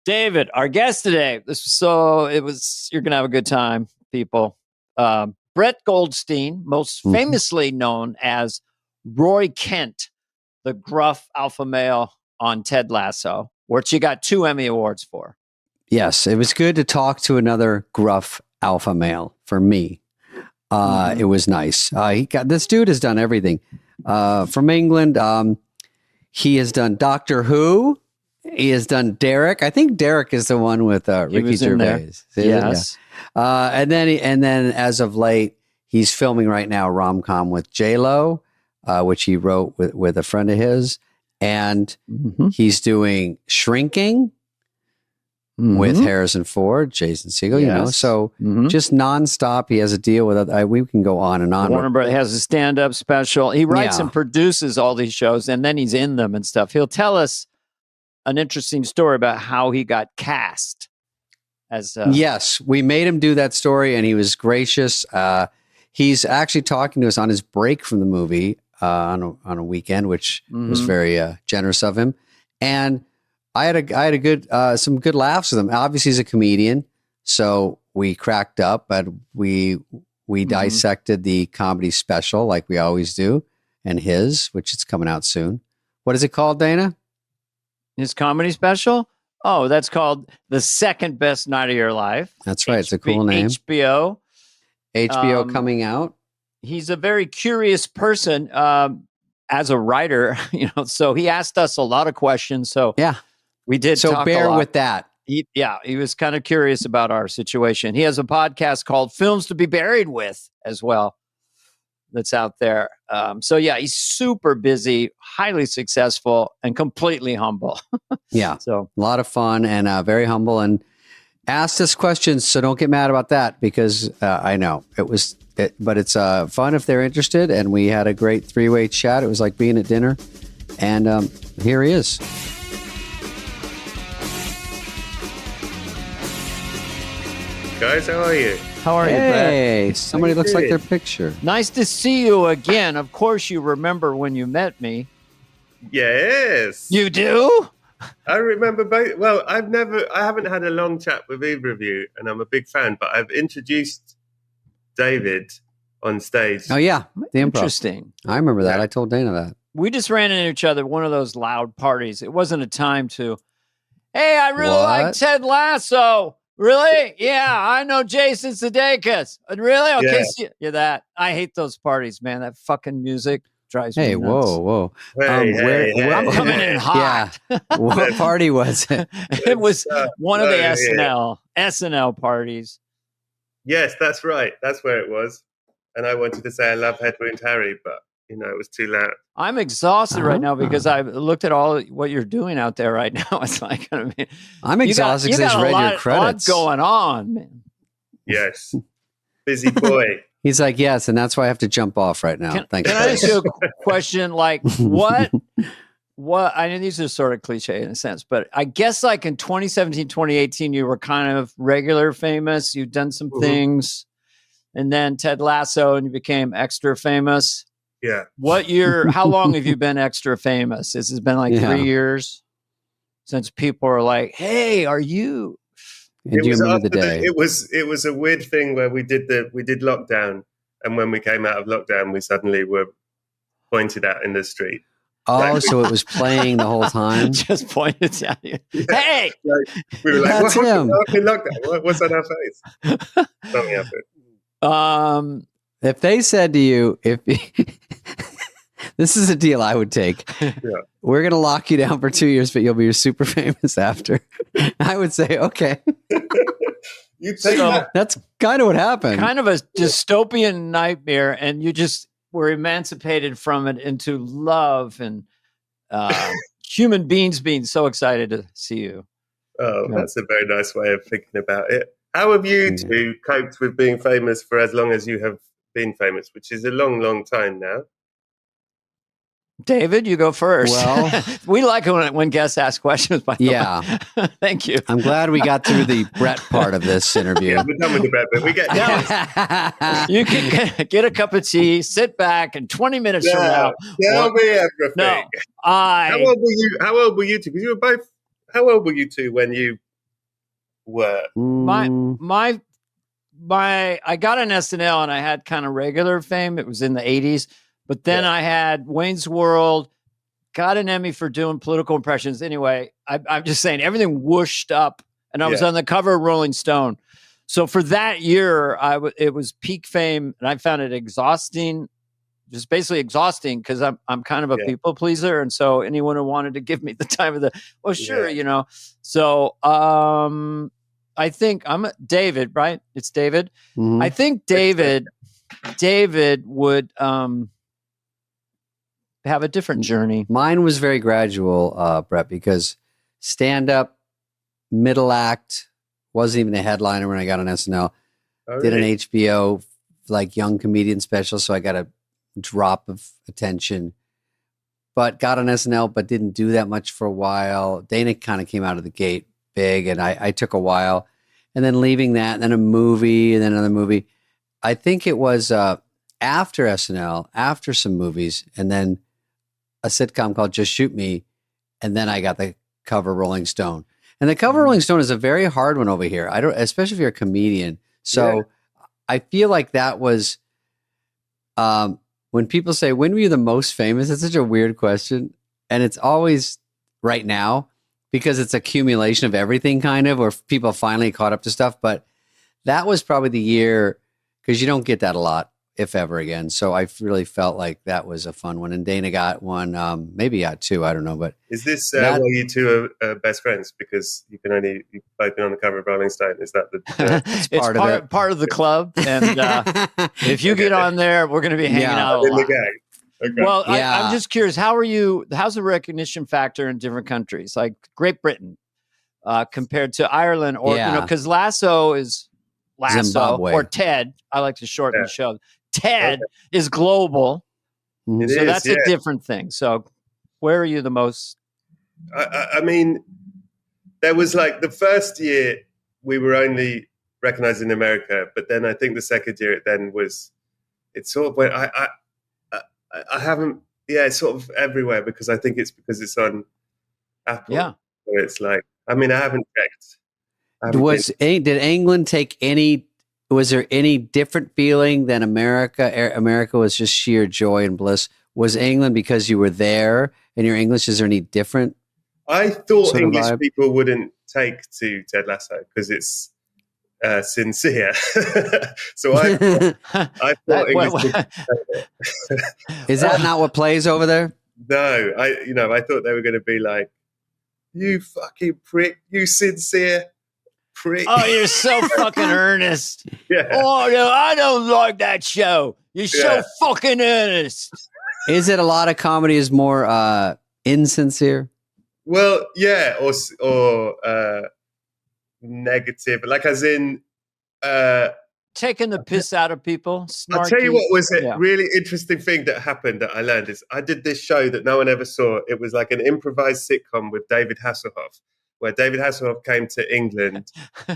David, our guest today. You're gonna have a good time, people. Brett Goldstein, most famously known as Roy Kent, the gruff alpha male on Ted Lasso, which you got 2 Emmy Awards for. Yes, it was good to talk to another gruff alpha male for me. It was nice. This dude has done everything from England. He has done Doctor Who. He has done Derek. I think Derek is the one with Ricky Gervais. Yes. Yeah. And then as of late, he's filming right now a rom-com with J-Lo, which he wrote with a friend of his. And he's doing Shrinking with Harrison Ford, Jason Segel, you know. So just nonstop. He has a deal with it. We can go on and on. Warner Bros. Has a stand-up special. He writes and produces all these shows, and then he's in them and stuff. He'll tell us an interesting story about how he got cast. Yes, we made him do that story, and he was gracious. He's actually talking to us on his break from the movie on a weekend, which was very generous of him. And I had a good some good laughs with him. Obviously, he's a comedian, so we cracked up, but we dissected the comedy special like we always do, and which is coming out soon. What is it called, Dana? His comedy special? Oh, that's called The Second Best Night of Your Life. That's right. It's a cool name. HBO coming out. He's a very curious person as a writer, you know, so he asked us a lot of questions. So yeah, we did. So bear with that. He was kind of curious about our situation. He has a podcast called Films to be Buried With as well. That's out there. So yeah, he's super busy, highly successful, and completely humble. Yeah. So a lot of fun and very humble, and asked us questions. So don't get mad about that, because I know but it's fun if they're interested. And we had a great 3-way chat. It was like being at dinner, and here he is. Guys, how are you? How are you, Brett? Hey, somebody looks like their picture. Nice to see you again. Of course, you remember when you met me. Yes. You do? I remember both. Well, I haven't had a long chat with either of you, and I'm a big fan, but I've introduced David on stage. Oh, yeah. The improv. Interesting. I remember that. I told Dana that. We just ran into each other at one of those loud parties. It wasn't a time to, hey, I really like Ted Lasso. Really? Yeah, I know Jason Sudeikis. Really? Okay, yeah. That. I hate those parties, man. That fucking music drives me nuts. Whoa. Hey. I'm coming in hot. Yeah. What party was it? It was one of the SNL parties. Yes, that's right. That's where it was. And I wanted to say I love Head Wound Harry, but it was too loud. I'm exhausted right now because I've looked at all what you're doing out there right now. It's like, I'm exhausted because I just read your credits. What's going on, man? Yes. Busy boy. He's like, yes, and that's why I have to jump off right now. Can I ask you a question? Like, what, I mean, these are sort of cliche in a sense, but I guess like in 2017, 2018, you were kind of regular famous. You'd done some things, and then Ted Lasso, and you became extra famous. Yeah. What year? How long have you been extra famous? This has been like 3 years since people are like, "Hey, are you?" And do you remember the day? It was a weird thing where we did lockdown, and when we came out of lockdown, we suddenly were pointed at in the street. Oh, so it was playing the whole time. Just pointed at you. Hey, we were like, that's him. In lockdown. What's on our face? Something happened. If they said to you, this is a deal I would take. Yeah. We're going to lock you down for 2 years, but you'll be super famous after. I would say, okay. You'd say that. That's kind of what happened. Kind of a dystopian nightmare, and you just were emancipated from it into love and human beings being so excited to see you. Oh, that's a very nice way of thinking about it. How have you two coped with being famous for as long as you have been famous, which is a long, long time now? David, you go first. Well, we like when guests ask questions. By the way. Thank you. I'm glad we got through the Brett part of this interview. Yeah, we're done with the Brett bit. We get You can get a cup of tea, sit back, and 20 minutes from now, tell me everything. No, How old were you two? Because you were both. How old were you two when you were? My I got an SNL and I had kind of regular fame. It was in the 80s. But then I had Wayne's World, got an Emmy for doing political impressions. Anyway, I'm just saying everything whooshed up and I was on the cover of Rolling Stone. So for that year, it was peak fame and I found it exhausting, just basically exhausting because I'm kind of a people pleaser. And so anyone who wanted to give me the time of the, well, sure, you know. So I think I'm David, right? It's David. Mm-hmm. I think David would have a different journey. Mine was very gradual, Brett, because stand-up, middle act, wasn't even a headliner when I got on SNL. Did an HBO like young comedian special, so I got a drop of attention. But got on SNL, but didn't do that much for a while. Dana kind of came out of the gate big, and I took a while. And then leaving that, and then a movie, and then another movie. I think it was after SNL, after some movies, and then a sitcom called Just Shoot Me, and then I got the cover Rolling Stone. And the cover Rolling Stone is a very hard one over here. Especially if you're a comedian. So I feel like that was when people say, when were you the most famous? It's such a weird question. And it's always right now because it's accumulation of everything kind of, or people finally caught up to stuff. But that was probably the year, because you don't get that a lot, if ever again. So I really felt like that was a fun one. And Dana got one, maybe got two, I don't know. But is this why you two are best friends? Because you've both been on the cover of Rolling Stone. Is that it's part of the club? And if you get on there, we're going to be hanging out a lot. In the gang. Okay. Well, I'm just curious, how's the recognition factor in different countries, like Great Britain, compared to Ireland, or, you know, because Lasso is Lasso, Zimbabwe. Or Ted. I like to shorten the show. Ted is global. So that's a different thing. So where are you the most? I mean, there was like the first year we were only recognized in America, but then I think the second year it sort of went, I haven't, it's sort of everywhere because I think it's because it's on Apple. Yeah. So it's like, I mean, I haven't checked. Did England take any, was there any different feeling than America? America was just sheer joy and bliss. Was England, because you were there and your English, is there any different? I thought English people wouldn't take to Ted Lasso because it's sincere. So I thought English people Is that not what plays over there? No, I thought they were going to be like, you fucking prick, you sincere prick. Oh, you're so fucking earnest. Yeah. Oh, no, I don't like that show. You're so fucking earnest. Is it a lot of comedy is more insincere? Well, yeah, or negative, like as in taking the piss out of people. Snarky. I'll tell you what was a really interesting thing that happened that I learned is I did this show that no one ever saw. It was like an improvised sitcom with David Hasselhoff, where David Hasselhoff came to England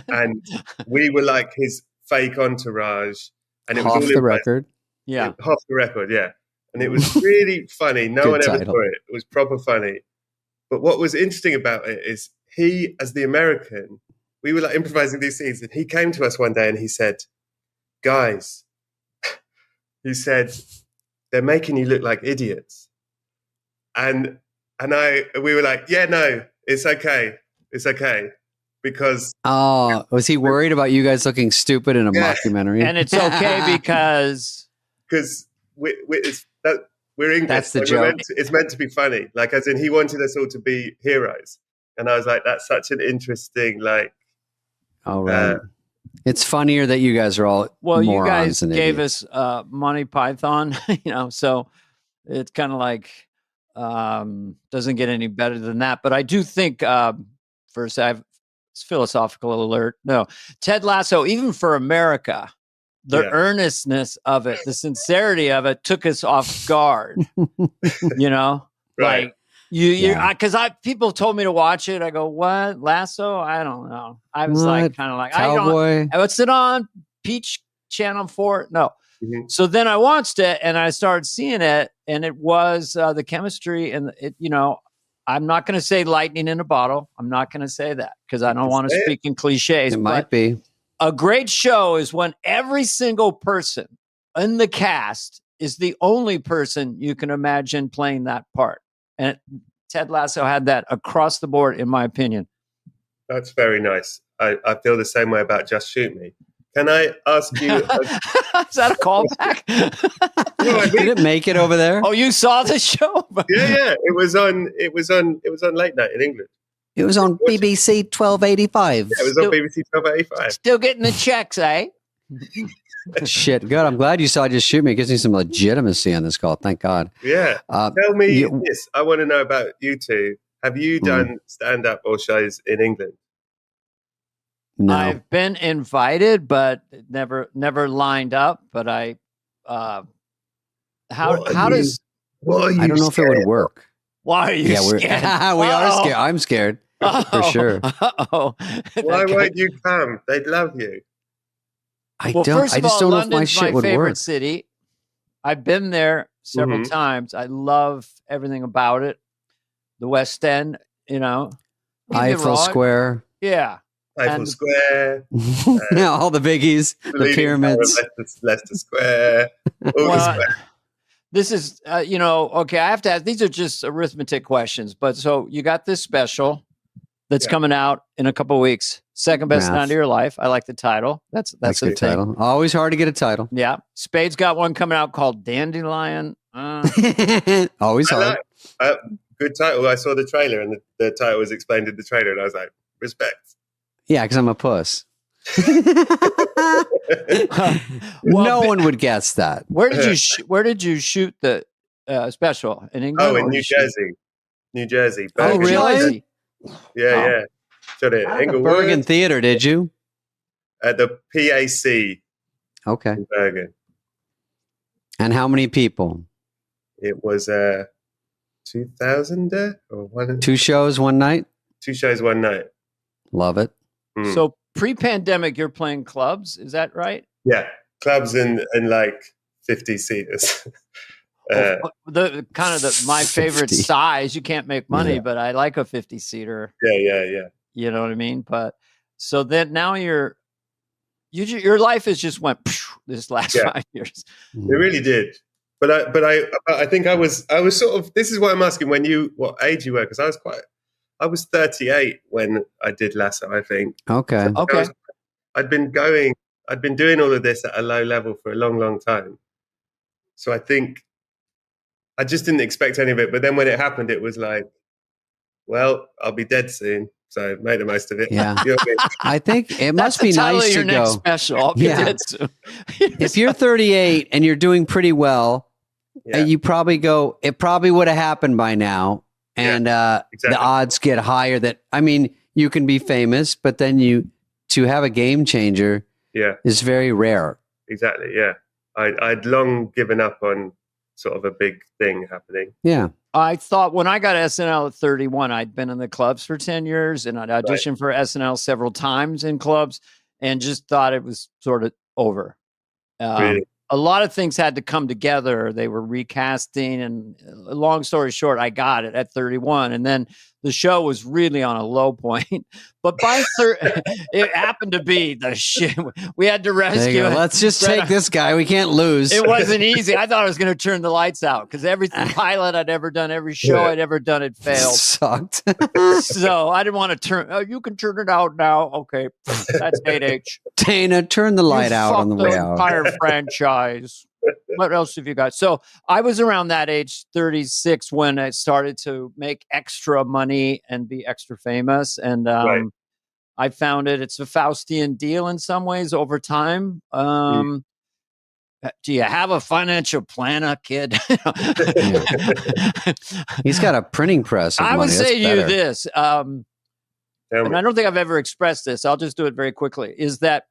and we were like his fake entourage. And it was all the record. Yeah. Off the record, yeah. And it was really funny. No one ever saw it. It was proper funny. But what was interesting about it is he, as the American, we were like improvising these scenes, and he came to us one day and he said, guys, he said, they're making you look like idiots. And we were like, yeah, no, it's okay. It's okay. Because was he worried about you guys looking stupid in a mockumentary? And it's okay because we're English. That's the joke. It's meant to be funny. Like, as in, he wanted us all to be heroes. And I was like, that's such an interesting, like. Oh, right. It's funnier that you guys are all you guys gave us Monty Python, so it's kind of like doesn't get any better than that. But I do think, first, it's philosophical alert. No, Ted Lasso, even for America, the earnestness of it, the sincerity of it took us off guard, Right. Like because people told me to watch it. I go, what? Lasso? I don't know. I was like, kind of like, Cowboy. What's it on? Peach Channel 4? No. Mm-hmm. So then I watched it and I started seeing it, and it was the chemistry and it, I'm not going to say lightning in a bottle. I'm not going to say that because I don't want to speak in cliches. It might be. A great show is when every single person in the cast is the only person you can imagine playing that part. And Ted Lasso had that across the board, in my opinion. That's very nice. I feel the same way about Just Shoot Me. Can I ask you? Is that a callback? Did it make it over there? Oh, you saw the show? Yeah. It was on late night in England. It was on BBC 1285. Yeah, it was on BBC 1285. Still getting the checks, eh? Shit, good. I'm glad you saw Just Shoot Me. It gives me some legitimacy on this call. Thank God. Yeah. Tell me this. I want to know about you two. Have you done stand-up or shows in England? No. I've been invited, but never lined up. But I, how does? I don't know if it would work. Why are you scared? We are scared. I'm scared for sure. Why won't you come? They'd love you. I just don't know if my shit would work. Favorite city. I've been there several times. I love everything about it. The West End, Eiffel Square. Yeah. Eiffel Square. All the biggies, the pyramids. Leicester Square. This is, okay, I have to ask, these are just arithmetic questions. But so you got this special that's coming out in a couple of weeks. Second best night of your life. I like the title. That's a good title. Always hard to get a title. Yeah. Spade's got one coming out called Dandelion. Always hard. Good title. I saw the trailer and the title was explained in the trailer and I was like, respect. Yeah, because I'm a puss. No one would guess that. Where did you shoot the special? In England? Oh, in New Jersey. New Jersey. Bergen. Oh, really? Yeah. Shot it at Inglewood. Bergen Theater, did you? At the PAC. Okay. In Bergen. And how many people? It was 2,000 or one. 2 shows one night? 2 shows one night. Love it. So pre-pandemic, you're playing clubs, is that right? Yeah, clubs and like 50 seaters. My favorite size. You can't make money, but I like a 50 seater. Yeah. You know what I mean? But so then now your life has just went this last 5 years. It really did. But I think I was sort of. This is what I'm asking. What age you were? Because I was 38 when I did Lasso, I think. Okay. I'd been doing all of this at a low level for a long, long time. So I think I just didn't expect any of it. But then when it happened, it was like, well, I'll be dead soon. So make the most of it. Yeah. You know what I mean? I think it must be nice to go. Next special. I'll be dead soon. If you're 38 and you're doing pretty well, you probably go, it probably would have happened by now. And exactly. The odds get higher you can be famous, but then to have a game changer is very rare. Exactly, yeah. I'd long given up on sort of a big thing happening. Yeah. I thought when I got SNL at 31, I'd been in the clubs for 10 years and I'd auditioned for SNL several times in clubs and just thought it was sort of over. Really? A lot of things had to come together. They were recasting and long story short, I got it at 31. And then the show was really on a low point, but by it happened to be the shit. We had to rescue it. Let's just take this guy. We can't lose. It wasn't easy. I thought I was going to turn the lights out because every pilot I'd ever done, every show I'd ever done, it failed. Sucked. So I didn't want to turn. Oh, you can turn it out now. Okay, that's 8H. Dana, turn the light out on the way out. Entire franchise. What else have you got? So I was around that age, 36, when I started to make extra money and be extra famous. And I found it's a Faustian deal in some ways over time. Do you have a financial planner, kid? He's got a printing press. I would say to you this, and I don't think I've ever expressed this. I'll just do it very quickly, is that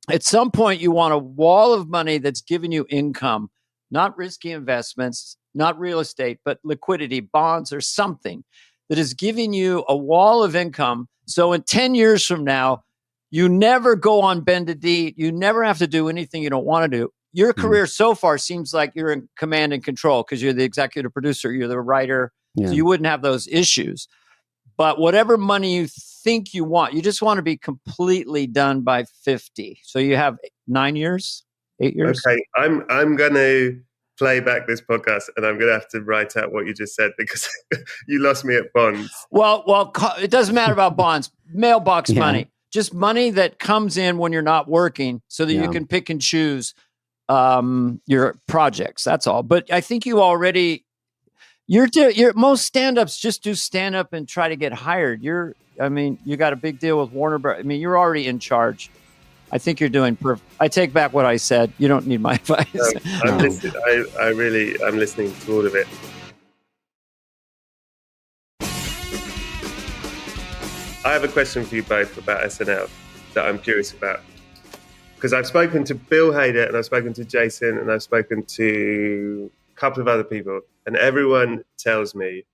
at some point, you want a wall of money that's giving you income, not risky investments, not real estate, but liquidity, bonds, or something that is giving you a wall of income. So in 10 years from now, you never go on bended knee. You never have to do anything you don't want to do. Your career so far seems like you're in command and control because you're the executive producer, you're the writer, So you wouldn't have those issues. But whatever money you think you want, you just want to be completely done by 50. So you have 9 years, 8 years. Okay, I'm going to play back this podcast and I'm going to have to write out what you just said because you lost me at bonds. Well, it doesn't matter about bonds. Mailbox money, just money that comes in when you're not working, so that you can pick and choose your projects. That's all. But I think you already. Most stand-ups just do stand-up and try to get hired. You got a big deal with Warner Bros. I mean, you're already in charge. I think you're doing perfect. I take back what I said. You don't need my advice. No, I'm listening to all of it. I have a question for you both about SNL that I'm curious about. Because I've spoken to Bill Hader and I've spoken to Jason and I've spoken to a couple of other people. And everyone tells me,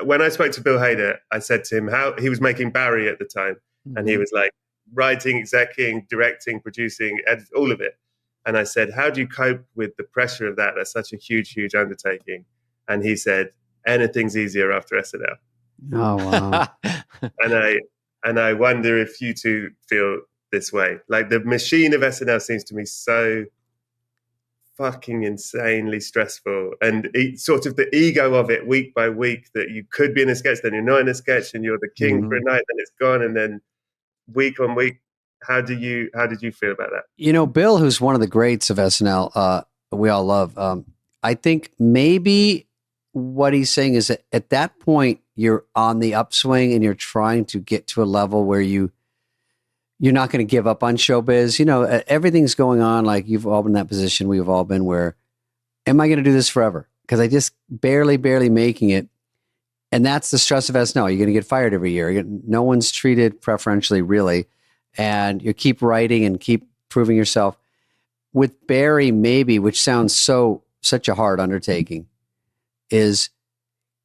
when I spoke to Bill Hader, I said to him how he was making Barry at the time. Mm-hmm. And he was like writing, executing, directing, producing, all of it. And I said, how do you cope with the pressure of that? That's such a huge, huge undertaking. And he said, anything's easier after SNL. Oh, wow. and I wonder if you two feel this way. Like the machine of SNL seems to me so fucking insanely stressful, and sort of the ego of it week by week, that you could be in a sketch, then you're not in a sketch, and you're the king for a night, then it's gone, and then week on week. How did you feel about that? You know, Bill, who's one of the greats of SNL, we all love. I think maybe what he's saying is that at that point you're on the upswing and you're trying to get to a level where you're not going to give up on showbiz. You know, everything's going on. Like you've all been in that position. We've all been where, am I going to do this forever? Because I just barely making it. And that's the stress of SNL. You're going to get fired every year. No one's treated preferentially, really. And you keep writing and keep proving yourself. With Barry, maybe, which sounds such a hard undertaking, is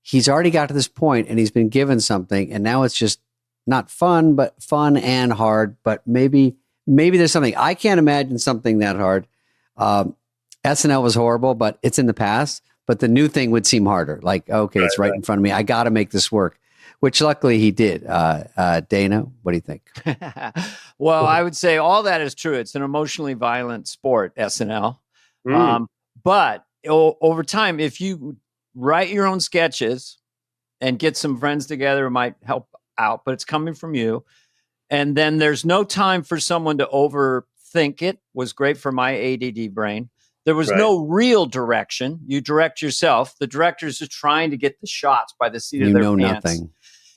he's already got to this point and he's been given something. And now it's just not fun, but fun and hard. But maybe there's something. I can't imagine something that hard. SNL was horrible, but it's in the past. But the new thing would seem harder. Like, okay, it's right in front of me. I got to make this work, which luckily he did. Dana, what do you think? Well, I would say all that is true. It's an emotionally violent sport, SNL. But over time, if you write your own sketches and get some friends together, it might help out, but it's coming from you. And then there's no time for someone to overthink it. Was great for my ADD brain. There was no real direction. You direct yourself. The director's just trying to get the shots by the seat of their pants. Nothing.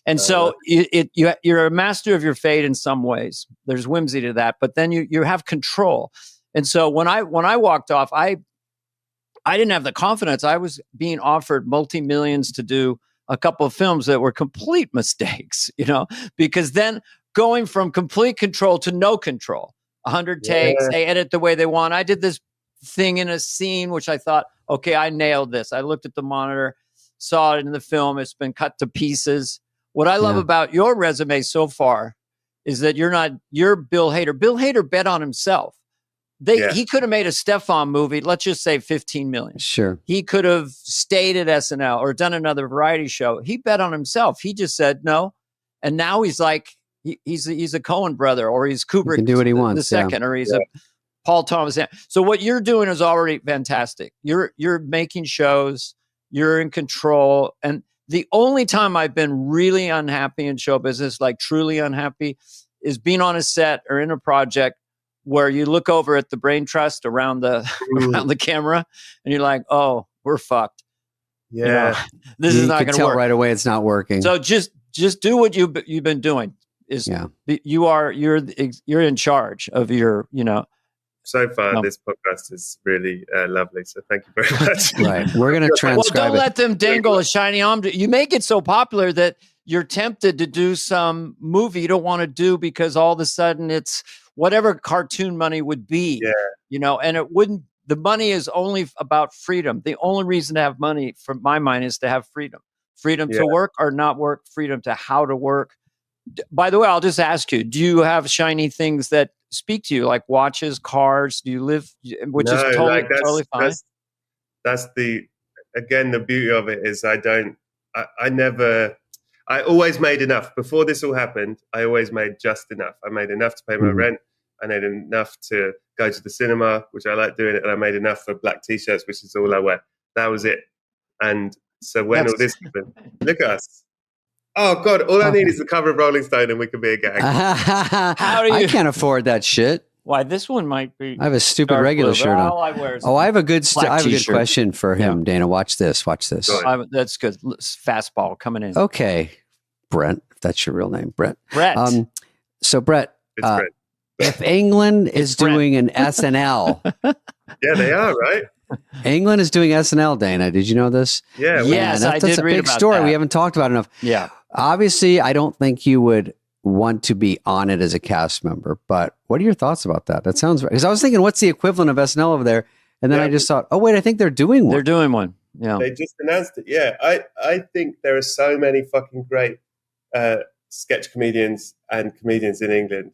And so you're a master of your fate in some ways. There's whimsy to that, but then you have control. And so when I walked off, I didn't have the confidence. I was being offered multi-millions to do a couple of films that were complete mistakes, because then going from complete control to no control, 100 takes, they edit the way they want. I did this thing in a scene, which I thought, okay, I nailed this. I looked at the monitor, saw it in the film. It's been cut to pieces. What I love about your resume so far is that you're Bill Hader. Bill Hader bet on himself. He could have made a Stefan movie, let's just say 15 million. Sure. He could have stayed at SNL or done another variety show. He bet on himself. He just said no. And now he's like, he's a Coen brother, or he's Kubrick. He can do what he wants. The second, or he's a Paul Thomas. So what you're doing is already fantastic. You're making shows. You're in control. And the only time I've been really unhappy in show business, like truly unhappy, is being on a set or in a project where you look over at the brain trust around the camera and you're like, oh, we're fucked. Yeah. This is not going to work. Right away it's not working. So just do what you've been doing. You're in charge of your, So far, this podcast is really lovely. So thank you very much. Right. We're going to transcribe Well, don't let them dangle a shiny arm. You make it so popular that you're tempted to do some movie you don't want to do because all of a sudden it's whatever cartoon money would be, and it wouldn't, the money is only about freedom. The only reason to have money, from my mind, is to have freedom to work or not work, freedom to how to work. By the way, I'll just ask you, do you have shiny things that speak to you, like watches, cars? Do you live, which is totally fine. That's the beauty of it is I don't I always made enough. Before this all happened, I always made just enough. I made enough to pay my rent. I made enough to go to the cinema, which I like doing it. And I made enough for black t-shirts, which is all I wear. That was it. And so when all this happened, look at us. Oh, God, all I need is the cover of Rolling Stone and we can be a gang. How do you? I can't afford that shit. Why, this one might be. I have a stupid regular blue, shirt on. I have a good question for him, Dana. Watch this. That's good. Fastball coming in. Okay, Brent, if that's your real name, Brett. So, Brett, Brett. If England is doing an SNL. Yeah, they are, right? England is doing SNL, Dana. Did you know this? Yeah. Yes, that's a big story. We haven't talked about enough. Yeah. Obviously, I don't think you would want to be on it as a cast member, but what are your thoughts about that? That sounds right. Because I was thinking, what's the equivalent of SNL over there? And then I just thought, oh, wait, I think they're doing one. They're doing one. Yeah. They just announced it. Yeah. I think there are so many fucking great sketch comedians and comedians in England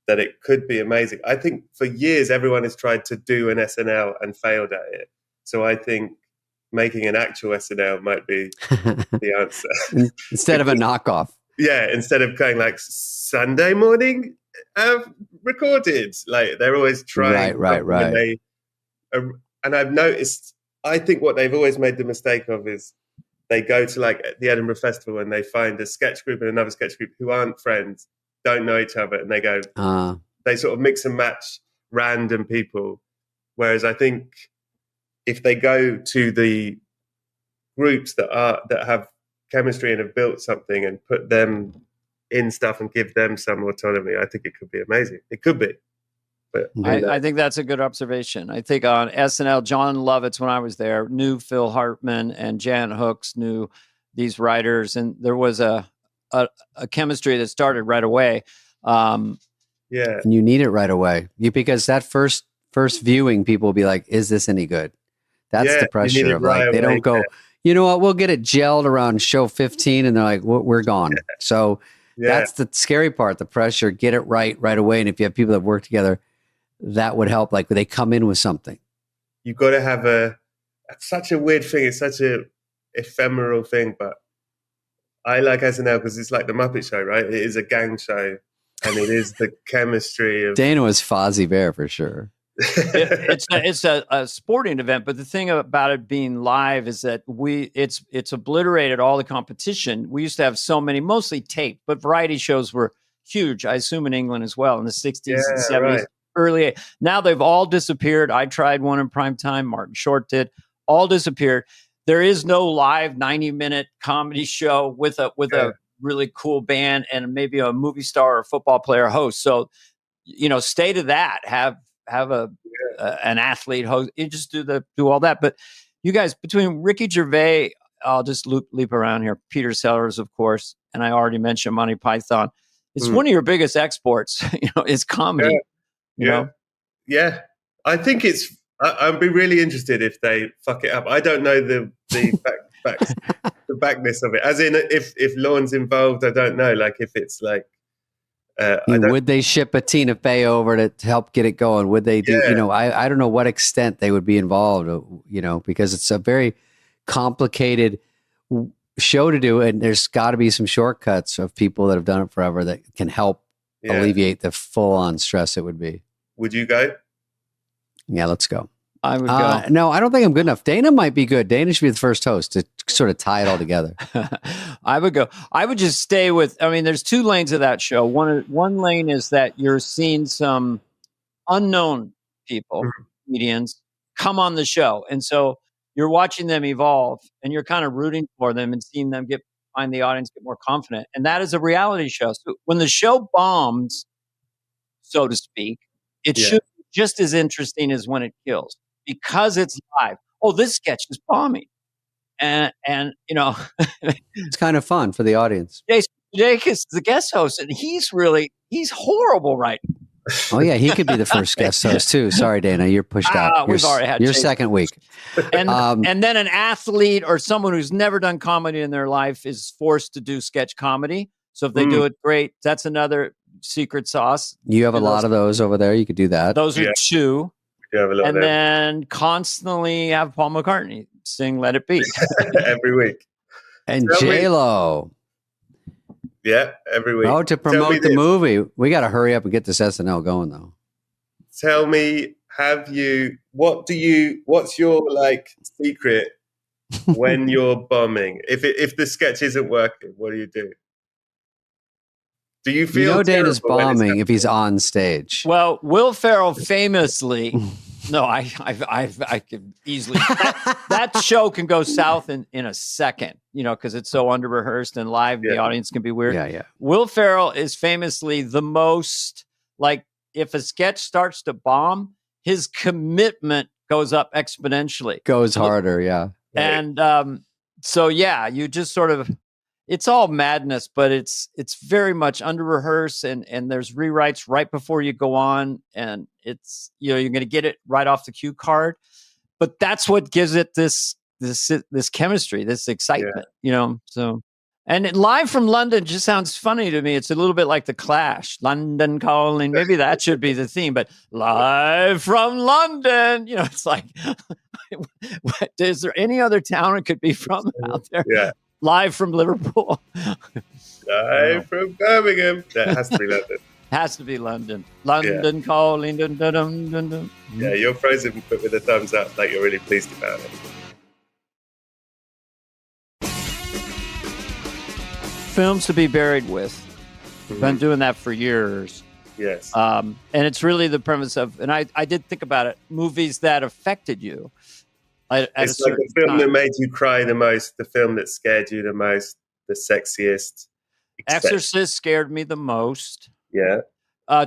that it could be amazing. I think for years, everyone has tried to do an SNL and failed at it. So I think making an actual SNL might be the answer. Instead of a knockoff. Yeah, instead of going like Sunday morning recorded. Like they're always trying. Right. And I've noticed, I think what they've always made the mistake of is they go to like the Edinburgh Festival and they find a sketch group and another sketch group who aren't friends, don't know each other, and they go, they sort of mix and match random people. Whereas I think if they go to the groups that have chemistry and have built something and put them in stuff and give them some autonomy, I think it could be amazing. It could be. But I think that's a good observation. I think on SNL, John Lovitz, when I was there, knew Phil Hartman and Jan Hooks knew these writers, and there was a chemistry that started right away. And you need it right away. Because that first viewing, people will be like, is this any good? That's the pressure of like, they don't go, you know what, we'll get it gelled around show 15 and they're like, we're gone. So that's the scary part, the pressure, get it right away. And if you have people that work together, that would help. Like they come in with something. You've got to have such a weird thing. It's such a ephemeral thing, but I like SNL because it's like the Muppet Show, right? It is a gang show and it is the chemistry of. Dana was Fozzie Bear for sure. It's a sporting event, but the thing about it being live is that it's obliterated all the competition. We used to have so many, mostly taped, but variety shows were huge. I assume in England as well in the 60s and 70s, early. Now they've all disappeared. I tried one in prime time. Martin Short did. All disappeared. There is no live 90-minute comedy show with a really cool band and maybe a movie star or a football player host. So, stay to that. Have an athlete host. You just do all that. But you guys, between Ricky Gervais, I'll just leap around here. Peter Sellers, of course, and I already mentioned Monty Python. It's one of your biggest exports. Is comedy. Yeah. I think it's. I'd be really interested if they fuck it up. I don't know the backness of it. As in, if Lorne's involved, I don't know. Like if it's like. Would they ship a Tina Fey over to help get it going? Would they do, I don't know what extent they would be involved, because it's a very complicated show to do. And there's got to be some shortcuts of people that have done it forever that can help alleviate the full on stress it would be. Would you go? Yeah, let's go. I would go. No, I don't think I'm good enough. Dana might be good. Dana should be the first host to sort of tie it all together. I would go. I would just stay with, there's two lanes of that show. One lane is that you're seeing some unknown people, comedians, come on the show. And so you're watching them evolve and you're kind of rooting for them and seeing them find the audience get more confident. And that is a reality show. So when the show bombs, so to speak, it should be just as interesting as when it kills. Because it's live. Oh, this sketch is bombing. And it's kind of fun for the audience. Jason Sudeikis is the guest host, and he's horrible right now. Oh, yeah, he could be the first guest host, too. Sorry, Dana, you're pushed out. We've already had your second week. And then an athlete or someone who's never done comedy in their life is forced to do sketch comedy. So if they do it, great. That's another secret sauce. You have a lot of those over there. You could do that. Those are two. And then constantly have Paul McCartney sing "Let It Be" every week. And J-Lo. Yeah, every week. Oh, to promote the movie. We got to hurry up and get this SNL going, though. Tell me, what's your like secret when you're bombing? If the sketch isn't working, what do you do? Do you feel Dana's bombing if he's on stage? Well, Will Ferrell famously, no, I could easily, that show can go south in a second, because it's so under rehearsed and live. The audience can be weird. Yeah. Will Ferrell is famously the most, like, if a sketch starts to bomb, his commitment goes up exponentially. Goes harder, yeah. And so, yeah, you just sort of, it's all madness, but it's very much under rehearsed, and there's rewrites right before you go on, and it's you're going to get it right off the cue card, but that's what gives it this chemistry, this excitement, So, and live from London just sounds funny to me. It's a little bit like The Clash, London Calling. Maybe that should be the theme, but live from London, it's like, is there any other town it could be from out there? Yeah. Live from Liverpool. Live from Birmingham. That has to be London. Has to be London. London calling. Dun, dun, dun, dun, dun. Yeah, you're frozen, but with a thumbs up, like you're really pleased about it. Films to be buried with. Mm-hmm. Been doing that for years. Yes. And it's really the premise of, and I did think about it, movies that affected you. It's like the film that made you cry the most, the film that scared you the most, the sexiest. Exorcist scared me the most. Yeah.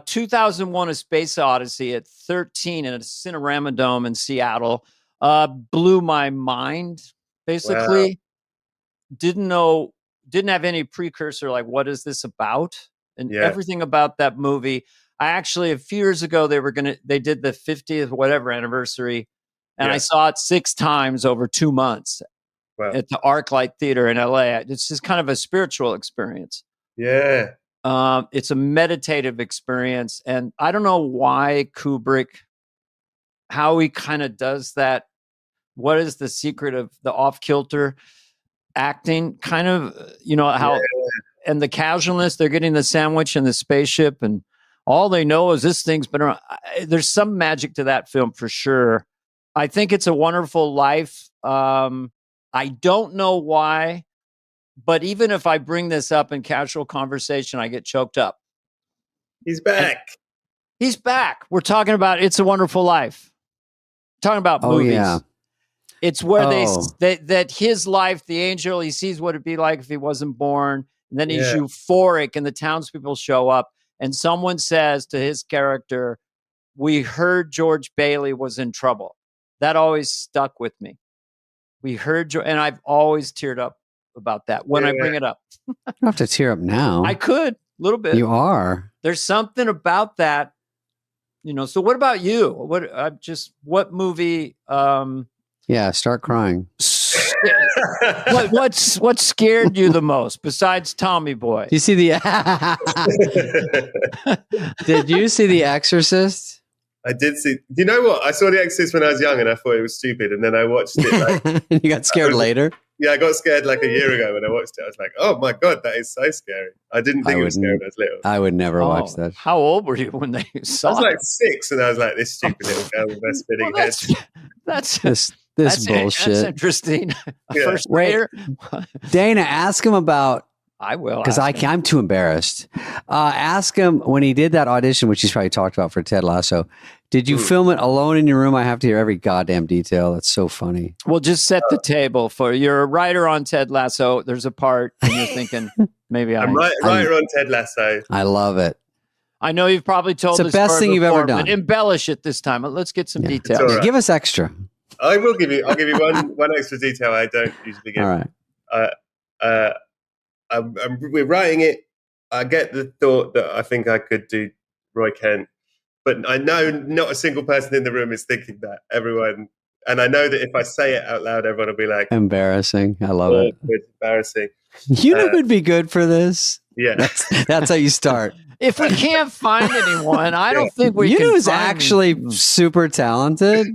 2001: A Space Odyssey at 13 in a Cinerama Dome in Seattle blew my mind. Basically, didn't have any precursor. Like, what is this about? And everything about that movie. I actually, a few years ago, they did the 50th whatever anniversary. And I saw it 6 times over 2 months at the ArcLight Theater in LA. It's just kind of a spiritual experience. Yeah. It's a meditative experience. And I don't know why Kubrick, how he kind of does that. What is the secret of the off-kilter acting? Kind of, how, and the casualness, they're getting the sandwich in the spaceship and all they know is this thing's been around. There's some magic to that film for sure. I think It's a Wonderful Life. I don't know why, but even if I bring this up in casual conversation, I get choked up. He's back. He's back. We're talking about It's a Wonderful Life. Talking about movies. Yeah. It's where that his life, the angel, he sees what it'd be like if he wasn't born. And then he's euphoric and the townspeople show up and someone says to his character, "We heard George Bailey was in trouble." That always stuck with me. We heard, and I've always teared up about that when I bring it up. You don't have to tear up now. I could, a little bit. You are. There's something about that, So what about you? What movie? Start crying. What scared you the most besides Tommy Boy? You see the? Did you see The Exorcist? I did see. Do you know what? I saw The Exorcist when I was young, and I thought it was stupid. And then I watched it. You got scared later. Yeah, I got scared like a year ago when I watched it. I was like, "Oh my god, that is so scary." I didn't think it was scary when I was little. I would never watch that. How old were you when they saw it? I was like 6, and I was like, "This stupid little girl with her spinning head." That's bullshit. That's interesting. First grader. Dana, ask him about. I will, because I'm too embarrassed. Ask him when he did that audition, which he's probably talked about for Ted Lasso. Did you film it alone in your room? I have to hear every goddamn detail. That's so funny. Well, just set the table for you're a writer on Ted Lasso. There's a part, and you're thinking maybe I'm writer on Ted Lasso. I love it. I know you've probably told it's the best thing you've ever done. But embellish it this time. Let's get some details. Right. Give us extra. I will give you. I'll give you one extra detail I don't usually give. All right. We're writing it. I get the thought that I think I could do Roy Kent, but I know not a single person in the room is thinking that. Everyone, and I know that if I say it out loud, everyone will be like, "Embarrassing." I love it. Embarrassing. You know who'd be good for this? Yeah, that's how you start. If we can't find anyone, I don't think we. You can know who's find actually super talented?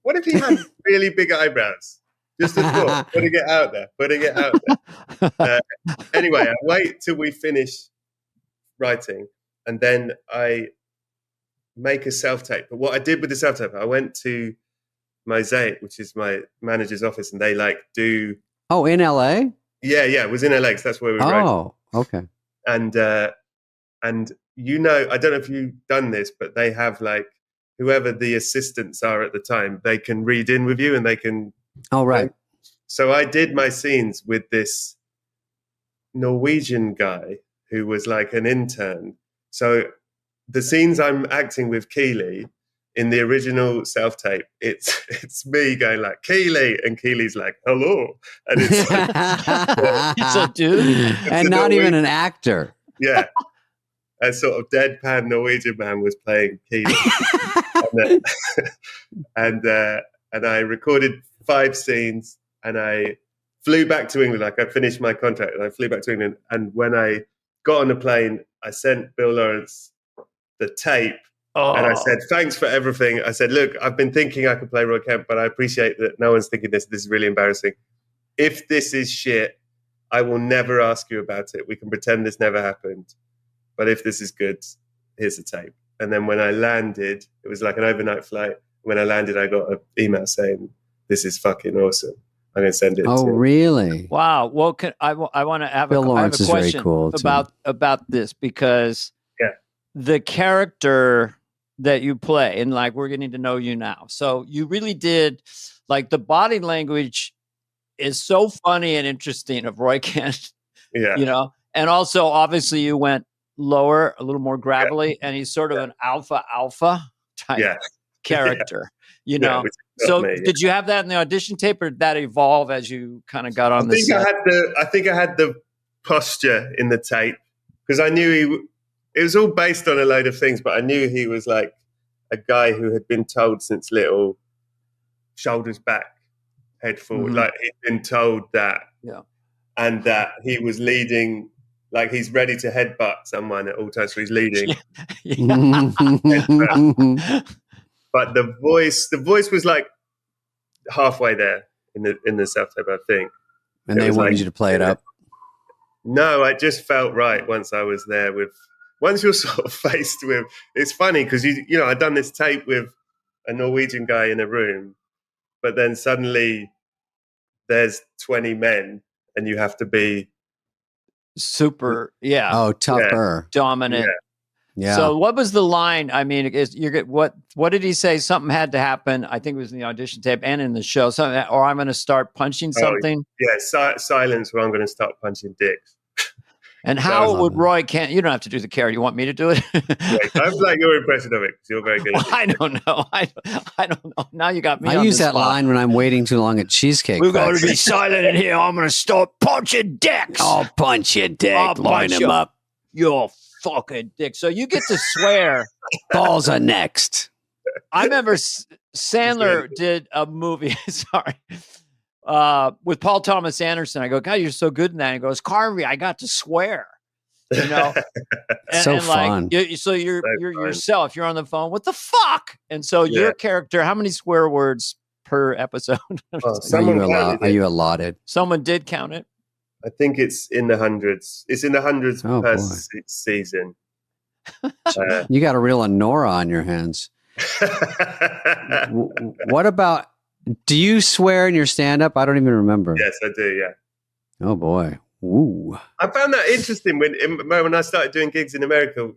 What if he had really big eyebrows? Just a thought. Putting it out there. Anyway, I wait till we finish writing, and then I make a self-tape. But what I did with the self-tape, I went to Mosaic, which is my manager's office, and they do... Oh, in LA? Yeah, it was in LA, because that's where we wrote. Oh, okay. And I don't know if you've done this, but they have whoever the assistants are at the time, they can read in with you and they can... Oh, right. So I did my scenes with this Norwegian guy who was an intern. So the scenes I'm acting with Keely in the original self-tape, it's me going Keely, and Keely's hello. And it's it's a dude. And not even an actor. Yeah. A sort of deadpan Norwegian man was playing Keely. and I recorded 5 scenes, and I flew back to England. I finished my contract and I flew back to England. And when I got on the plane, I sent Bill Lawrence the tape. And I said, thanks for everything. I said, look, I've been thinking I could play Roy Kent, but I appreciate that no one's thinking this. This is really embarrassing. If this is shit, I will never ask you about it. We can pretend this never happened. But if this is good, here's the tape. And then when I landed, it was an overnight flight. When I landed, I got an email saying, this is fucking awesome. I'm going to send it. Oh, really? Wow. Well, I want to have Bill Lawrence a question is very cool about this, because the character that you play, and we're getting to know you now. So you really did, the body language is so funny and interesting of Roy Kent. Yeah. And also obviously you went lower, a little more gravelly, and he's sort of an alpha type character. So did you have that in the audition tape, or did that evolve as you kind of got on the set? I think I had the posture in the tape, because I knew it was all based on a load of things, but I knew he was a guy who had been told since little, shoulders back, head forward. Mm-hmm. He'd been told that. Yeah. And that he was leading, he's ready to headbutt someone at all times, so he's leading. But the voice was halfway there in the self-tape, I think. And they wanted you to play it up? No, it just felt right once I was there once you're sort of faced with, it's funny because I'd done this tape with a Norwegian guy in a room, but then suddenly there's 20 men and you have to be super, tougher, dominant. Yeah. So what was the line? I mean, what did he say? Something had to happen. I think it was in the audition tape and in the show. Something, or I'm going to start punching something. Silence, or I'm going to start punching dicks. And how would Roy Kent? You don't have to do the character. You want me to do it? I'm your impression of it, because you're very good. Well, I don't know. I don't know. Now you got me. I use that line when I'm waiting too long at Cheesecake. We're going to be silent in here. I'm going to start punching dicks. I'll punch your dick. I'll line him up. You're fucking dick. So you get to swear. Balls are next. I remember Sandler did a movie. Sorry. With Paul Thomas Anderson. I go, God, you're so good in that. And he goes, Carvey, I got to swear. So fun. You're yourself. You're on the phone. What the fuck? And so your character, how many swear words per episode? Are you allotted? Someone did count it. I think it's in the hundreds. It's in the hundreds per season. You got a real Nora on your hands. What about, do you swear in your stand-up? I don't even remember. Yes, I do, yeah. Oh, boy. Ooh. I found that interesting when I started doing gigs in America,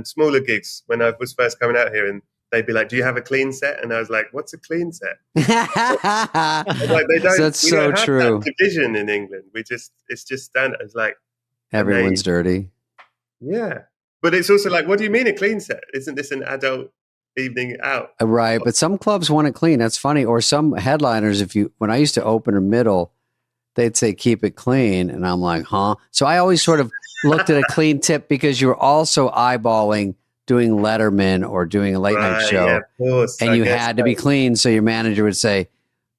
smaller gigs, when I was first coming out here, and they'd be like, do you have a clean set? And I was like, what's a clean set? They don't, that's so true. That division in England. It's just standard. It's everyone's dirty. Yeah. But it's also what do you mean a clean set? Isn't this an adult evening out? Right. But some clubs want it clean. That's funny. Or some headliners, when I used to open or middle, they'd say, keep it clean. And I'm like, huh? So I always sort of looked at a clean tip, because you're also eyeballing doing Letterman or doing a late night show. Yeah, of course. And you had to be clean. So your manager would say,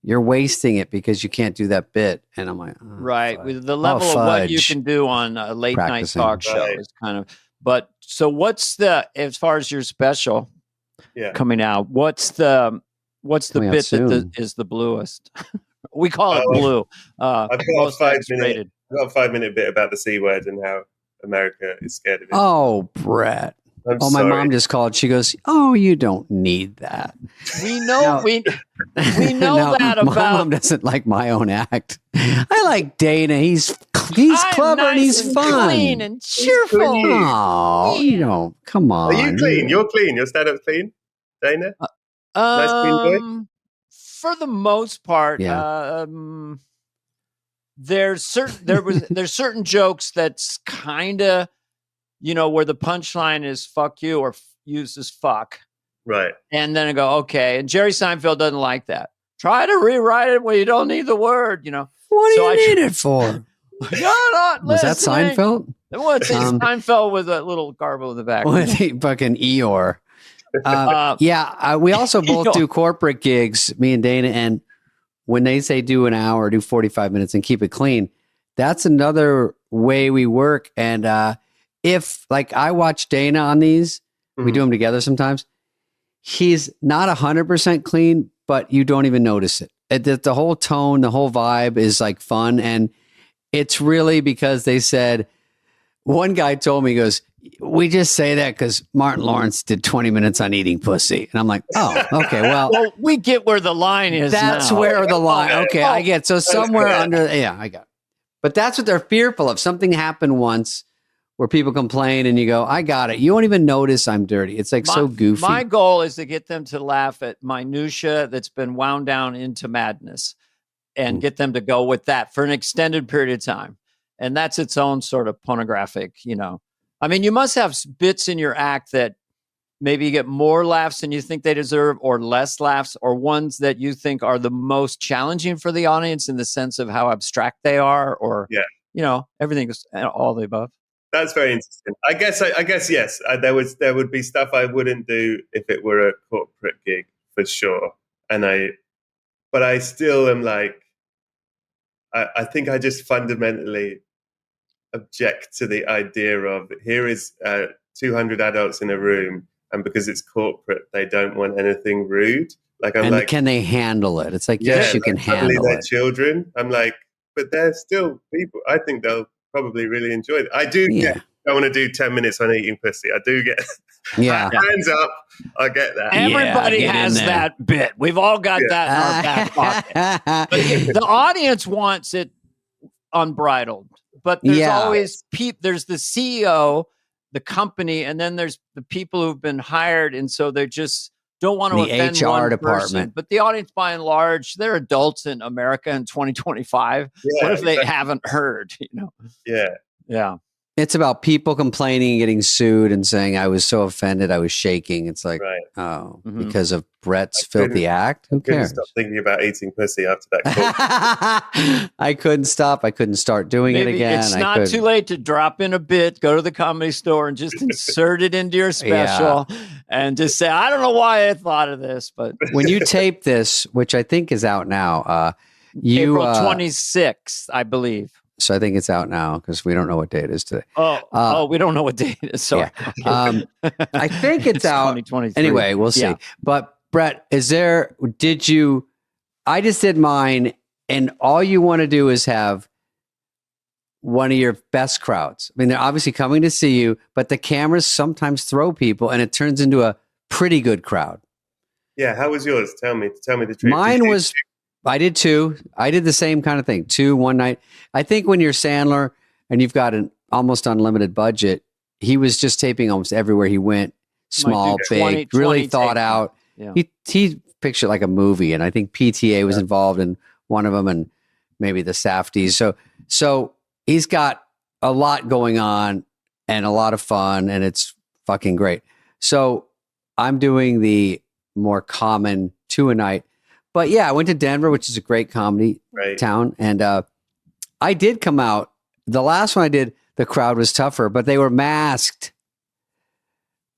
you're wasting it because you can't do that bit. And I'm like, right. With the level of what you can do on a late night talk show is kind of, but so what's as far as your special coming out, what's the bit that is the bluest? We call it blue. I've got a 5-minute bit about the C word and how America is scared of it. Oh, Brett. My mom just called. She goes, "Oh, you don't need that." We know we know that about. My mom doesn't like my own act. I like Dana. He's clever nice and he's fun, clean and cheerful. Oh, come on. Are you clean? You're clean. Your stand-up's clean, Dana. Nice clean boy. For the most part, yeah. There's certain jokes that's kind of, where the punchline is "fuck you" or uses "fuck," right? And then I go, okay. And Jerry Seinfeld doesn't like that. Try to rewrite it where you don't need the word. What do you need it for? You're not Was that Seinfeld? What's Seinfeld with a little garble in the back? With fucking Eeyore. We also both do corporate gigs, me and Dana, and when they say do an hour, do 45 minutes and keep it clean, that's another way we work. And if, like, I watch Dana on these, we do them together sometimes, he's not 100% clean, but you don't even notice it. The whole tone, the whole vibe is like fun. And it's really because they said, one guy told me, he goes, "We just say that because Martin Lawrence did 20 minutes on eating pussy." And I'm like, oh, okay, well, we get where the line is. That's now. where the line. Okay, I get. So somewhere under, I got it. But that's what they're fearful of. Something happened once where people complain and you go, "I got it." You won't even notice I'm dirty. It's like so goofy. My goal is to get them to laugh at minutia that's been wound down into madness and get them to go with that for an extended period of time. And that's its own sort of pornographic, I mean, you must have bits in your act that maybe you get more laughs than you think they deserve, or less laughs, or ones that you think are the most challenging for the audience in the sense of how abstract they are, or, everything is all the above. That's very interesting. I guess, yes, there would be stuff I wouldn't do if it were a corporate gig for sure. But I still am like, I think I just fundamentally object to the idea of here is 200 adults in a room, and because it's corporate, they don't want anything rude. Can they handle it? It's like, yes, you can handle their it. Children. I'm like, but they're still people. I think they'll probably really enjoy it. I do get, I want to do 10 minutes on eating pussy. I do get hands up. I get that. Everybody has that bit. We've all got that in our back pocket. But the audience wants it unbridled. But there's always there's the CEO, the company, and then there's the people who've been hired, and so they just don't want to offend HR one department. Person. But the audience, by and large, they're adults in America in 2025. What if they haven't heard? Yeah. It's about people complaining and getting sued and saying, "I was so offended, I was shaking." It's like, because of Brett's filthy act? Who cares? Stop thinking about eating pussy after that. I couldn't stop. I couldn't start doing it again. It's not too late to drop in a bit, go to the Comedy Store and just insert it into your special and just say, "I don't know why I thought of this." But when you tape this, which I think is out now, April 26th, I believe. So I think it's out now because we don't know what day it is today. We don't know what day it is. Sorry. Yeah. I think it's out. Anyway, we'll see. Yeah. But Brett, I just did mine, and all you want to do is have one of your best crowds. I mean, they're obviously coming to see you, but the cameras sometimes throw people and it turns into a pretty good crowd. Yeah. How was yours? Tell me the truth. Mine was... I did two. I did the same kind of thing. 2 one night. I think when you're Sandler and you've got an almost unlimited budget, he was just taping almost everywhere he went. Small, big, really thought out. Yeah. He pictured like a movie, and I think PTA was involved in one of them, and maybe the Safdies. So he's got a lot going on and a lot of fun, and it's fucking great. So I'm doing the more common 2 a night. But yeah, I went to Denver, which is a great comedy town. And I did come out. The last one I did, the crowd was tougher, but they were masked.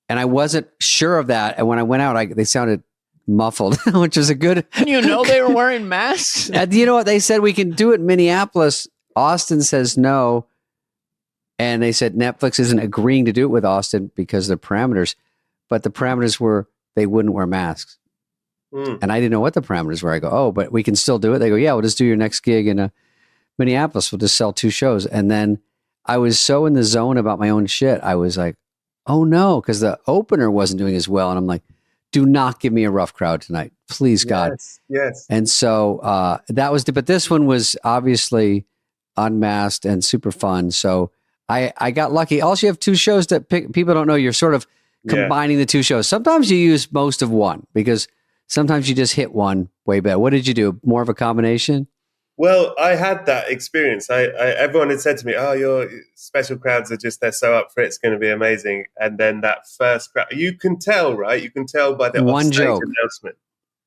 And I wasn't sure of that. And when I went out, they sounded muffled, which is a good... You know they were wearing masks? You know what? They said we can do it in Minneapolis. Austin says no. And they said Netflix isn't agreeing to do it with Austin because of the parameters. But the parameters were they wouldn't wear masks. And I didn't know what the parameters were. I go, oh, but we can still do it. They go, yeah, we'll just do your next gig in Minneapolis. We'll just sell 2 shows. And then I was so in the zone about my own shit. I was like, oh no, because the opener wasn't doing as well. And I'm like, do not give me a rough crowd tonight. Please, God. Yes. And so that was, but this one was obviously unmasked and super fun. So I got lucky. Also, you have 2 shows that people don't know. You're sort of combining the 2 shows. Sometimes you use most of one because sometimes you just hit one way better. What did you do? More of a combination? Well, I had that experience. Everyone had said to me, "Oh, your special crowds are they're so up for it. It's going to be amazing." And then that first crowd, you can tell, right? You can tell by the one joke announcement.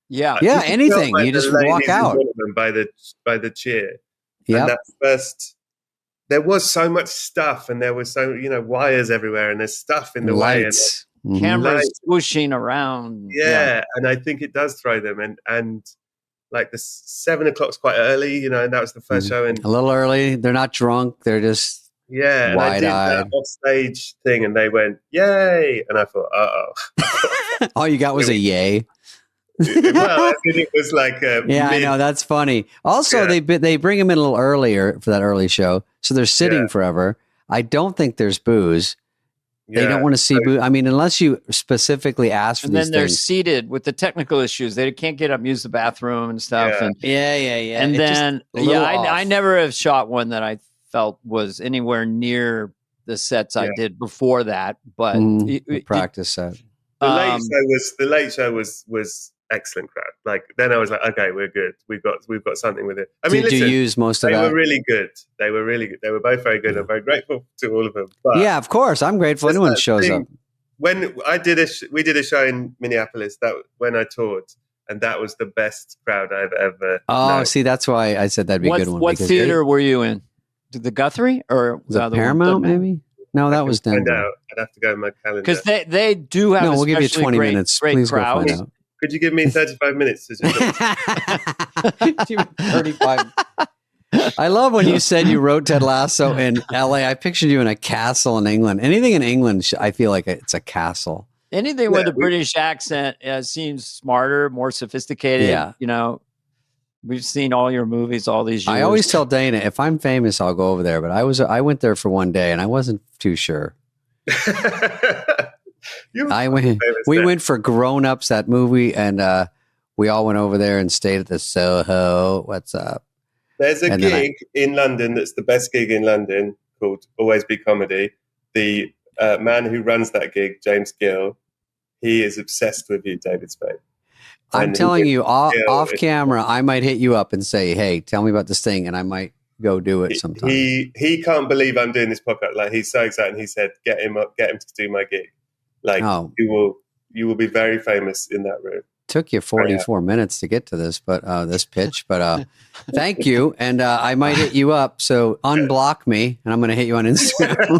Yeah, anything. You just walk out by the cheer. Yeah, and that first, there was so much stuff, and there was so wires everywhere, and there's stuff in the lights. way, and cameras swooshing around. Yeah, and I think it does throw them, and like the 7 o'clock's quite early, and that was the first show, and a little early. They're not drunk. They're just and I did that offstage thing, and they went yay, and I thought, all you got was a yay. Well, I think it was like I know, that's funny. Also, they bring them in a little earlier for that early show, so they're sitting forever. I don't think there's booze. They don't want to see booze. I mean, unless you specifically ask for these things. And then they're seated with the technical issues. They can't get up, use the bathroom and stuff. Yeah. And then I never have shot one that I felt was anywhere near the sets I did before that. But practice set. The late show was excellent crowd. Like then I was like, okay, we're good. We've got something with it. I mean, did you use most of that? They were really good. They were really good. They were both very good. I'm very grateful to all of them. But yeah, of course, I'm grateful anyone shows up. When we did a show in Minneapolis when I toured, and that was the best crowd I've ever. known. See, that's why I said that'd be a good one. What theater were you in? The Guthrie or was it Paramount? Maybe. No, that was Denver. I'd have to go in my calendar because they do have. No, we'll give you 20 minutes. Please crowds. go find out. Could you give me 35 minutes to just 35. I love when you said you wrote Ted Lasso in LA. I pictured you in a castle in England. Anything in England, I feel like it's a castle. Anything with a British accent seems smarter, more sophisticated. Yeah. We've seen all your movies all these years. I always tell Dana, if I'm famous, I'll go over there. But I went there for one day and I wasn't too sure. We went for Grown Ups, that movie, and we all went over there and stayed at the Soho. What's up? There's a gig in London that's the best gig in London called Always Be Comedy. The man who runs that gig, James Gill, he is obsessed with you, David Spade. I'm telling you, off camera, I might hit you up and say, hey, tell me about this thing, and I might go do it sometime. He can't believe I'm doing this podcast. Like, he's so excited, and he said, get him to do my gig. Like, you will be very famous in that room. Took you 44 minutes to get to this, but this pitch. But thank you, and I might hit you up. So unblock me, and I'm going to hit you on Instagram.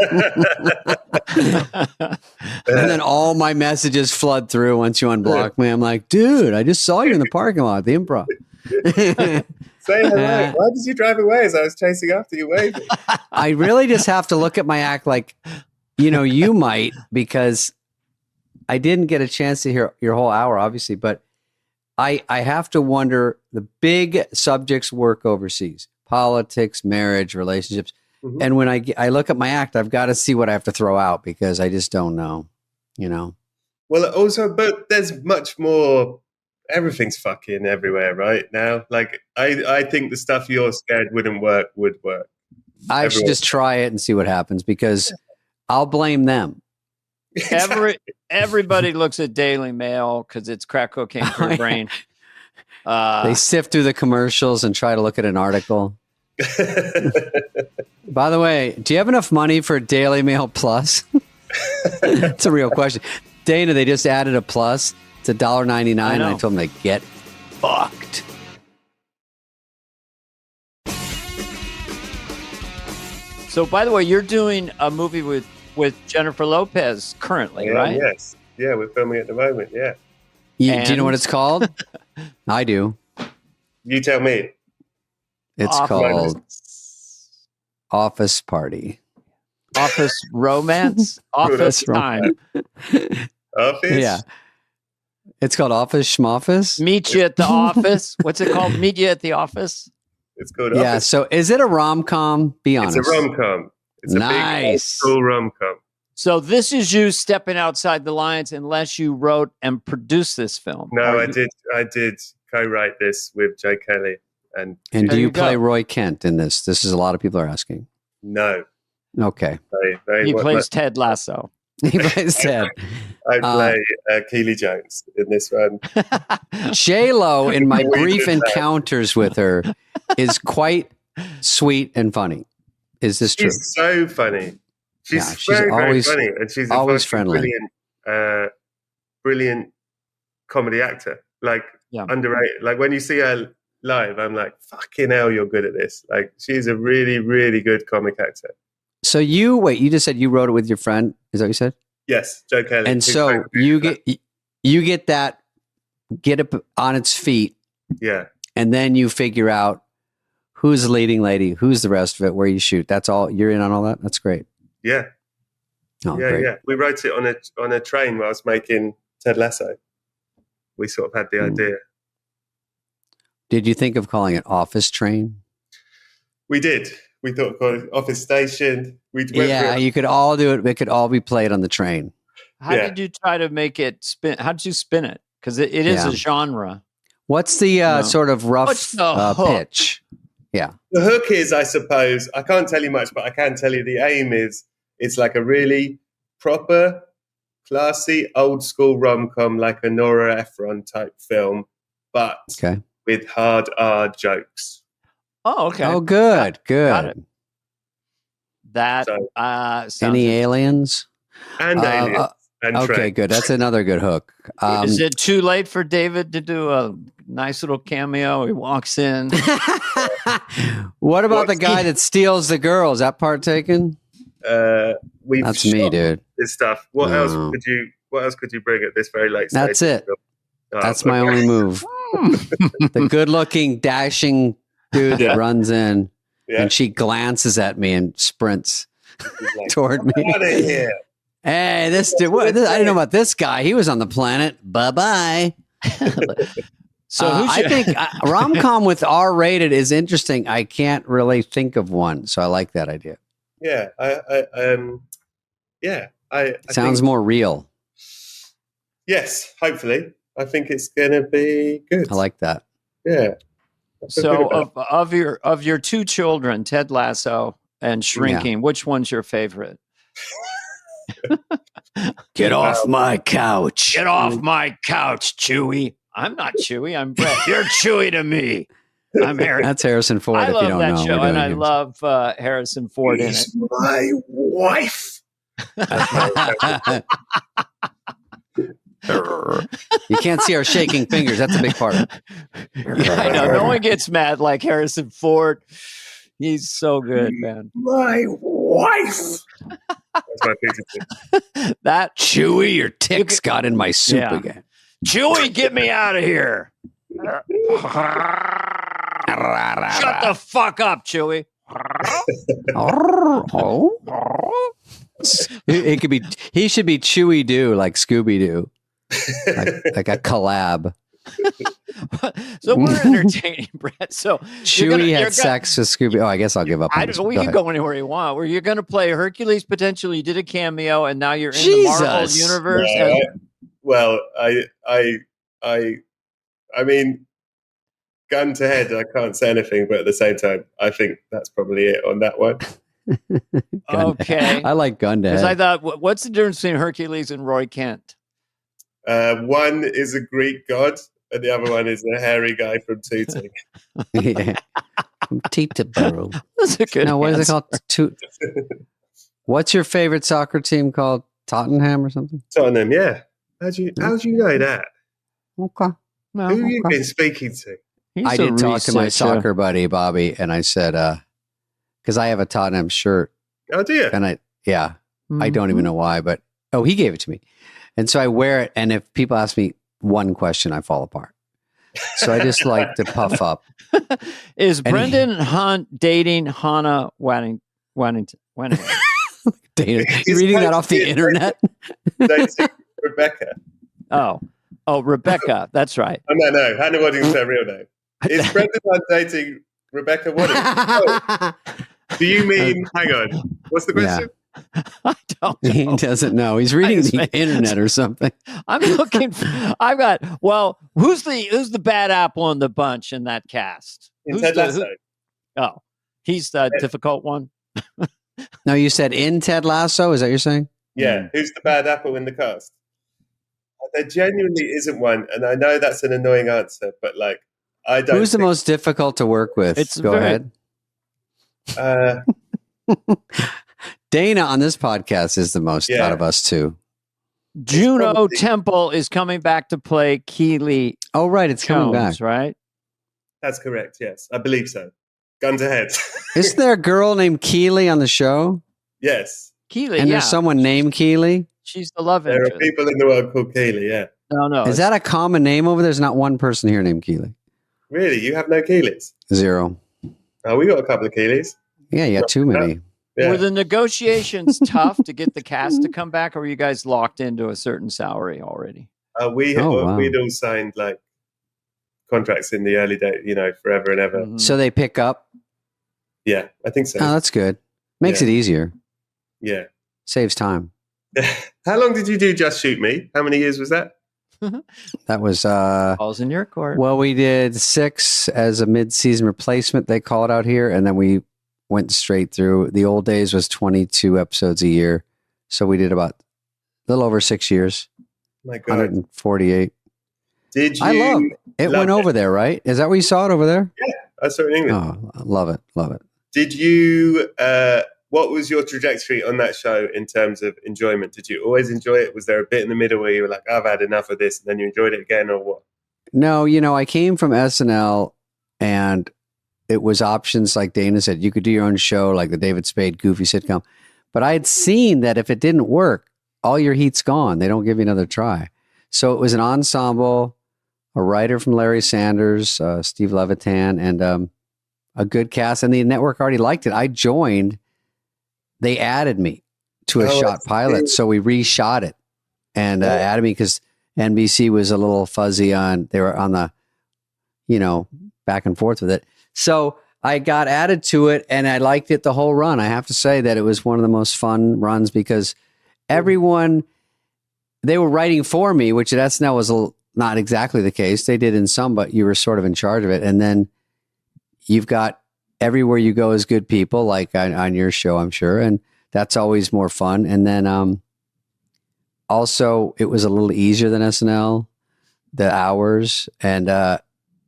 And then all my messages flood through once you unblock me. I'm like, dude, I just saw you in the parking lot at the Improv. Say hello. Why did you drive away as I was chasing after you waving? I really just have to look at my act like, you might, because I didn't get a chance to hear your whole hour, obviously, but I have to wonder, the big subjects work overseas: politics, marriage, relationships. Mm-hmm. And when I look at my act, I've got to see what I have to throw out because I just don't know, Well, also, but there's much more. Everything's fucking everywhere right now. Like, I think the stuff you're scared wouldn't work would work. I should just try it and see what happens because I'll blame them. Everybody looks at Daily Mail because it's crack cocaine for your brain. They sift through the commercials and try to look at an article. By the way, do you have enough money for Daily Mail Plus? It's a real question. Dana, they just added a plus. It's $1.99. And I told them to get fucked. So, by the way, you're doing a movie with Jennifer Lopez currently, right? Yes. Yeah, we're filming at the moment. Yeah. Do you know what it's called? I do. You tell me. It's called Office Party. Office Romance? Office Time. Office? Yeah. It's called Office Schmoffice? Meet You at the Office. What's it called? Meet You at the Office? It's called Yeah, Office. so is it a rom-com? Be honest. It's a rom-com. It's nice. A big school rom-com. So this is you stepping outside the lines unless you wrote and produced this film. No, I did co-write this with Joe Kelly. And do you play Roy Kent in this? This is a lot of people are asking. No. Okay. He plays Ted Lasso. He plays Ted. I play Keely Jones in this one. J-Lo, in my brief encounters with her, is quite sweet and funny. Is this true? She's so funny. She's very, always very funny. And she's always friendly. Brilliant comedy actor. Like, underrated. Like, when you see her live, I'm like, fucking hell, you're good at this. Like, she's a really, really good comic actor. So you just said you wrote it with your friend. Is that what you said? Yes, Joe Kelly. And so you get it on its feet. Yeah. And then you figure out who's the leading lady, who's the rest of it, where you shoot. That's all. You're in on all that? That's great. Yeah. Oh, great. Yeah. We wrote it on a train while I was making Ted Lasso. We sort of had the idea. Did you think of calling it Office Train? We did. We thought called it Office Station. You could all do it. It could all be played on the train. How did you try to make it spin? How did you spin it? Because it is a genre. What's the sort of rough pitch? Yeah. The hook is, I suppose, I can't tell you much, but I can tell you the aim is it's like a really proper, classy, old school rom-com, like a Nora Ephron type film, but with hard R jokes. Oh, okay. Oh, good. Got it. That any aliens? And aliens. And okay, trains. good. That's another good hook. Is it too late for David to do a nice little cameo? He walks in. What about the guy that steals the girl? Is that part taken? That's me, dude. This stuff. What else could you bring at this very late stage? That's it. That's my only move. The good-looking, dashing dude that runs in, and she glances at me and sprints toward me. Out of here. Hey, this dude! I didn't know about this guy. He was on the planet. Bye-bye. So I think rom-com with R-rated is interesting. I can't really think of one, so I like that idea. Yeah, I sounds more real. Yes, hopefully. I think it's gonna be good. I like that. Yeah. So of your two children, Ted Lasso and Shrinking, which one's your favorite? Get off my couch. Get off my couch, Chewie. I'm not Chewie. I'm Brett. You're Chewie to me. I'm Harry. That's Harrison Ford. I if love you don't that know, show, and I love Harrison Ford in it. My wife. You can't see our shaking fingers. That's a big part of it. Yeah, I know. No one gets mad like Harrison Ford. He's so good, man. My wife. That's my favorite. That Chewie, your ticks got in my soup again. Chewie, get me out of here. Shut the fuck up, Chewie. It could be. He should be Chewie Doo, like Scooby Doo, like a collab. So we're entertaining, Brett. So Chewie had sex with Scooby. Oh, I guess I'll give up. We can go anywhere you want. Where you're going to play Hercules potentially. You did a cameo, and now you're in the Marvel universe. Yeah. Well, I mean, gun to head, I can't say anything, but at the same time, I think that's probably it on that one. Okay. I like gun to head. Because I thought, what's the difference between Hercules and Roy Kent? One is a Greek god, and the other one is a hairy guy from Tooting. Yeah. From Teterboro. That's a good what is it called? What's your favorite soccer team called? Tottenham or something? Tottenham, yeah. How'd you know that? Okay. No, who have you been speaking to? I did talk to my soccer buddy, Bobby, and I said, because I have a Tottenham shirt. Oh, do you? And I don't even know why, but he gave it to me. And so I wear it, and if people ask me one question, I fall apart. So I just like to puff up. Is Brendan Hunt dating Hannah Waddington? You're reading that off the internet? Rebecca. Oh. Oh, Rebecca. That's right. Oh, no. Hannah Waddington's her real name. Is Brendan Hunt dating Rebecca Waddington? Oh. Do you mean, hang on, what's the question? I don't know. He doesn't know. He's reading the internet or something. I'm looking for, who's the bad apple in the bunch in that cast? In Ted Lasso. He's the difficult one. No, you said in Ted Lasso? Is that what you're saying? Yeah. Who's the bad apple in the cast? There genuinely isn't one. And I know that's an annoying answer, but like, I don't. Who's the most difficult to work with? Go ahead. Dana on this podcast is the most out of us two. Juno Temple is coming back to play Keely. Oh, right. It's coming back. Right? That's correct. Yes. I believe so. Guns ahead. Isn't there a girl named Keely on the show? Yes. Keely, and there's someone named Keely? She's the love interest. There are people in the world called Keely, yeah. No. Is that a common name over there? There's not one person here named Keely. Really? You have no Keelys? 0. Oh, we got a couple of Keelys. Yeah, you got too many. Yeah. Were the negotiations tough to get the cast to come back, or were you guys locked into a certain salary already? We'd all signed like contracts in the early days, forever and ever. Mm-hmm. So they pick up? Yeah, I think so. Oh, that's good. Makes it easier. Yeah. Saves time. How long did you do Just Shoot Me? How many years was that? That was balls in your court. Well, we did 6 as a mid-season replacement, they call it out here, and then we went straight through. The old days was 22 episodes a year. So we did about a little over 6 years. My God. 148. Did you? I love it. It went over there, right? Is that where you saw it over there? Yeah, I saw it in England. Oh, love it. Love it. Did you, what was your trajectory on that show in terms of enjoyment? Did you always enjoy it? Was there a bit in the middle where you were like, I've had enough of this, and then you enjoyed it again, or what? No, I came from SNL, and it was options like Dana said. You could do your own show, like the David Spade goofy sitcom. But I had seen that if it didn't work, all your heat's gone. They don't give you another try. So it was an ensemble, a writer from Larry Sanders, Steve Levitan, and a good cast. And the network already liked it. I joined. They added me to a shot pilot. So we reshot it and added me because NBC was a little fuzzy they were on the, back and forth with it. So I got added to it and I liked it the whole run. I have to say that it was one of the most fun runs because everyone, they were writing for me, which at SNL was not exactly the case. They did in some, but you were sort of in charge of it. And then you've got everywhere you go is good people, like on your show, I'm sure. And that's always more fun. And then also it was a little easier than SNL, the hours, and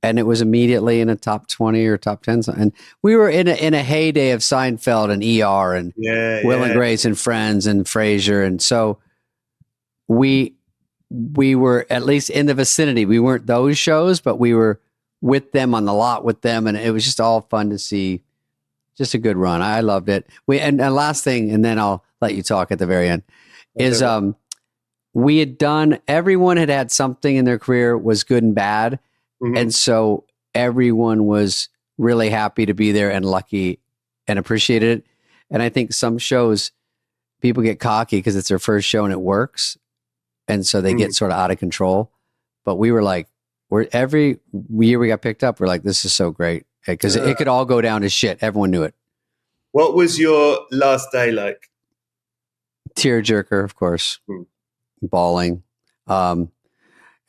it was immediately in a top 20 or top 10. And we were in a heyday of Seinfeld and ER and Will and Grace and Friends and Frasier. And so we were at least in the vicinity. We weren't those shows, but we were with them on the lot with them. And it was just all fun to see. Just a good run. I loved it. And last thing, and then I'll let you talk at the very end, is we had done, everyone had something in their career was good and bad. Mm-hmm. And so everyone was really happy to be there and lucky and appreciated it. And I think some shows, people get cocky because it's their first show and it works. And so they get sort of out of control. But we were like, every year we got picked up, we're like, this is so great. Because it could all go down to shit. Everyone knew it. What was your last day like? Tearjerker, of course. Bawling.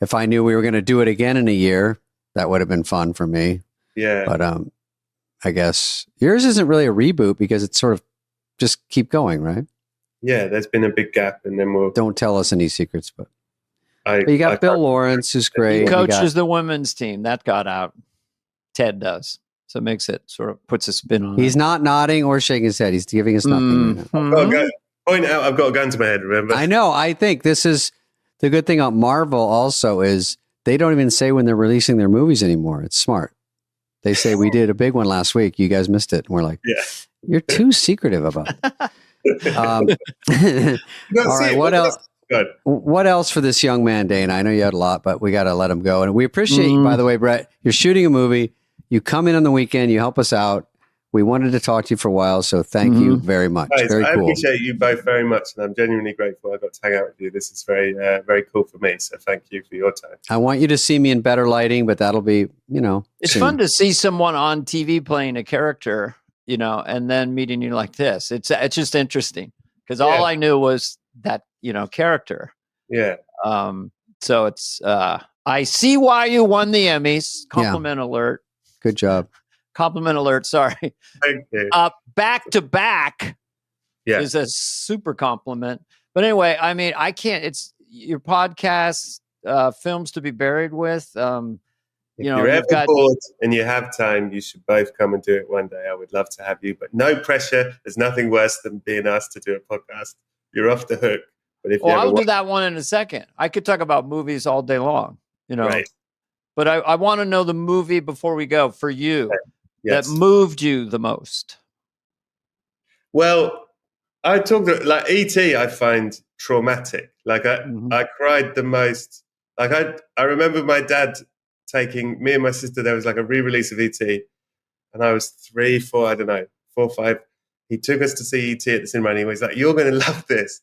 If I knew we were going to do it again in a year, that would have been fun for me. Yeah. But I guess yours isn't really a reboot because it's sort of just keep going, right? Yeah, there's been a big gap, and then we'll... Don't tell us any secrets, but you got Bill Lawrence, who's great. He coaches the women's team. That got out. Ted does. So it makes it sort of puts a spin on it. He's not nodding or shaking his head. He's giving us nothing. Point out, I've got a gun to my head, remember? I know. I think this is the good thing about Marvel also is they don't even say when they're releasing their movies anymore. It's smart. They say, we did a big one last week. You guys missed it. And we're like, you're too secretive about it. All right. What else? Good. What else for this young man, Dana? I know you had a lot, but we got to let him go. And we appreciate you, by the way, Brett. You're shooting a movie. You come in on the weekend. You help us out. We wanted to talk to you for a while, so thank you very much. Guys, very I cool. appreciate you both very much, and I'm genuinely grateful I got to hang out with you. This is very, very cool for me, so thank you for your time. I want you to see me in better lighting, but that'll be, It's soon. fun to see someone on TV playing a character, and then meeting you like this. It's just interesting because all I knew was that, character. Yeah. So it's, I see why you won the Emmys. Compliment alert. Good job. Compliment alert. Sorry. Thank you. Back to back is a super compliment. But anyway, I mean, I can't. It's your podcast, Films to be Buried With. If you're ever bored and you have time, you should both come and do it one day. I would love to have you, but no pressure. There's nothing worse than being asked to do a podcast. You're off the hook. But if I'll do that one in a second. I could talk about movies all day long, Right. But I want to know the movie before we go for you that moved you the most. Well, I talked like E.T. I find traumatic. Like I cried the most. Like I remember my dad taking me and my sister. There was like a re-release of E.T. and I was 3, 4, I don't know, 4, 5. He took us to see E.T. at the cinema and he was like, "You're going to love this."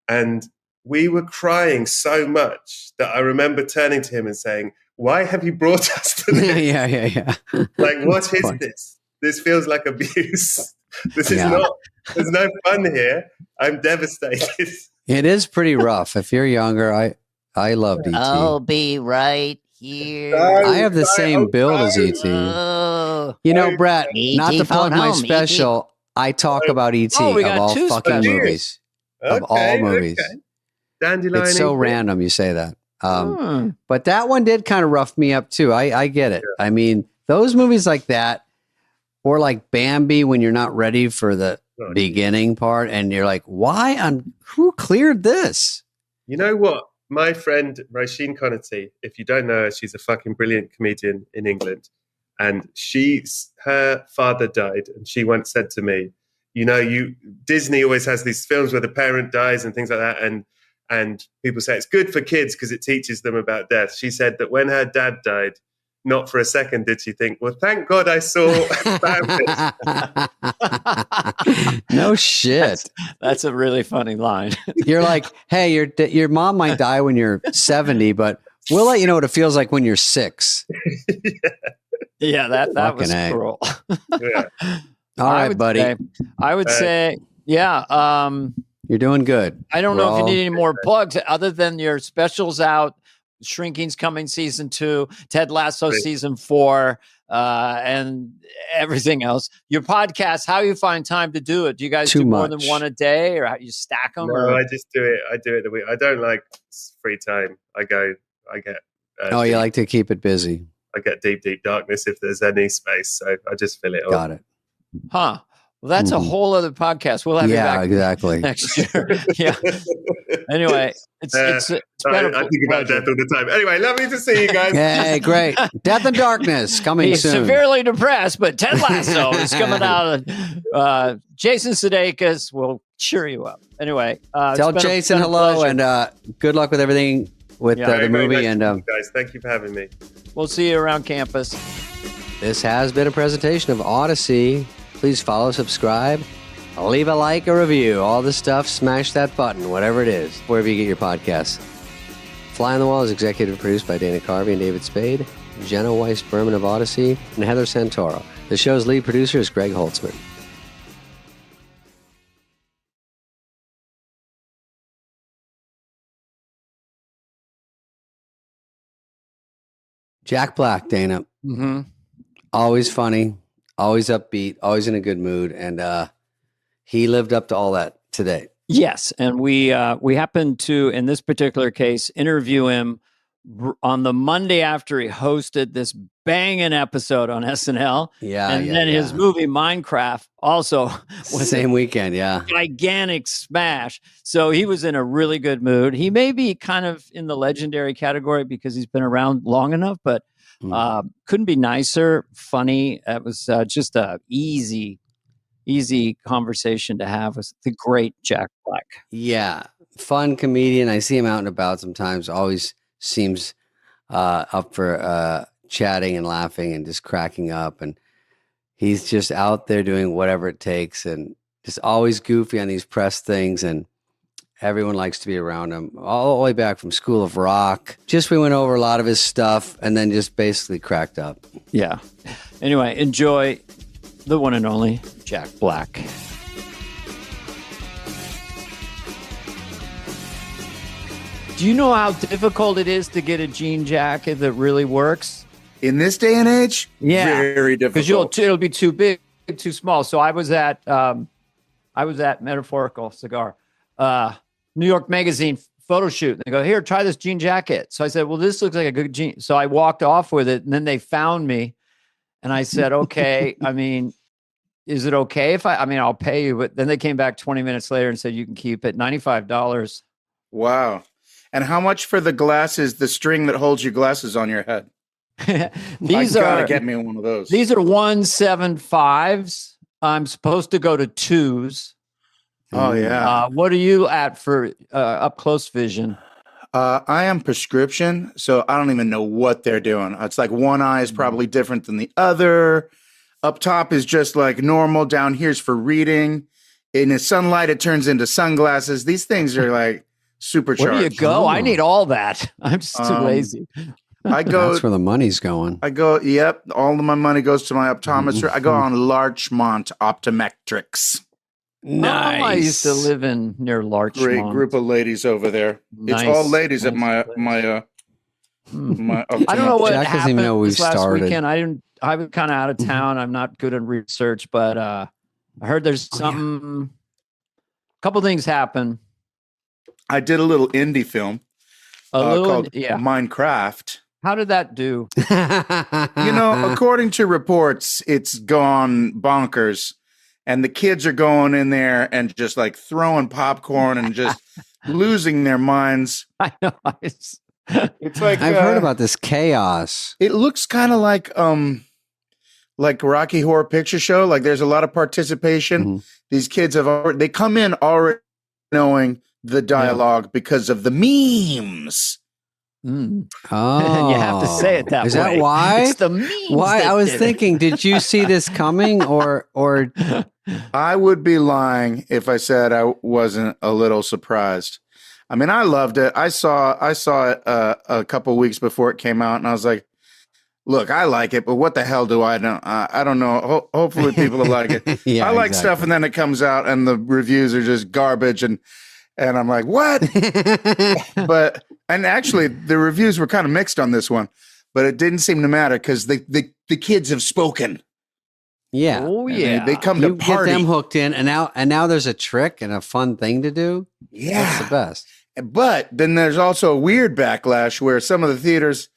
And we were crying so much that I remember turning to him and saying, "Why have you brought us to this?" Yeah. Like, what is this? This feels like abuse. This is not, there's no fun here. I'm devastated. It is pretty rough. If you're younger, I loved E.T. I'll be right here. I have the same build as E.T. Brett, not to plug my special, I talk about E.T. of all fucking movies. Of all movies. Okay. Dandelion. It's so random you say that. But that one did kind of rough me up too. I get it. Yeah. I mean, those movies like that, or like Bambi when you're not ready for the beginning part and you're like, who cleared this? You know what? My friend Roisin Connerty, if you don't know her, she's a fucking brilliant comedian in England. And her father died and she once said to me, Disney always has these films where the parent dies and things like that. And people say it's good for kids because it teaches them about death. She said that when her dad died, not for a second did she think, well, thank God I saw Bambi. No shit. That's a really funny line. You're like, hey, your mom might die when you're 70, but we'll let you know what it feels like when you're 6. Yeah, that was cruel. Yeah. All right, buddy. I would say, yeah. You're doing good. I don't know if you need any more plugs other than your specials out. Shrinking's coming season 2, Ted Lasso season 4, and everything else. Your podcast, how you find time to do it? Do you guys do more than one a day, or how you stack them? No, I just do it. I do it the week. I don't like free time. I get. You like to keep it busy. I get deep darkness if there's any space, so I just fill it up. Got it. Huh. Well, that's a whole other podcast. We'll have you back exactly. next year. Yeah. Anyway, it's been I think about death all the time. Anyway, lovely to see you guys. Hey, great. Death and Darkness coming He's soon. Severely depressed, but Ted Lasso is coming out. Jason Sudeikis will cheer you up. Anyway, tell Jason hello and good luck with everything with the movie. Nice and guys, thank you for having me. We'll see you around campus. This has been a presentation of Odyssey. Please follow, subscribe, leave a like, a review, all the stuff. Smash that button, whatever it is, wherever you get your podcasts. Fly on the Wall is executive produced by Dana Carvey and David Spade, Jenna Weiss-Berman of Odyssey, and Heather Santoro. The show's lead producer is Greg Holtzman. Jack Black, Dana. Mm-hmm. Always funny. Always upbeat, always in a good mood, and he lived up to all that today. Yes, and we happened to, in this particular case, interview him on the Monday after he hosted this banging episode on SNL. And then his movie Minecraft also was the same weekend. Yeah, gigantic smash. So he was in a really good mood. He may be kind of in the legendary category because he's been around long enough, but. Couldn't be nicer, funny. It was just a easy conversation to have with the great Jack Black. Yeah, fun comedian. I see him out and about sometimes. Always seems up for chatting and laughing and just cracking up. And he's just out there doing whatever it takes and just always goofy on these press things. And everyone likes to be around him all the way back from School of Rock. Just we went over a lot of his stuff and then just basically cracked up. Yeah. Anyway, enjoy the one and only Jack Black. Do you know how difficult it is to get a jean jacket that really works? In this day and age? Yeah. Very difficult. Because it'll be too big, too small. So I was at Metaphorical Cigar, New York Magazine photo shoot. They go, here, try this jean jacket. So I said, well, this looks like a good jean. So I walked off with it, and then they found me. And I said, okay, I mean, is it okay if I'll pay you. But then they came back 20 minutes later and said, you can keep it, $95. Wow. And how much for the glasses, the string that holds your glasses on your head? These gotta get me one of those. These are 175s. I'm supposed to go to 2s. Oh, yeah. What are you at for up close vision? I am prescription, so I don't even know what they're doing. It's like one eye is probably different than the other. Up top is just like normal. Down here's for reading. In the sunlight, it turns into sunglasses. These things are like supercharged. Where do you go? I need all that. I'm just too lazy. That's where the money's going. Yep. All of my money goes to my optometrist. I go on Larchmont Optometrics. Nice. I used to live near Larchmont. Great group of ladies over there. Nice. It's all ladies at my I don't know what Jack happened even know we this last started. weekend. I was kind of out of town. I'm not good at research, but I heard there's something. A couple things happen. I did a little indie film called Minecraft. How did that do? According to reports, it's gone bonkers. And the kids are going in there and just like throwing popcorn and just losing their minds. I know. It's like I've heard about this chaos. It looks kind of like Rocky Horror Picture Show. Like there's a lot of participation. Mm-hmm. These kids they come in already knowing the dialogue because of the memes. Mm. Oh, you have to say it that way. Is that why? It's the memes. Why? I was thinking, did you see this coming, or? I would be lying if I said I wasn't a little surprised. I mean, I loved it. I saw it a couple weeks before it came out, and I was like, "Look, I like it, but what the hell do I know? I don't know. Hopefully, people will like it. I like stuff, and then it comes out, and the reviews are just garbage, and I'm like, what? And actually, the reviews were kind of mixed on this one, but it didn't seem to matter because the kids have spoken. Yeah. Oh yeah. They come to party. Get them hooked in, and now there's a trick and a fun thing to do. Yeah, that's the best. But then there's also a weird backlash where some of the theaters.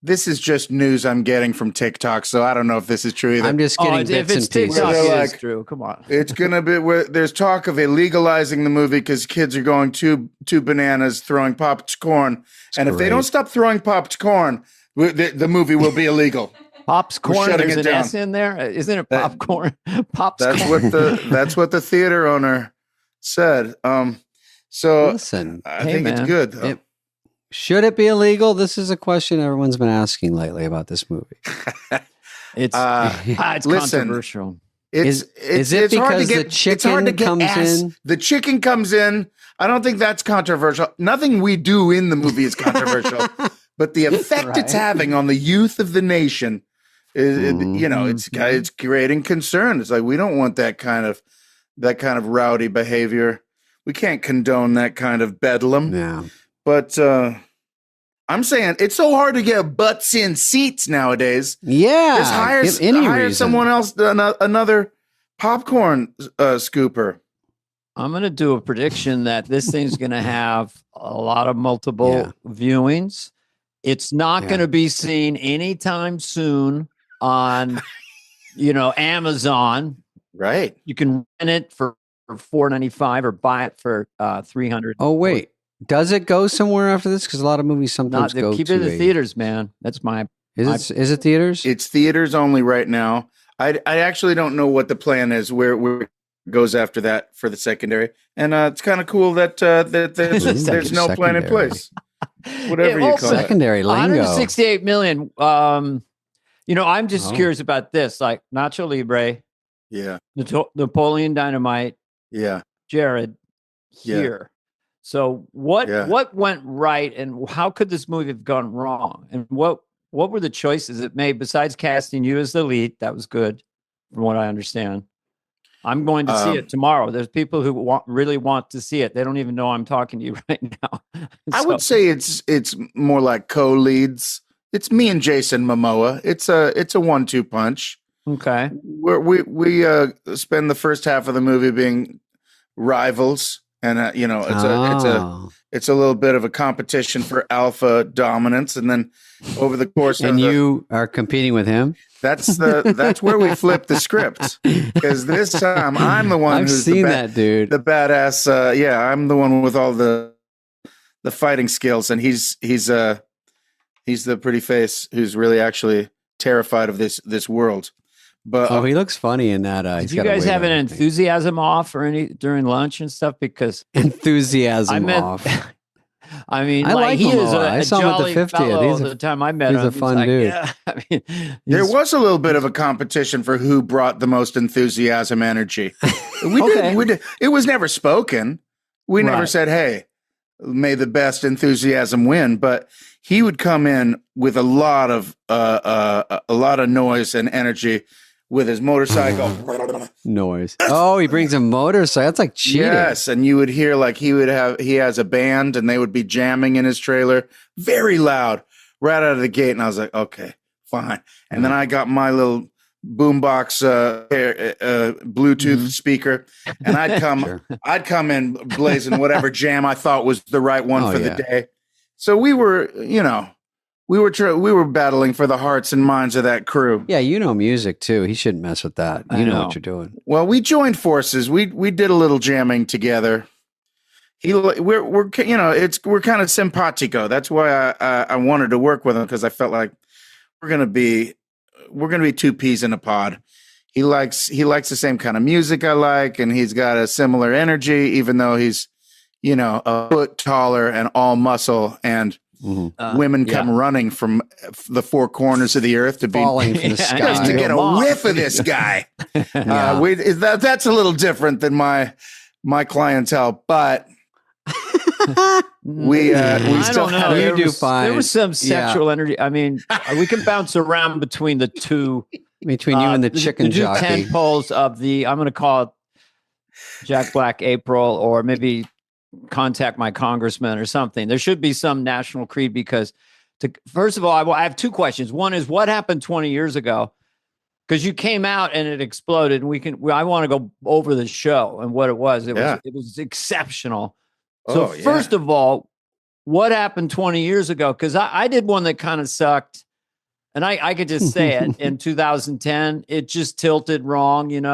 This is just news I'm getting from TikTok, so I don't know if this is true either. I'm just getting bits and pieces. It's true. Come on. It's gonna be where there's talk of illegalizing the movie because kids are going too bananas throwing popped corn, and if they don't stop throwing popped corn, the movie will be illegal. Pops corn. There's an S in there. Isn't it popcorn? Pops. That's what the theater owner said. So listen, I think it's good. Though. Should it be illegal? This is a question everyone's been asking lately about this movie. It's controversial. Is it because the chicken comes in? The chicken comes in. I don't think that's controversial. Nothing we do in the movie is controversial, but the effect it's having on the youth of the nation is, it's creating concern. It's like we don't want that kind of rowdy behavior. We can't condone that kind of bedlam. Yeah. But I'm saying it's so hard to get butts in seats nowadays. Yeah, just hire someone else, another popcorn scooper. I'm going to do a prediction that this thing's going to have a lot of multiple viewings. It's not going to be seen anytime soon on, Amazon. Right. You can rent it for $4.95 or buy it for $300. Oh wait. Does it go somewhere after this? Because a lot of movies sometimes go keep it in the theaters, man. That's my. Is it theaters? It's theaters only right now. I actually don't know what the plan is. Where it goes after that for the secondary, and it's kind of cool that there's no plan in place. Whatever you call it. Secondary lingo. 168 million. I'm just curious about this, like Nacho Libre, Napoleon Dynamite, Jared here. So what went right, and how could this movie have gone wrong? And what were the choices it made besides casting you as the lead? That was good, from what I understand. I'm going to see it tomorrow. There's people who really want to see it. They don't even know I'm talking to you right now. I would say it's more like co-leads. It's me and Jason Momoa. It's a 1-2 punch. Okay. We spend the first half of the movie being rivals, and it's a little bit of a competition for alpha dominance, and then over the course of you are competing with him. That's where we flip the script, because this time I'm the one who's that dude, the badass. I'm the one with all the fighting skills, and he's the pretty face who's really actually terrified of this world. But he looks funny in that. Did you guys have an enthusiasm off or any during lunch and stuff? Because enthusiasm off. I mean, I like he him is I saw him at the 50th. The time I met him, he's a fun dude. There was a little bit of a competition for who brought the most enthusiasm energy. We did. It was never spoken. We never said, "Hey, may the best enthusiasm win." But he would come in with a lot of noise and energy with his motorcycle noise. Oh, he brings a motorcycle. That's like cheating. Yes, and you would hear like he has a band and they would be jamming in his trailer very loud right out of the gate. And I was like, okay, fine. And then I got my little boombox Bluetooth speaker, and I'd come in blazing whatever jam I thought was the right one for the day. So we were, we were battling for the hearts and minds of that crew. Yeah, music too. He shouldn't mess with that. You know what you're doing. Well, we joined forces. We did a little jamming together. We're kind of simpatico. That's why I wanted to work with him, because I felt like we're gonna be two peas in a pod. He likes the same kind of music I like, and he's got a similar energy, even though he's a foot taller and all muscle, and women come running from the four corners of the earth to be falling from the sky just to get a whiff of this guy. That's a little different than my clientele, but we still don't know. There was some sexual energy. I mean, we can bounce around between the two, between you and the chicken jockey. 10 poles of the. I'm going to call it Jack Black April, or maybe contact my congressman or something. There should be some national creed, because first of all, I have two questions. One is, what happened 20 years ago? Because you came out and it exploded, and I want to go over the show and what it was. It was exceptional. So first of all, what happened 20 years ago? Because I did one that kind of sucked, and I could just say it. In 2010, it just tilted wrong, and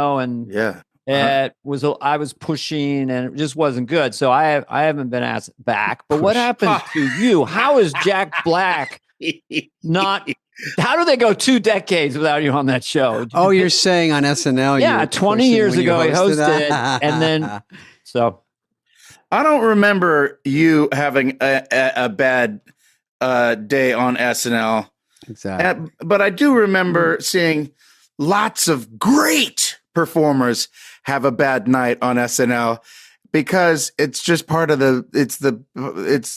I was pushing, and it just wasn't good. So I haven't been asked back. But what happened to you? How is Jack Black not? How do they go 2 decades without you on that show? Oh, you're saying on SNL? Yeah, 20 years ago he hosted, and then so. I don't remember you having a bad day on SNL. Exactly. But I do remember seeing lots of great performers have a bad night on SNL, because it's just part of it's the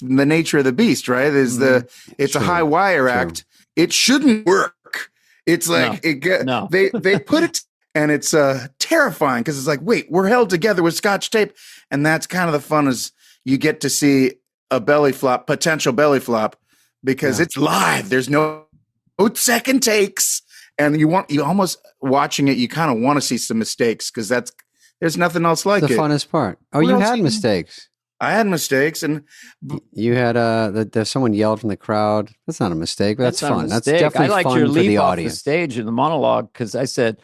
nature of the beast, right? It's a high wire act. It shouldn't work. It's like they put it, and it's terrifying, because it's like, wait, we're held together with Scotch tape. And that's kind of the fun, is you get to see a potential belly flop, because it's live. There's no second takes, and you almost watching it. You kind of want to see some mistakes, because there's nothing else like it. The funnest part. Oh, you had mistakes. I had mistakes, and you had someone yelled from the crowd. That's not a mistake. That's fun. That's definitely I liked fun your for leap the off audience. The stage in the monologue, because I said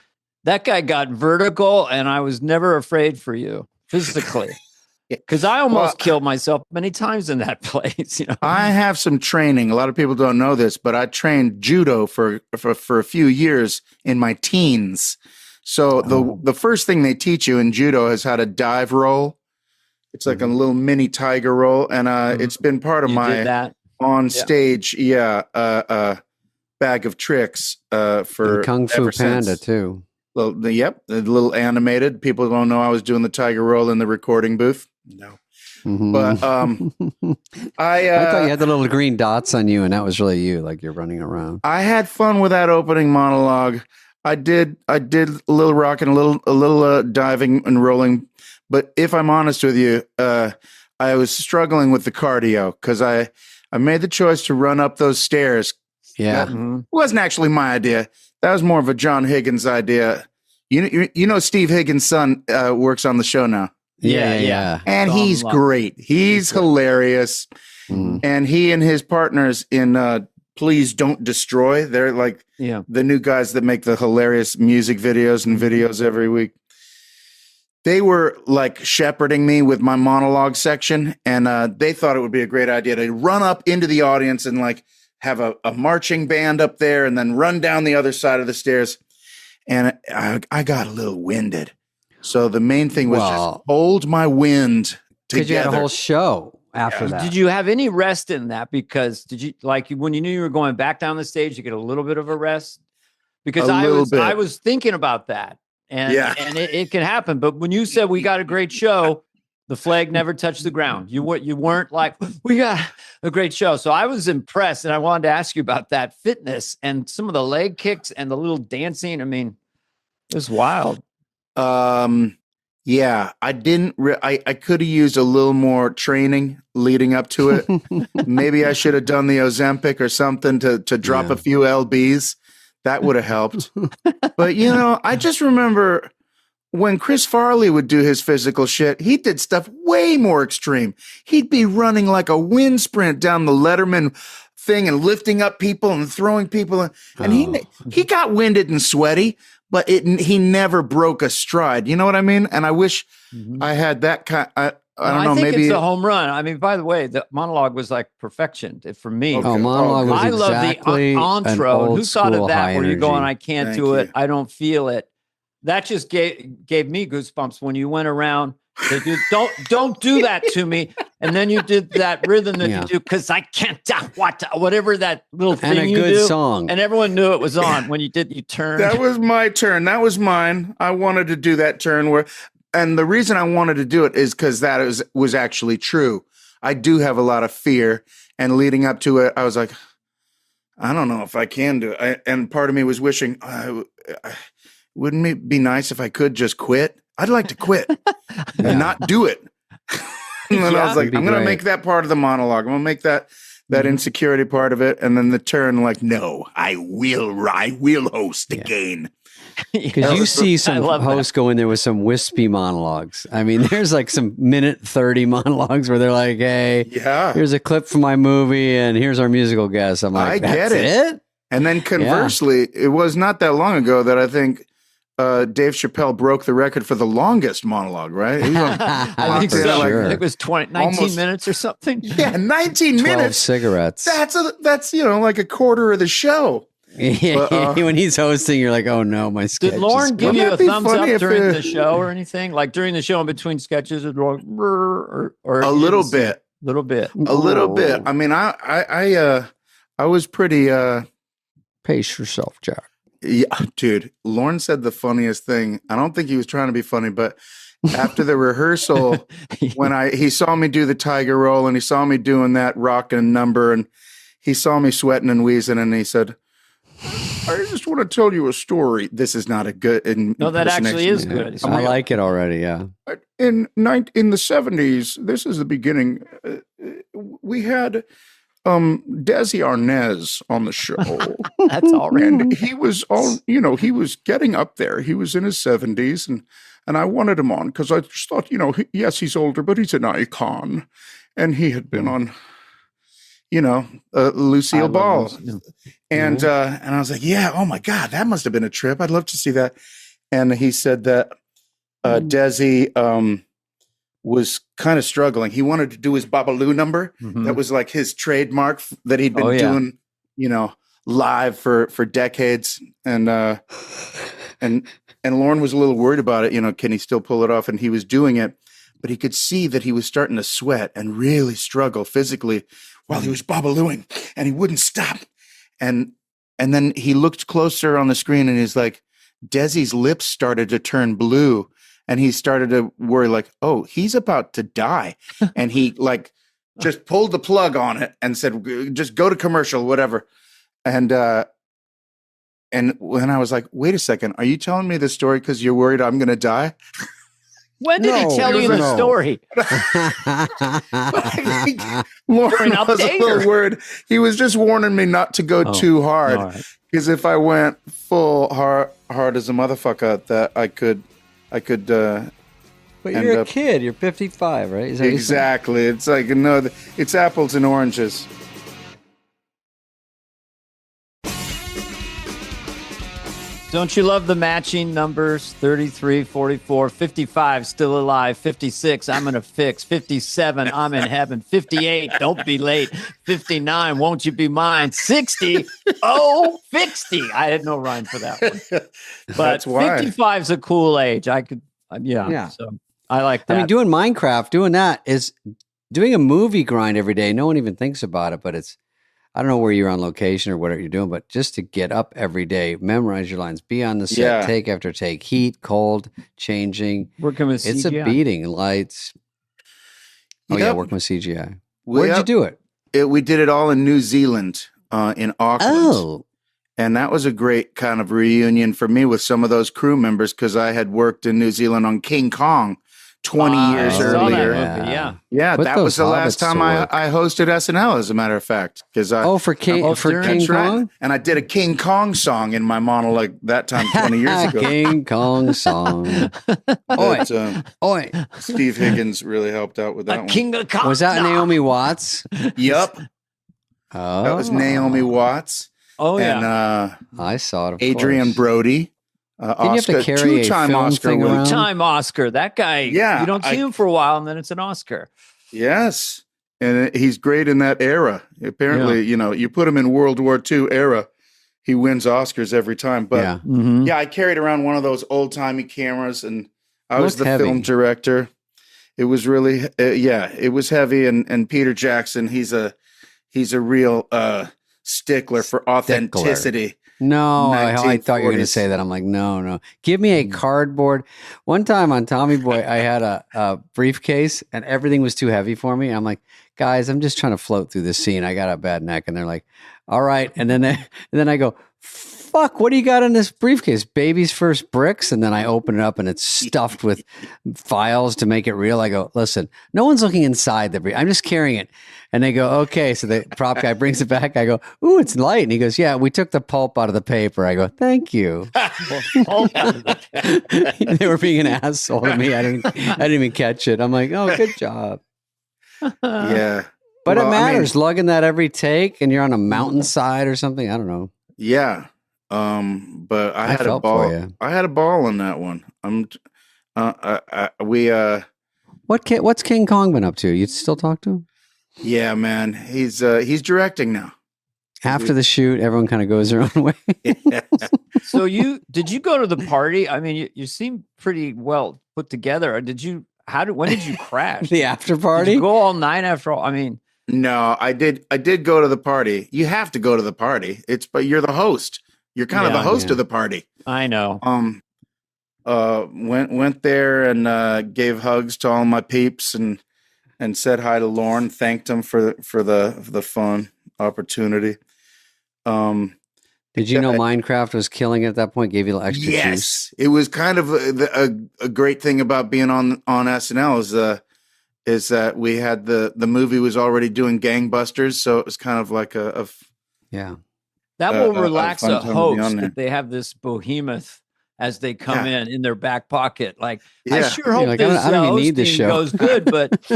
that guy got vertical, and I was never afraid for you physically. Because I almost killed myself many times in that place. I have some training. A lot of people don't know this, but I trained judo for a few years in my teens. So the first thing they teach you in judo is how to dive roll. It's like a little mini tiger roll, and it's been part of my on stage bag of tricks for and Kung Fu Panda too. Well, the little animated. People don't know I was doing the tiger roll in the recording booth. No. Mm-hmm. But I thought you had the little green dots on you, and that was really you, like you're running around. I had fun with that opening monologue. I did a little rocking, a little diving and rolling. But if I'm honest with you, I was struggling with the cardio because I made the choice to run up those stairs. Yeah, that wasn't actually my idea. That was more of a John Higgins idea. You know, Steve Higgins' son works on the show now. Yeah. And he's great. He's hilarious. Mm. And he and his partners in Please Don't Destroy, they're like the new guys that make the hilarious music videos and videos every week. They were like shepherding me with my monologue section, and they thought it would be a great idea to run up into the audience and like have a marching band up there and then run down the other side of the stairs. And I got a little winded. So the main thing was just hold my wind together. Because you had a whole show after that. Did you have any rest in that? Because did you, like, when you knew you were going back down the stage, you get a little bit of a rest? Because I was thinking about that. And it can happen. But when you said we got a great show, the flag never touched the ground. You weren't like, we got a great show. So I was impressed, and I wanted to ask you about that fitness and some of the leg kicks and the little dancing. I mean, it was wild. Yeah, I didn't. I could have used a little more training leading up to it. Maybe I should have done the Ozempic or something to drop a few lbs. That would have helped. But you know, I just remember when Chris Farley would do his physical shit, he did stuff way more extreme. He'd be running like a wind sprint down the Letterman thing and lifting up people and throwing people. And he got winded and sweaty, but he never broke a stride. You know what I mean? And I wish I had that kind. I don't know. I think maybe it's a home run. I mean, by the way, the monologue was like perfection for me. Okay. Monologue was exactly. I love the intro. Who thought of that? Where you're going, I can't do it. I don't feel it. That just gave me goosebumps when you went around. They do, don't do that to me. And then you did that rhythm that you do, because I can't whatever that little thing and a you good do. Song. And everyone knew it was on when you turned. That was my turn. That was mine. I wanted to do that turn and the reason I wanted to do it is because that was actually true. I do have a lot of fear, and leading up to it, I was like, I don't know if I can do it. And part of me was wishing, wouldn't it be nice if I could just quit? I'd like to quit and not do it. And then I was like, I'm going to make that part of the monologue. I'm going to make that insecurity part of it. And then the turn, like, no, I will host again. Because you see some hosts go in there with some wispy monologues. I mean, there's like some minute 30 monologues where they're like, hey, here's a clip from my movie and here's our musical guest. I'm like, that's it? And then conversely, it was not that long ago that I think Dave Chappelle broke the record for the longest monologue, right? I think so. Sure. I think it was 19 minutes or something. Yeah, 19 minutes. Cigarettes. That's like a quarter of the show. Yeah, but, when he's hosting, you're like, oh no, my sketch. Did Lauren give you a thumbs up during the show or anything? Like during the show in between sketches, or a little bit. A little bit. I mean, I was pretty pace yourself, Jack. Yeah, dude. Lauren said the funniest thing. I don't think he was trying to be funny, but after the rehearsal, when he saw me do the tiger roll and he saw me doing that rockin' number, and he saw me sweating and wheezing, and he said, I just want to tell you a story. This is not a good. No, that actually is good. I like it already. Yeah. In the 70s, this is the beginning. We had Desi Arnaz on the show. That's all right. And he was he was getting up there. He was in his 70s, and I wanted him on because I just thought, yes, he's older, but he's an icon. And he had been on, Lucille Ball. And I was like, yeah, oh my God, that must have been a trip. I'd love to see that. And he said that Desi was kind of struggling. He wanted to do his Babalu number. Mm-hmm. That was like his trademark that he'd been doing, live for decades. And Lauren was a little worried about it. Can he still pull it off? And he was doing it, but he could see that he was starting to sweat and really struggle physically while he was Babalooing, and he wouldn't stop. And And then he looked closer on the screen and he's like, Desi's lips started to turn blue. And he started to worry like, oh, he's about to die. And he like just pulled the plug on it and said, just go to commercial, whatever. And when I was like, wait a second, are you telling me this story because you're worried I'm going to die? When did he tell you the story? Lauren was a little worried. He was just warning me not to go too hard. Because if I went full hard as a motherfucker, that I could. But you're a kid. You're 55, right? Is that exactly. It's like no, it's apples and oranges. Don't you love the matching numbers? 33, 44, 55, still alive. 56, I'm going to fix. 57, I'm in heaven. 58, don't be late. 59, won't you be mine? 60, oh, 60. I had no rhyme for that one. But 55 is a cool age. I could, yeah. So I like that. I mean, doing Minecraft, doing that is doing a movie grind every day. No one even thinks about it, but it's, I don't know where you're on location or what you're doing, but just to get up every day, memorize your lines, be on the set, take after take, heat, cold, changing. Working with CGI. It's a beating, lights. Oh, yeah, working with CGI. Where did you do it? We did it all in New Zealand, in Auckland. Oh. And that was a great kind of reunion for me with some of those crew members because I had worked in New Zealand on King Kong 20 years earlier. Yeah, that was the last time I hosted SNL, as a matter of fact. For King Kong? Right. And I did a King Kong song in my monologue that time 20 years ago. King Kong song. Oi. Steve Higgins really helped out with that one. King of Kong. Was that Naomi Watts? Yep. Oh. That was Naomi Watts. Oh, yeah. And I saw it, of Adrian course. Brody. Didn't you have to carry a film Oscar thing around? Two-time Oscar. That guy, you don't see him for a while, and then it's an Oscar. Yes. And he's great in that era. Apparently, you put him in World War II era, he wins Oscars every time. But I carried around one of those old-timey cameras, and I was the film director. It was really, it was heavy. And Peter Jackson, he's a real stickler for authenticity. No, I thought you were going to say that. I'm like, no. Give me a cardboard. One time on Tommy Boy, I had a briefcase and everything was too heavy for me. I'm like, guys, I'm just trying to float through this scene. I got a bad neck. And they're like, all right. And then I go, fuck, what do you got in this briefcase? Baby's first bricks. And then I open it up and it's stuffed with files to make it real. I go, listen, no one's looking inside the brief. I'm just carrying it. And they go, okay. So the prop guy brings it back. I go, ooh, it's light. And he goes, yeah, we took the pulp out of the paper. I go, thank you. They were being an asshole to me. I didn't even catch it. I'm like, oh, good job. Yeah. But it matters, lugging that every take and you're on a mountainside or something. I don't know. Yeah. But I had a ball. I had a ball on that one. What's King Kong been up to? You still talk to him? Yeah, man. He's directing now. After the shoot, everyone kind of goes their own way. So did you go to the party? I mean, you seem pretty well put together. When did you crash? The after party? Did you go all night after all? I mean, no, I did go to the party. You have to go to the party. But you're the host. You're kind of the host of the party. I know. Went there and gave hugs to all my peeps and said hi to Lauren. Thanked him for the fun opportunity. Did you know Minecraft was killing it at that point? Gave you extra juice? It was kind of a great thing about being on SNL is that we had the movie was already doing gangbusters, so it was kind of like that will relax a host that they have this behemoth as they come in their back pocket. Like, I sure hope this I don't even need this show. goes good, but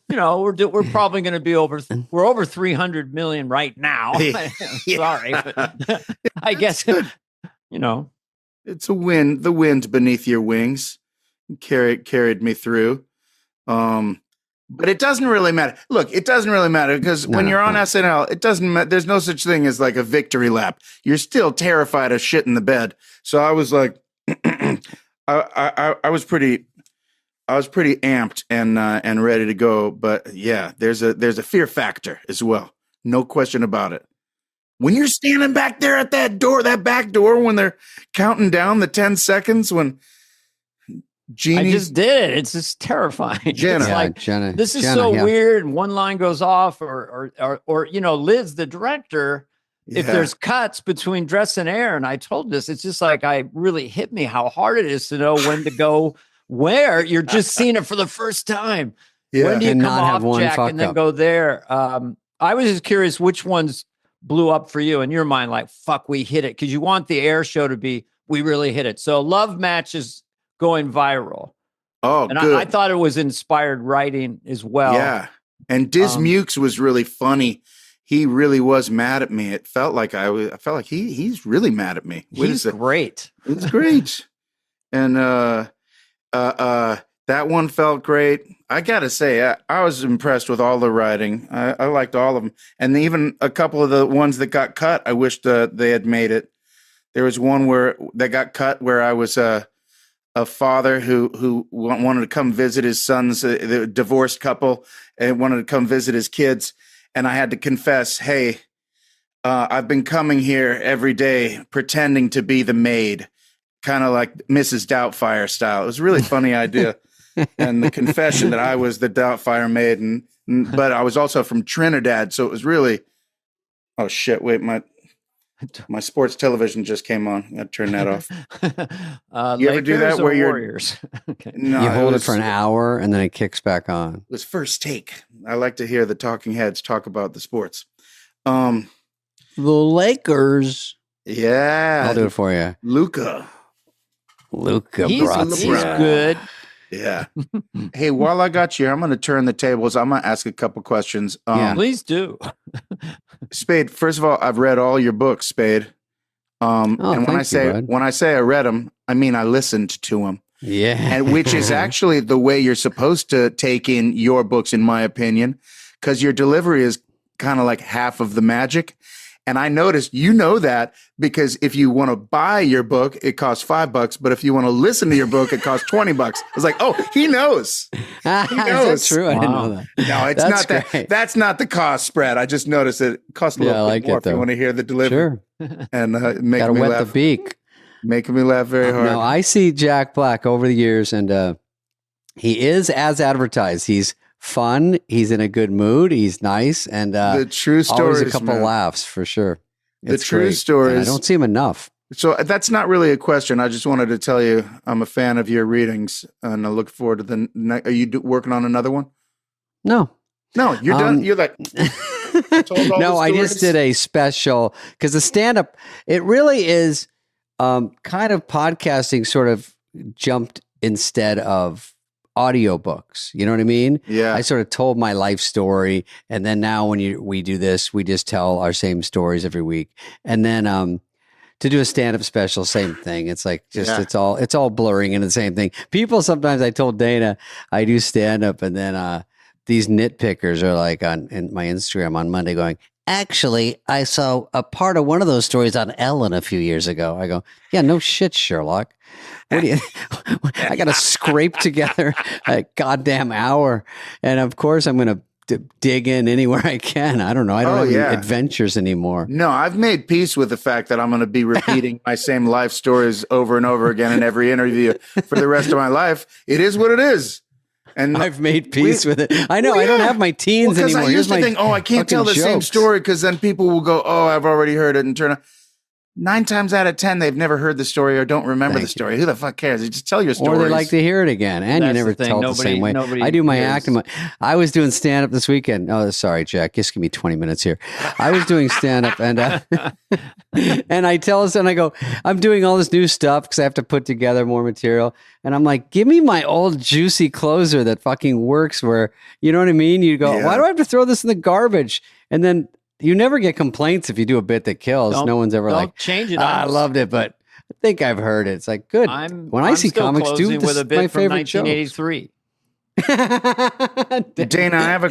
we're probably going to be we're over 300 million right now. Sorry, but I guess, it's a wind, the wind beneath your wings carried me through. But it doesn't really matter. Look, it doesn't really matter because when you're on SNL, it doesn't matter. There's no such thing as like a victory lap. You're still terrified of shit in the bed. So I was like, I was pretty amped and ready to go. But yeah, there's a fear factor as well. No question about it. when you're standing back there at that door, that back door, when they're counting down the 10 seconds, when I just did it. It's just terrifying. Jenna. It's like, Jenna, this is so weird. One line goes off, or Liz, the director, if there's cuts between dress and air, and I told this, it's just like, I really hit me how hard it is to know when to go where. You're just seeing it for the first time. Yeah. When do you come off, Jack, and then go there? I was just curious which ones blew up for you in your mind, like, fuck, we hit it. Because you want the air show to be, we really hit it. So Love Match is going viral. Oh, and good. I thought it was inspired writing as well. Yeah. And Diz Mukes was really funny. He really was mad at me. It felt like I felt like he's really mad at me. He's great. It's great. And that one felt great. I gotta say, I was impressed with all the writing. I liked all of them, and even a couple of the ones that got cut. I wished they had made it. There was one that got cut where I was a father who wanted to come visit his sons, the divorced couple, and wanted to come visit his kids, and I had to confess, hey, I've been coming here every day pretending to be the maid, kind of like Mrs. Doubtfire style. It was a really funny idea. And the confession that I was the Doubtfire maid, but I was also from Trinidad, so it was really. Oh shit! Wait, my sports television just came on. I gotta turn that off. You ever do that where Warriors? Okay. No, you hold it for an hour and then it kicks back on. It was First Take. I like to hear the talking heads talk about the sports. The Lakers. Yeah, I'll do it for you. Luka, he's good. Yeah. Hey, while I got you, I'm going to turn the tables. I'm going to ask a couple questions. Please do. Spade, first of all, I've read all your books, Spade. And when I say I read them, I mean I listened to them. Yeah. And which is actually the way you're supposed to take in your books, in my opinion, because your delivery is kind of like half of the magic. And I noticed, that because if you want to buy your book, it costs $5, but if you want to listen to your book, it costs $20. I was like, oh, he knows. He knows. Is that true? I didn't know that. No, it's not that. That's not the cost spread. I just noticed it costs a little bit more if you want to hear the delivery. Sure. And making me wet laugh. The beak. Making me laugh very hard. No, I see Jack Black over the years, and he is as advertised. He's fun. He's in a good mood. He's nice, and the true story. Always a couple laughs for sure. The true story. I don't see him enough. So that's not really a question. I just wanted to tell you I'm a fan of your readings, and I look forward to the. Are you working on another one? No, you're done. You're like. No, I just did a special because the stand-up. It really is kind of podcasting. Sort of jumped instead of audiobooks, you know what I mean? Yeah. I sort of told my life story, and then now when we do this, we just tell our same stories every week. And then to do a stand-up special, same thing. It's like it's all blurring into the same thing. People sometimes, I told Dana I do stand-up, and then these nitpickers are like in my Instagram on Monday going, actually, I saw a part of one of those stories on Ellen a few years ago. I go, yeah, no shit, Sherlock. What do you? I got to scrape together a goddamn hour, and of course, I'm going to dig in anywhere I can. I don't know. I don't have any adventures anymore. No, I've made peace with the fact that I'm going to be repeating my same life stories over and over again in every interview for the rest of my life. It is what it is. And I've made peace with it. I know. I don't have my teens anymore. I used to think, I can't tell the same story because then people will go, I've already heard it, and turn out 9 times out of 10, they've never heard the story or don't remember the story. Who the fuck cares? You just tell your story. Or they like to hear it again. And you never tell it the same way. I do my acting. I was doing stand-up this weekend. Oh, sorry, Jack. Just give me 20 minutes here. I was doing stand-up and and I tell us, and I go, I'm doing all this new stuff because I have to put together more material. And I'm like, give me my old juicy closer that fucking works where, you know what I mean? You go, why do I have to throw this in the garbage? And then you never get complaints if you do a bit that kills. No one's ever like, change it. I loved it, but I think I've heard it. It's like, good. When I see comics do this, with a bit my from favorite 1983. Dana, I have a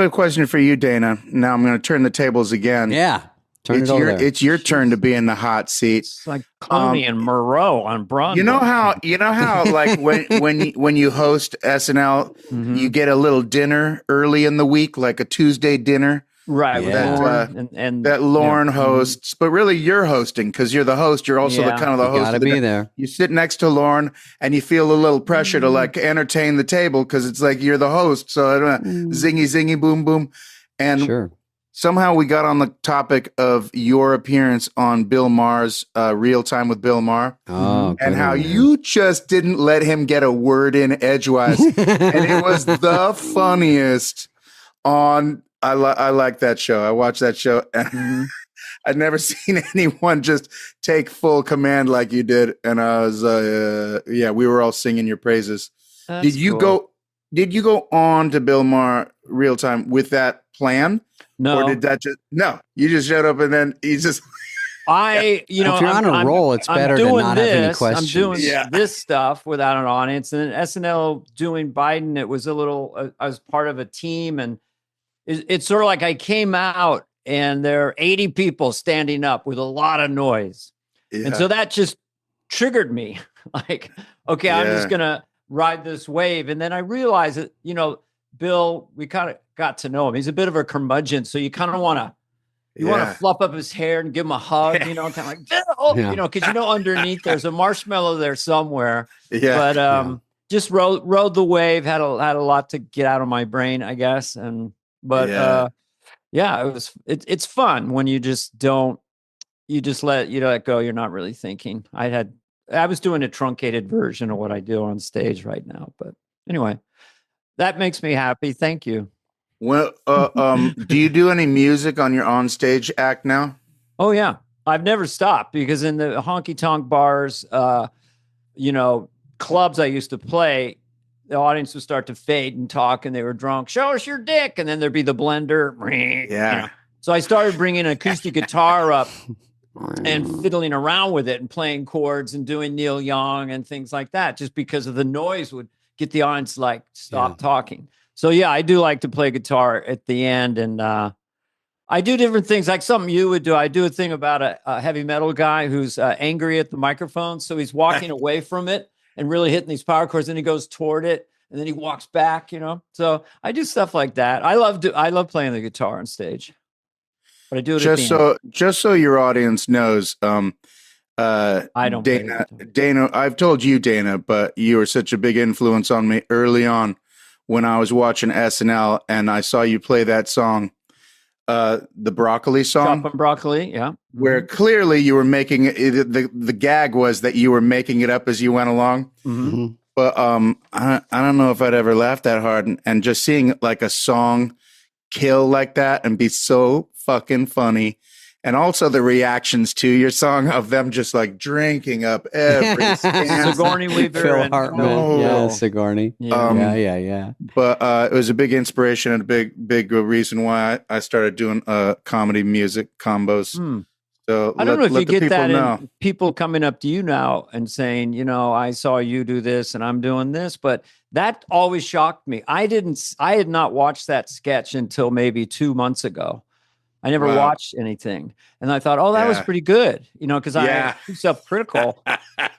question for you. Dana. Now I'm going to turn the tables again. Yeah. It's your turn to be in the hot seat. It's like Coney and Moreau on Broadway. You know how like when you host SNL, you get a little dinner early in the week, like a Tuesday dinner Right. With Lauren that Lauren hosts, but really you're hosting because you're the host. You're also the kind of the host. Gotta be there. You sit next to Lauren and you feel a little pressure to like entertain the table because it's like you're the host. So I don't know, zingy, zingy, boom, boom. And somehow we got on the topic of your appearance on Bill Maher's Real Time with Bill Maher. Oh, and how you just didn't let him get a word in edgewise. And it was the funniest on... I like that show. I watched that show. And I'd never seen anyone just take full command like you did. And I was, we were all singing your praises. Did you go on to Bill Maher Real Time with that plan? No. Or did that you just showed up and then you just... if you're on a roll, it's better to not have any questions. I'm doing this stuff without an audience. And then SNL doing Biden, it was a little, I was part of a team, and it's sort of like I came out and there are 80 people standing up with a lot of noise. Yeah. And so that just triggered me. Like, okay, I'm just going to ride this wave. And then I realized that, Bill, we kind of got to know him. He's a bit of a curmudgeon. So you kind of want to fluff up his hair and give him a hug, kind of like, Bill, because underneath there's a marshmallow there somewhere. Yeah. But just rode the wave, had a lot to get out of my brain, I guess. It's fun when you just let go. You're not really thinking. I was doing a truncated version of what I do on stage right now. But anyway, that makes me happy. Thank you. Well, do you do any music on your on-stage act now? Oh, yeah. I've never stopped because in the honky-tonk bars, clubs I used to play, the audience would start to fade and talk, and they were drunk. Show us your dick. And then there'd be the blender. Yeah. So I started bringing an acoustic guitar up and fiddling around with it and playing chords and doing Neil Young and things like that, just because of the noise would get the audience like stop talking. So I do like to play guitar at the end, and I do different things like something you would do. I do a thing about a heavy metal guy who's angry at the microphone, so he's walking away from it and really hitting these power chords, and he goes toward it, and then he walks back. So I do stuff like that. I love playing the guitar on stage, but I do it just so your audience knows. I don't, Dana. I've told you, Dana, but you were such a big influence on me early on when I was watching SNL, and I saw you play that song, the broccoli song, Chopping Broccoli, where clearly you were making it. The gag was that you were making it up as you went along. Mm-hmm. But I don't know if I'd ever laughed that hard, and just seeing like a song kill like that and be so fucking funny. And also the reactions to your song of them just like drinking up every Sigourney Weaver Phil and Hartman. Sigourney. Yeah. But it was a big inspiration and a big reason why I started doing comedy music combos. So I don't know if you get that in people coming up to you now and saying, I saw you do this and I'm doing this, but that always shocked me. I had not watched that sketch until maybe 2 months ago. I never watched anything. And I thought, that was pretty good, because I'm too self-critical.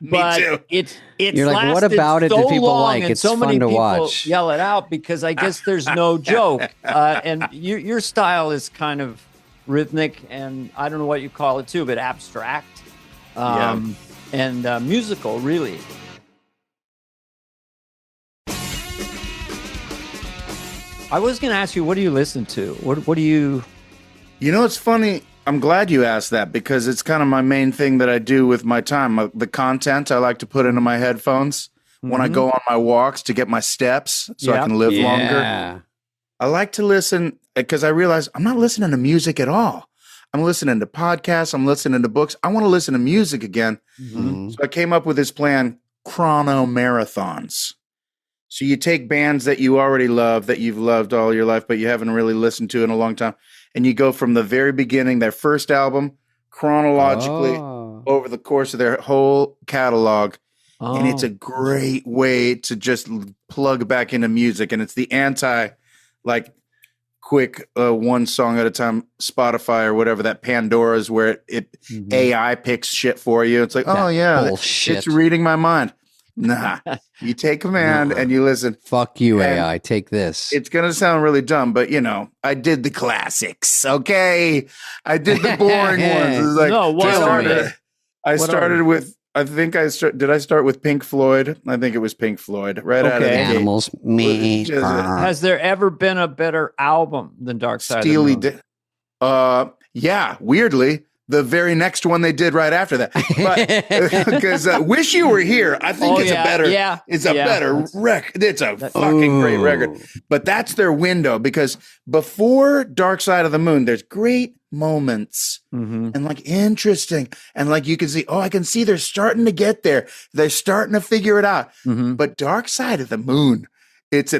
But too. You're like, what about it do people like? It's so fun many to people watch. yell it out because I guess there's no joke. And your style is kind of rhythmic, and I don't know what you call it too, but abstract and musical, really. I was going to ask you, what do you listen to? What do you... It's funny. I'm glad you asked that because it's kind of my main thing that I do with my time. The content I like to put into my headphones when I go on my walks to get my steps so I can live longer. I like to listen because I realize I'm not listening to music at all. I'm listening to podcasts. I'm listening to books. I want to listen to music again. Mm-hmm. So I came up with this plan, chrono marathons. So you take bands that you already love, that you've loved all your life, but you haven't really listened to in a long time. And you go from the very beginning, their first album, chronologically over the course of their whole catalog. And it's a great way to just plug back into music. And it's the quick one song at a time Spotify or whatever, that Pandora's where it AI picks shit for you. It's like, bullshit. It's reading my mind. Nah, you take command and you listen. Fuck you, AI. Take this. It's going to sound really dumb, but I did the classics. Okay. I did the boring ones. It's like, no, what are they? I started with, did I start with Pink Floyd? I think it was Pink Floyd right out of the gate. Animals. Me. Has there ever been a better album than Dark Side Steely of the Moon? Yeah, weirdly. The very next one they did right after that, because "Wish You Were Here," I think it's a better record. It's a fucking great record. But that's their window, because before Dark Side of the Moon, there's great moments and like interesting, and like you can see, I can see they're starting to get there. They're starting to figure it out. But Dark Side of the Moon, it's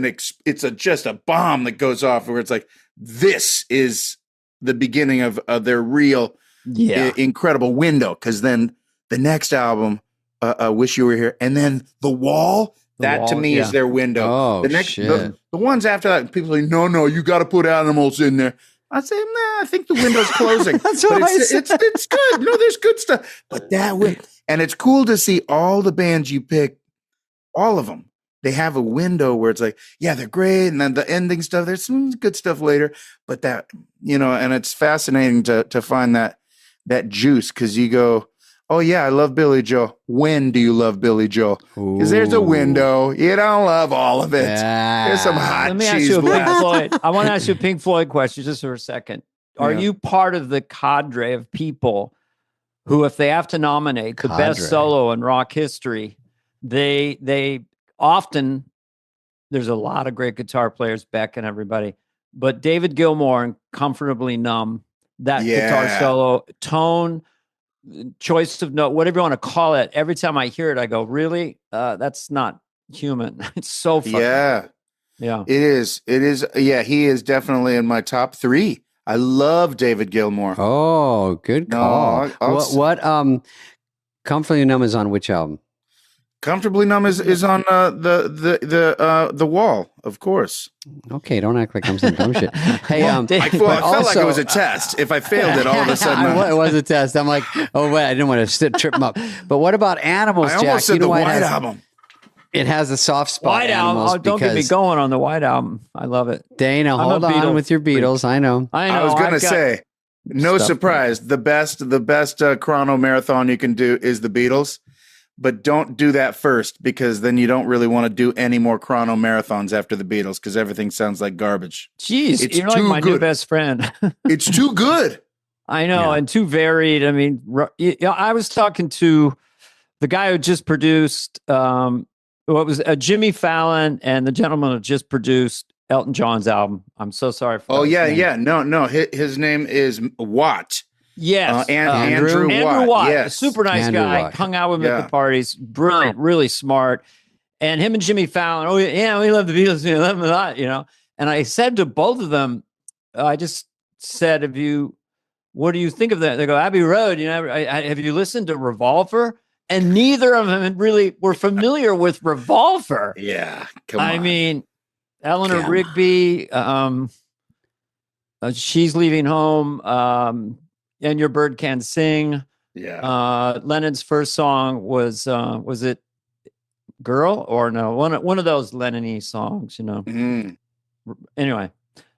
just a bomb that goes off where it's like, this is the beginning of their real. Incredible window, because then the next album, "Wish You Were Here," and then "The Wall." To me is their window. Oh, the next, the ones after that, people say, "No, you got to put Animals in there." I say, "Nah, I think the window's closing." That's what I said. It's good. No, there's good stuff, but and it's cool to see all the bands you pick, all of them. They have a window where it's like, yeah, they're great, and then the ending stuff. There's some good stuff later, but that and it's fascinating to find that juice, because you go, oh yeah, I love Billy Joel. When do you love Billy Joel? Because there's a window. You don't love all of it. There's some hot Let me ask cheese you blast. I want to ask you a Pink Floyd question just for a second. Are you part of the cadre of people who, if they have to nominate the best solo in rock history, they often, there's a lot of great guitar players, Beck and everybody, but David Gilmour and Comfortably Numb, that guitar solo, tone, choice of note, whatever you want to call it. Every time I hear it, I go, really? That's not human. It's so fun. Yeah. It is. Yeah, he is definitely in my top 3. I love David Gilmour. Oh, good call. What Comfortably Numb is on which album? Comfortably Numb is on the Wall, of course. Okay, don't act like I'm some dumb shit. Hey, I felt like it was a test. If I failed it, all of a sudden it was a test. I'm like, oh wait, I didn't want to trip him up. But what about Animals, I Jack? almost said the White Album. It has a soft spot. White Album. Oh, don't get me going on the White Album. I love it. Dana, hold on with your Beatles. I know. I was going to say, no surprise. The best chrono marathon you can do is the Beatles. But don't do that first, because then you don't really want to do any more chrono marathons after the Beatles, because everything sounds like garbage. Jeez, you're like my new best friend. It's too good. I know, and too varied. I mean, I was talking to the guy who just produced Jimmy Fallon, and the gentleman who just produced Elton John's album. I'm so sorry for No. His name is Watt. Yes. Andrew Watt. Yes. Super nice guy. Watt. Hung out with him at the parties. Brilliant. Really smart. And him and Jimmy Fallon. Oh, yeah, we love the Beatles. We love them a lot, And I said to both of them, I just said, what do you think of that? They go, Abbey Road. Have you listened to Revolver? And neither of them really were familiar with Revolver. Yeah. Come on. I mean, Eleanor Rigby, She's Leaving Home, And Your Bird Can Sing. Yeah. Lennon's first song was it Girl or no? One of those Lennon-y songs, Anyway,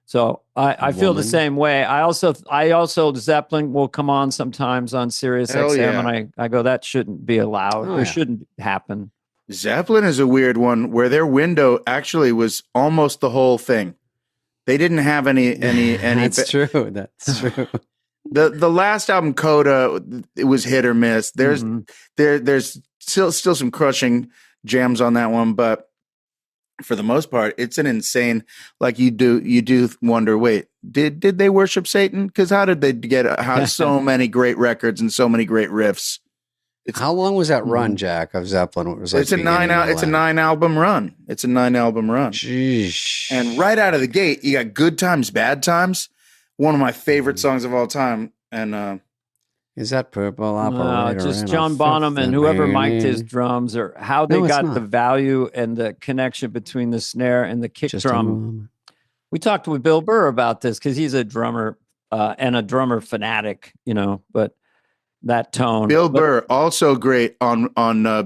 so I feel the same way. I also Zeppelin will come on sometimes on Sirius XM, and I go, that shouldn't be allowed. It shouldn't happen. Zeppelin is a weird one where their window actually was almost the whole thing. They didn't have any. That's true. That's true. The last album, Coda, it was hit or miss. There's still some crushing jams on that one, but for the most part, it's an insane. Like you do wonder, wait, did they worship Satan? Because how did they get so many great records and so many great riffs? How long was that run, Jack, of Zeppelin? It was like it's a 9 album run. It's a 9 album run. Jeez. And right out of the gate, you got Good Times, Bad Times. One of my favorite songs of all time. And is that Purple Operator? Just John Bonham and whoever mic'd his drums, or how they got the value and the connection between the snare and the kick drum. We talked with Bill Burr about this because he's a drummer and a drummer fanatic, but that tone. Bill Burr, also great on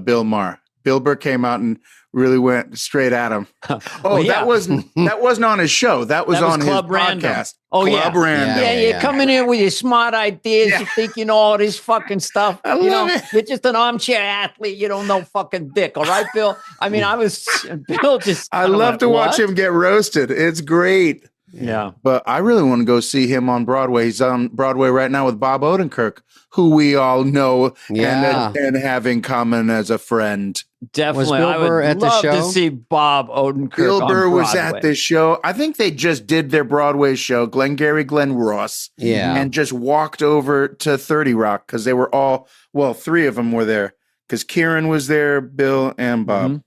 Bill Maher. Bill Burr came out and really went straight at him. That wasn't on his show. That was on Club his Random. podcast. Oh, Club Random. Yeah, you're coming in with your smart ideas. You think you know all this fucking stuff. I love it. You're just an armchair athlete. You don't know fucking dick. All right, Bill? I mean, Bill just. I love to watch him get roasted. It's great. Yeah. But I really want to go see him on Broadway. He's on Broadway right now with Bob Odenkirk, who we all know and have in common as a friend. Definitely. Was Bill Burr at the show? To see Bob Odenkirk. Bill Burr was at this show. I think they just did their Broadway show, Glengarry Glen Ross. Yeah. And just walked over to 30 Rock because they were all, three of them were there because Kieran was there, Bill, and Bob. Mm-hmm.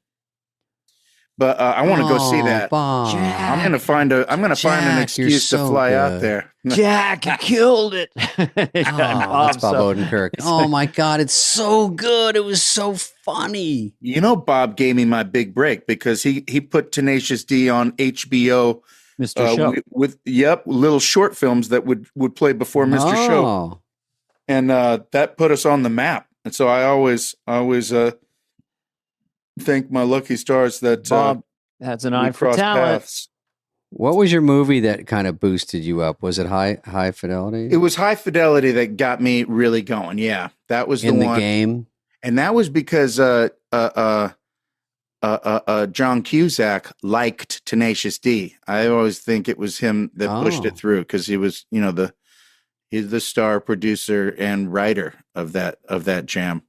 But I want to go see that. Bob. I'm gonna find an excuse to fly out there. Jack, you killed it. That's Bob Odenkirk. Oh my God, it's so good. It was so funny. You know, Bob gave me my big break because he put Tenacious D on HBO. Mr. Show. With little short films that would play before Mr. Show. And that put us on the map. And so I always thank my lucky stars that Bob has an eye for talent. Paths. What was your movie that kind of boosted you up? Was it High Fidelity? It was High Fidelity that got me really going. Yeah, that was the one. In the Game, and that was because John Cusack liked Tenacious D. I always think it was him that pushed it through because he was, he's the star producer and writer of that jam.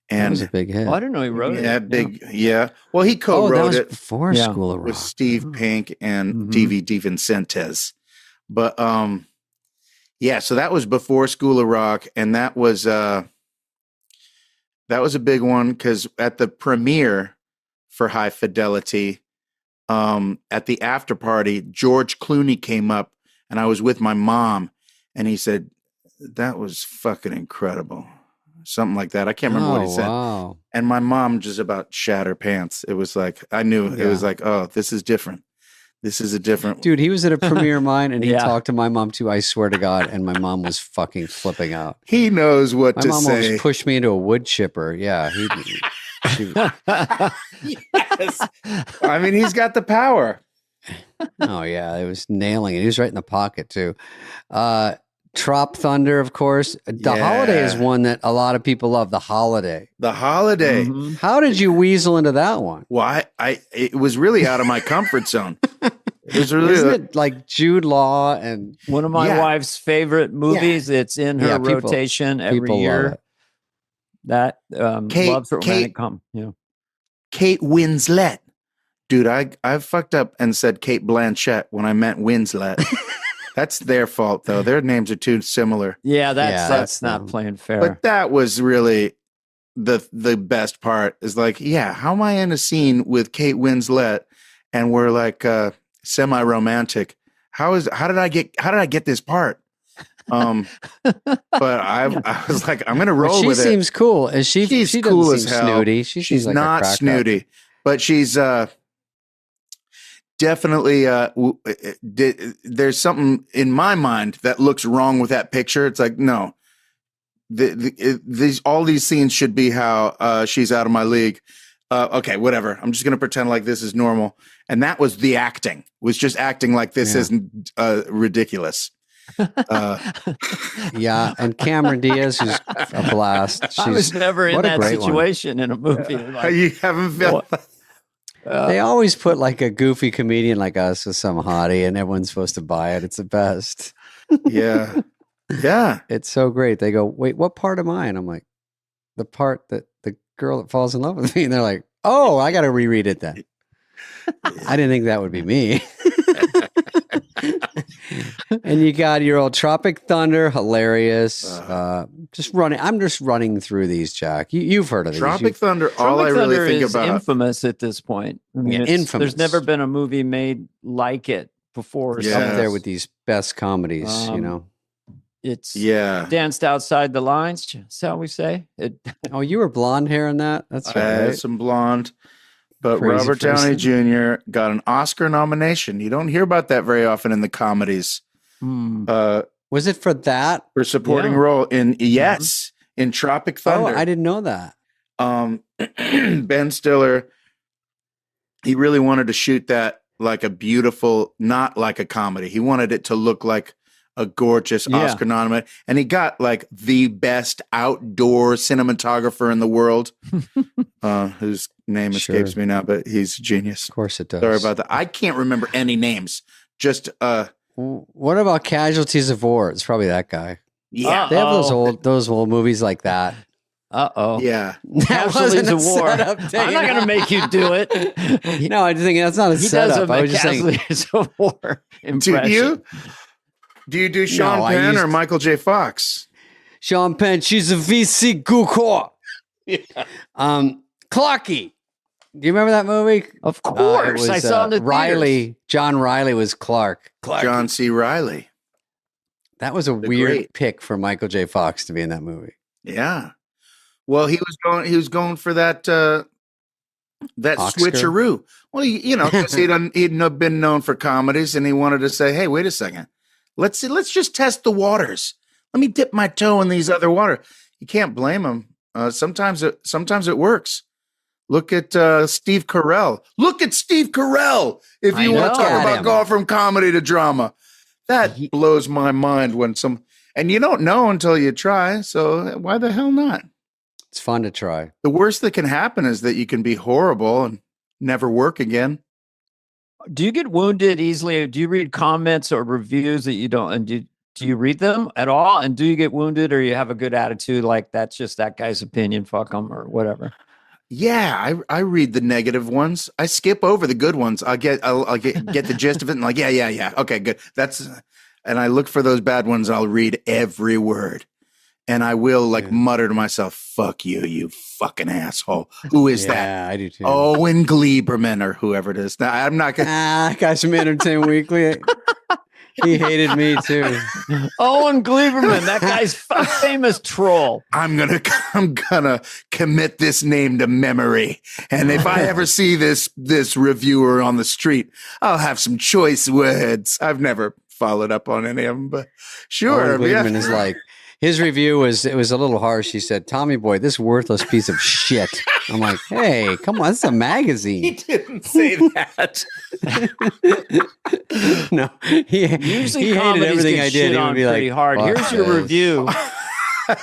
And that was a big hit. I didn't know he wrote it. Yeah. Well, he co-wrote it before School of Rock with Steve Pink and D.V. DiVincentes. But so that was before School of Rock, and that was a big one because at the premiere for High Fidelity, at the after party, George Clooney came up, and I was with my mom, and he said, "That was fucking incredible." Something like that. I can't remember what he said. Wow. And my mom just about shat her pants. It was like, I knew it was like, oh, this is different. This is a different. Dude, he was at a premiere of mine and he talked to my mom too. I swear to God. And my mom was fucking flipping out. He knows what my to mom say. almost pushed me into a wood chipper. Yeah. Yes. I mean, he's got the power. Oh, yeah. It was nailing it. He was right in the pocket too. Trop Thunder, of course. The Holiday is one that a lot of people love. The Holiday. Mm-hmm. How did you weasel into that one? Well, it was really out of my comfort zone. It was really Isn't it like Jude Law and one of my wife's favorite movies? It's in her rotation every year. That loves it when it comes. Kate Winslet. Dude, I fucked up and said Kate Blanchett when I meant Winslet. That's their fault, though. Their names are too similar. Yeah, that's not playing fair. But that was really the best part. Is like, how am I in a scene with Kate Winslet and we're like semi-romantic? How did I get this part? But I was like, I'm gonna roll with it. She seems cool. She's cool as hell. Snooty. She's like not snooty, but she's definitely there's something in my mind that looks wrong with that picture. It's like, no, all these scenes should be how she's out of my league. Okay, whatever. I'm just gonna pretend like this is normal. And that was the acting. Was just acting like this isn't ridiculous. And Cameron Diaz, who's a blast. I was never in that situation in a movie. Like, you haven't felt. They always put like a goofy comedian like us with some hottie and everyone's supposed to buy it. It's the best. Yeah. Yeah. It's so great. They go, wait, what part am I? And I'm like, the part that the girl that falls in love with me. And they're like, oh, I got to reread it then. I didn't think that would be me. And you got your old Tropic Thunder, hilarious. Just running. I'm just running through these, Jack. You've heard of these. Tropic Thunder. All I really think about. Infamous at this point. I mean, infamous. There's never been a movie made like it before. It's up there with these best comedies. It's danced outside the lines. Shall we say? Oh, you were blonde hair in that. That's right. I had some blonde. But Robert Downey Jr. got an Oscar nomination. You don't hear about that very often in the comedies. Was it for that? For supporting role in in Tropic Thunder. Oh, I didn't know that. Ben Stiller, he really wanted to shoot that like a beautiful, not like a comedy. He wanted it to look like a gorgeous Oscar nominee, and he got like the best outdoor cinematographer in the world, whose name escapes me now, but he's a genius. Of course it does. Sorry about that. I can't remember any names. Just what about Casualties of War? It's probably that guy. Yeah, they have those old movies like that. Yeah, Casualties of War. I'm not going to make you do it. No, I just think that's not a setup. I was just saying Casualties of War impression. Do you do Sean Penn or Michael J. Fox? Sean Penn, she's a VC Gukor. Clarky. Do you remember that movie? Of course. I saw the Riley. John Riley was Clark. John C. Riley. That was a weird pick for Michael J. Fox to be in that movie. Yeah. Well, he was going for that switcheroo. Well, because he'd been known for comedies, and he wanted to say, "Hey, wait a second, let's just test the waters. Let me dip my toe in these other water." You can't blame him. Sometimes it works. Look at Steve Carell. Look at Steve Carell. If you want to talk about going from comedy to drama, that blows my mind and you don't know until you try. So why the hell not? It's fun to try. The worst that can happen is that you can be horrible and never work again. Do you get wounded easily? Do you read comments or reviews that you don't? And do you read them at all? And do you get wounded, or you have a good attitude like that's just that guy's opinion, fuck him, or whatever? Yeah, I read the negative ones. I skip over the good ones. I'll get the gist of it and like, yeah. Okay, good. And I look for those bad ones and I'll read every word. And I will mutter to myself, "Fuck you, you fucking asshole." Who is that? Yeah, I do too. Owen Gleiberman or whoever it is. Now, I'm not going to. Guys from Entertainment Weekly. He hated me too. Owen Gleiberman, that guy's a famous troll. I'm gonna commit this name to memory. And if I ever see this reviewer on the street, I'll have some choice words. I've never followed up on any of them, but sure. Owen Gleiberman is like, his review was a little harsh. He said, "Tommy boy, this worthless piece of shit." I'm like, hey, come on, it's a magazine. He didn't say that. No, he hated everything I did. He would be pretty hard. Here's your review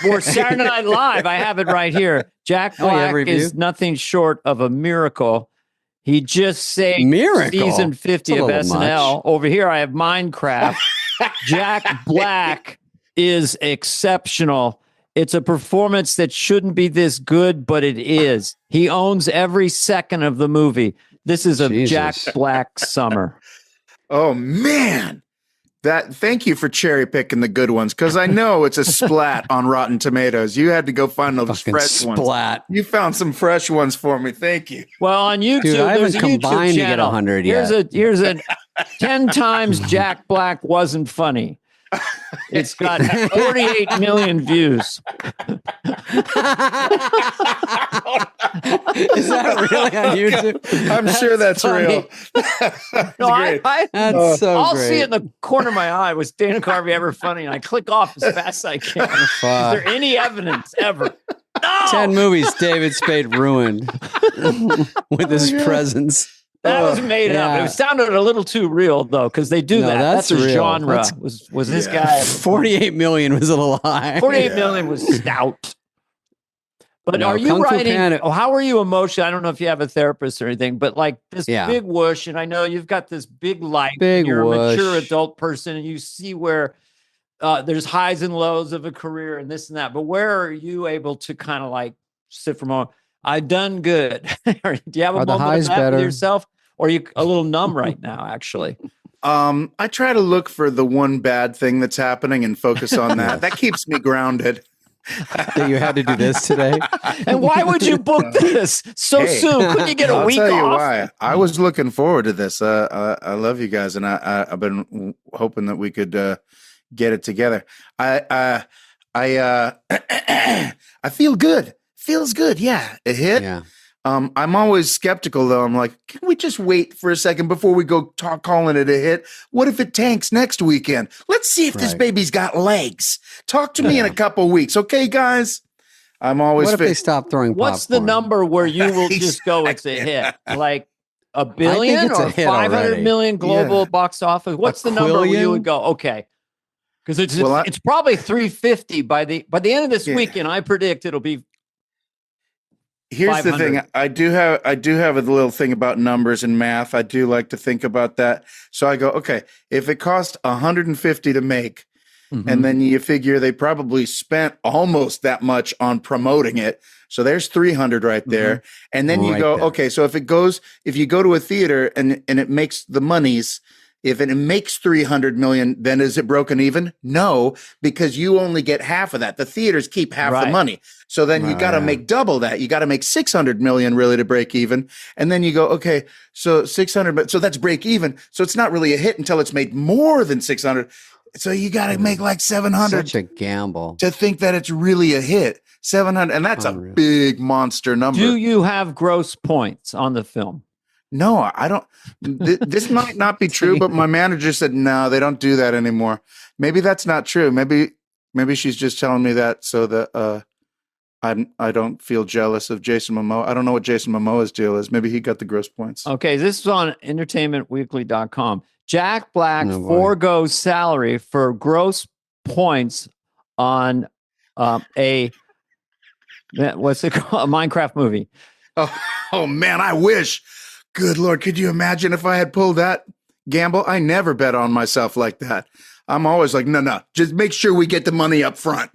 for Saturday Night Live. I have it right here. Jack Black is nothing short of a miracle. He just saved season 50 of SNL. Over here, I have Minecraft. Jack Black is exceptional. It's a performance that shouldn't be this good, but it is. He owns every second of the movie. This is a Jack Black summer. Oh man. Thank you for cherry picking the good ones, because I know it's a splat on Rotten Tomatoes. You had to go find those fresh ones. You found some fresh ones for me. Thank you. Well, on YouTube, dude, I haven't combined to get 100 yet. Here's a 10 times Jack Black wasn't funny. It's got 48 million views. Is that really on YouTube? I'm sure that's real. I'll see it in the corner of my eye. Was Dana Carvey ever funny? And I click off as fast as I can. Is there any evidence ever? No! 10 movies David Spade ruined with his presence. That was made up. It sounded a little too real, though, because they do that. That's a genre. Was this guy? 48 million was a little high. 48 million was stout. But are you writing? How are you emotionally? I don't know if you have a therapist or anything, but like this big whoosh, and I know you've got this big light. You're a mature adult person, and you see where there's highs and lows of a career and this and that. But where are you able to kind of like sit for a moment? I've done good. Do you have a moment of that with yourself? Or are you a little numb right now, actually? I try to look for the one bad thing that's happening and focus on that. That keeps me grounded. That you had to do this today? And why would you book this so soon? Couldn't you get a week off? I'll tell you why. I was looking forward to this. I love you guys, and I've been hoping that we could get it together. I feel good. Feels good. Yeah. It hit. Yeah. I'm always skeptical, though. I'm like, can we just wait for a second before we go calling it a hit? What if it tanks next weekend? Let's see if this baby's got legs. Talk to me in a couple weeks. Okay, guys? I'm always. What if they stop throwing popcorn? What's the number where you will just go, it's a hit? Like $1 billion or 500 million global box office? What's the number where you would go, okay? Because it's probably 350 by the end of this weekend. I predict it'll be. Here's the thing. I do have a little thing about numbers and math. I do like to think about that. So I go, okay, if it cost 150 to make, and then you figure they probably spent almost that much on promoting it. So there's 300 right there. And then you go, okay, so if you go to a theater and it makes the monies, if it makes 300 million, then is it broken even? No, because you only get half of that. The theaters keep half the money. So then you got to make double that. You got to make 600 million really to break even. And then you go, okay, so 600, so that's break even. So it's not really a hit until it's made more than 600. So you got to make like 700. Such a gamble. To think that it's really a hit. 700. And that's a big monster number. Do you have gross points on the film? No, I don't. This might not be true, but my manager said, no, they don't do that anymore. Maybe that's not true. Maybe she's just telling me that so that I don't feel jealous of Jason Momoa. I don't know what Jason Momoa's deal is. Maybe he got the gross points. Okay, this is on entertainmentweekly.com. Jack Black forgoes salary for gross points on what's it called? A Minecraft movie. Oh man, I wish. Good Lord, could you imagine if I had pulled that gamble? I never bet on myself like that. I'm always like, no, just make sure we get the money up front.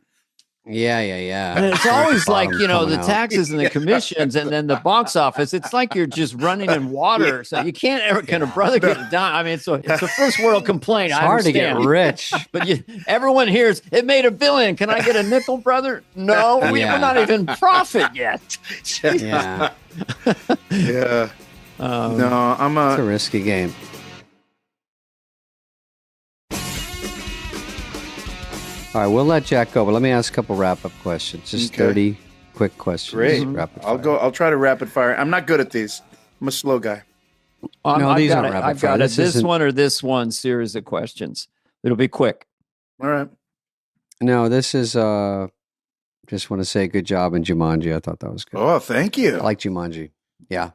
Yeah. And it's always like, the taxes and the commissions and then the box office. It's like you're just running in water. So you can't ever, can a brother get a dime? I mean, it's a first world complaint. It's hard to get rich. But everyone hears, it made $1 billion. Can I get a nickel, brother? No, we're not even profit yet. Yeah. Yeah. No, it's a risky game. All right, we'll let Jack go, but let me ask a couple wrap-up questions. Just 30 quick questions. Great. I'll try to rapid fire. I'm not good at these. I'm a slow guy. No, these aren't rapid I've fire. got this one or this one series of questions. It'll be quick. All right. No, this is just want to say good job in Jumanji. I thought that was good. Oh, thank you. I like Jumanji. Yeah.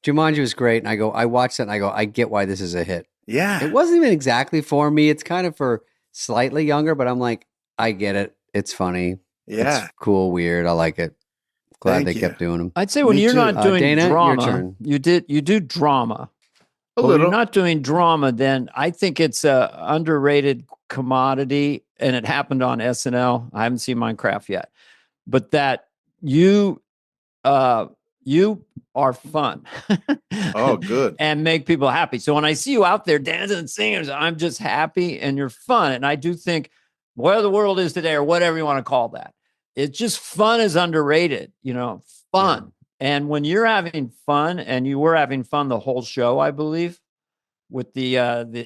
Jumanji was great. And I watched that and I go, I get why this is a hit. Yeah. It wasn't even exactly for me. It's kind of for slightly younger, but I'm like, I get it. It's funny. Yeah. It's cool, weird. I like it. Glad they kept doing them. I'd say when you're not doing Dana, drama, your turn. you do drama. When you're not doing drama, then I think it's a underrated commodity, and it happened on SNL. I haven't seen Minecraft yet, but that you are fun. Oh, good. And make people happy. So when I see you out there dancing and singing, I'm just happy and you're fun. And I do think where the world is today, or whatever you want to call that, it's just fun is underrated, fun. Yeah. And when you're having fun, and you were having fun the whole show, I believe, with the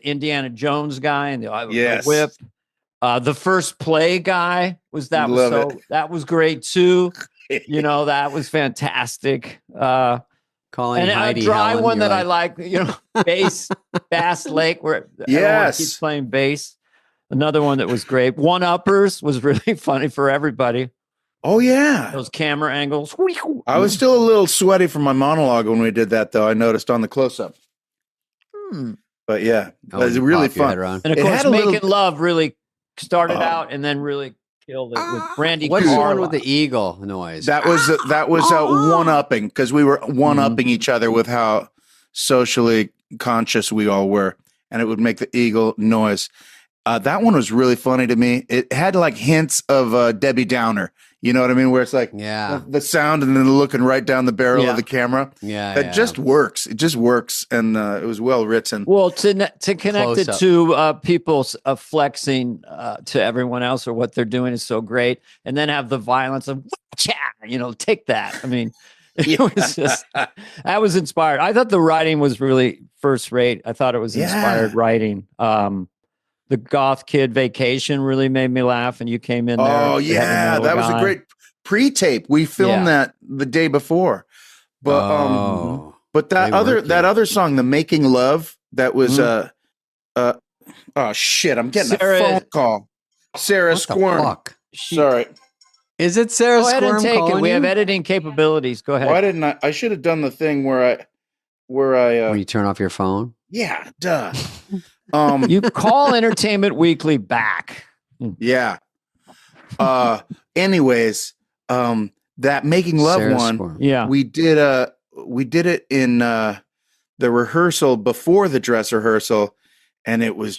Indiana Jones guy and the whip, the first play guy that was great too. That was fantastic. Calling and Heidi a dry Helen, one that I like, Bass Lake, where everyone keeps playing bass. Another one that was great. One-uppers was really funny for everybody. Oh, yeah. Those camera angles. I was still a little sweaty from my monologue when we did that, though. I noticed on the close-up. But yeah, it was really fun. And of course, Making Love really started out and then really killed it with Brandy. What's the one with the eagle noise? That was one-upping, because we were one-upping each other with how socially conscious we all were, and it would make the eagle noise. That one was really funny to me. It had like hints of Debbie Downer. You know what I mean? Where it's like the sound and then looking right down the barrel of the camera. That just works. It just works. And it was well written. Well, to connect it to people flexing to everyone else, or what they're doing, is so great. And then have the violence of, take that. I mean, it was just, I was inspired. I thought the writing was really first rate. I thought it was inspired writing. The Goth Kid Vacation really made me laugh, and you came in there. Oh yeah, that was a great pre-tape. We filmed that the day before, but that other song, the Making Love, that was oh shit, I'm getting a phone call. Sarah Squirm. Sorry. Is it Sarah Go ahead and Squirm take it. calling We you? have editing capabilities. Go ahead. Why didn't I should have done the thing where you turn off your phone? yeah, duh. You call Entertainment Weekly back. Yeah. Anyways, that Making Love Sarah one, Squirm. Yeah. we did it in the rehearsal before the dress rehearsal, and it was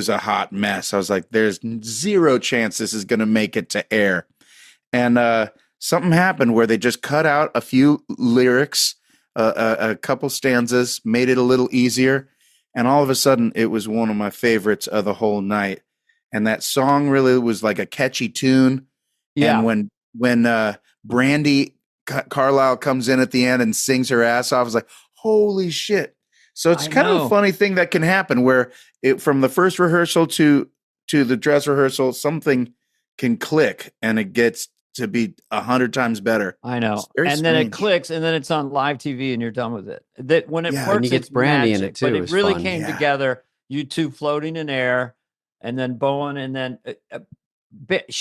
a hot mess. I was like, there's zero chance this is going to make it to air. And something happened where they just cut out a few lyrics, a couple stanzas, made it a little easier. And all of a sudden, it was one of my favorites of the whole night. And that song really was like a catchy tune. Yeah. And when Brandy Carlisle comes in at the end and sings her ass off, I was like, holy shit. So it's kind of a funny thing that can happen where from the first rehearsal to the dress rehearsal, something can click and it gets to be 100 times better. I know. And then it clicks and then it's on live TV and you're done with it. That when it works, and you get it's Brandy magic, in it too. But it really fun. came together. You two floating in air and then Bowen and then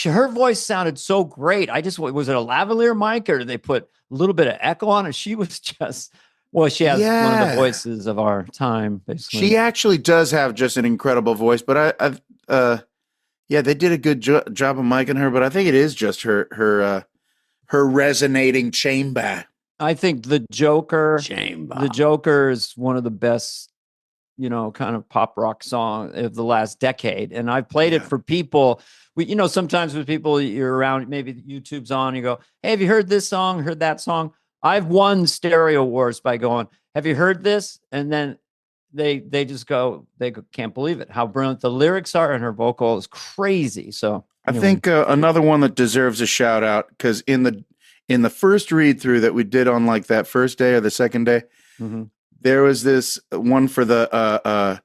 her voice sounded so great. Was it a lavalier mic or did they put a little bit of echo on it? She was just, she has one of the voices of our time, basically. She actually does have just an incredible voice, but they did a good job of miking her, but I think it is just her resonating chamber. I think the Joker is one of the best, kind of pop rock song of the last decade. And I've played it for people. Sometimes with people you're around, maybe YouTube's on, you go, hey, have you heard this song, heard that song? I've won stereo wars by going, have you heard this? And then they just go, they can't believe it, how brilliant the lyrics are, and her vocal is crazy. So anyway. I think another one that deserves a shout out, because in the first read through that we did on like that first day or the second day, there was this one for the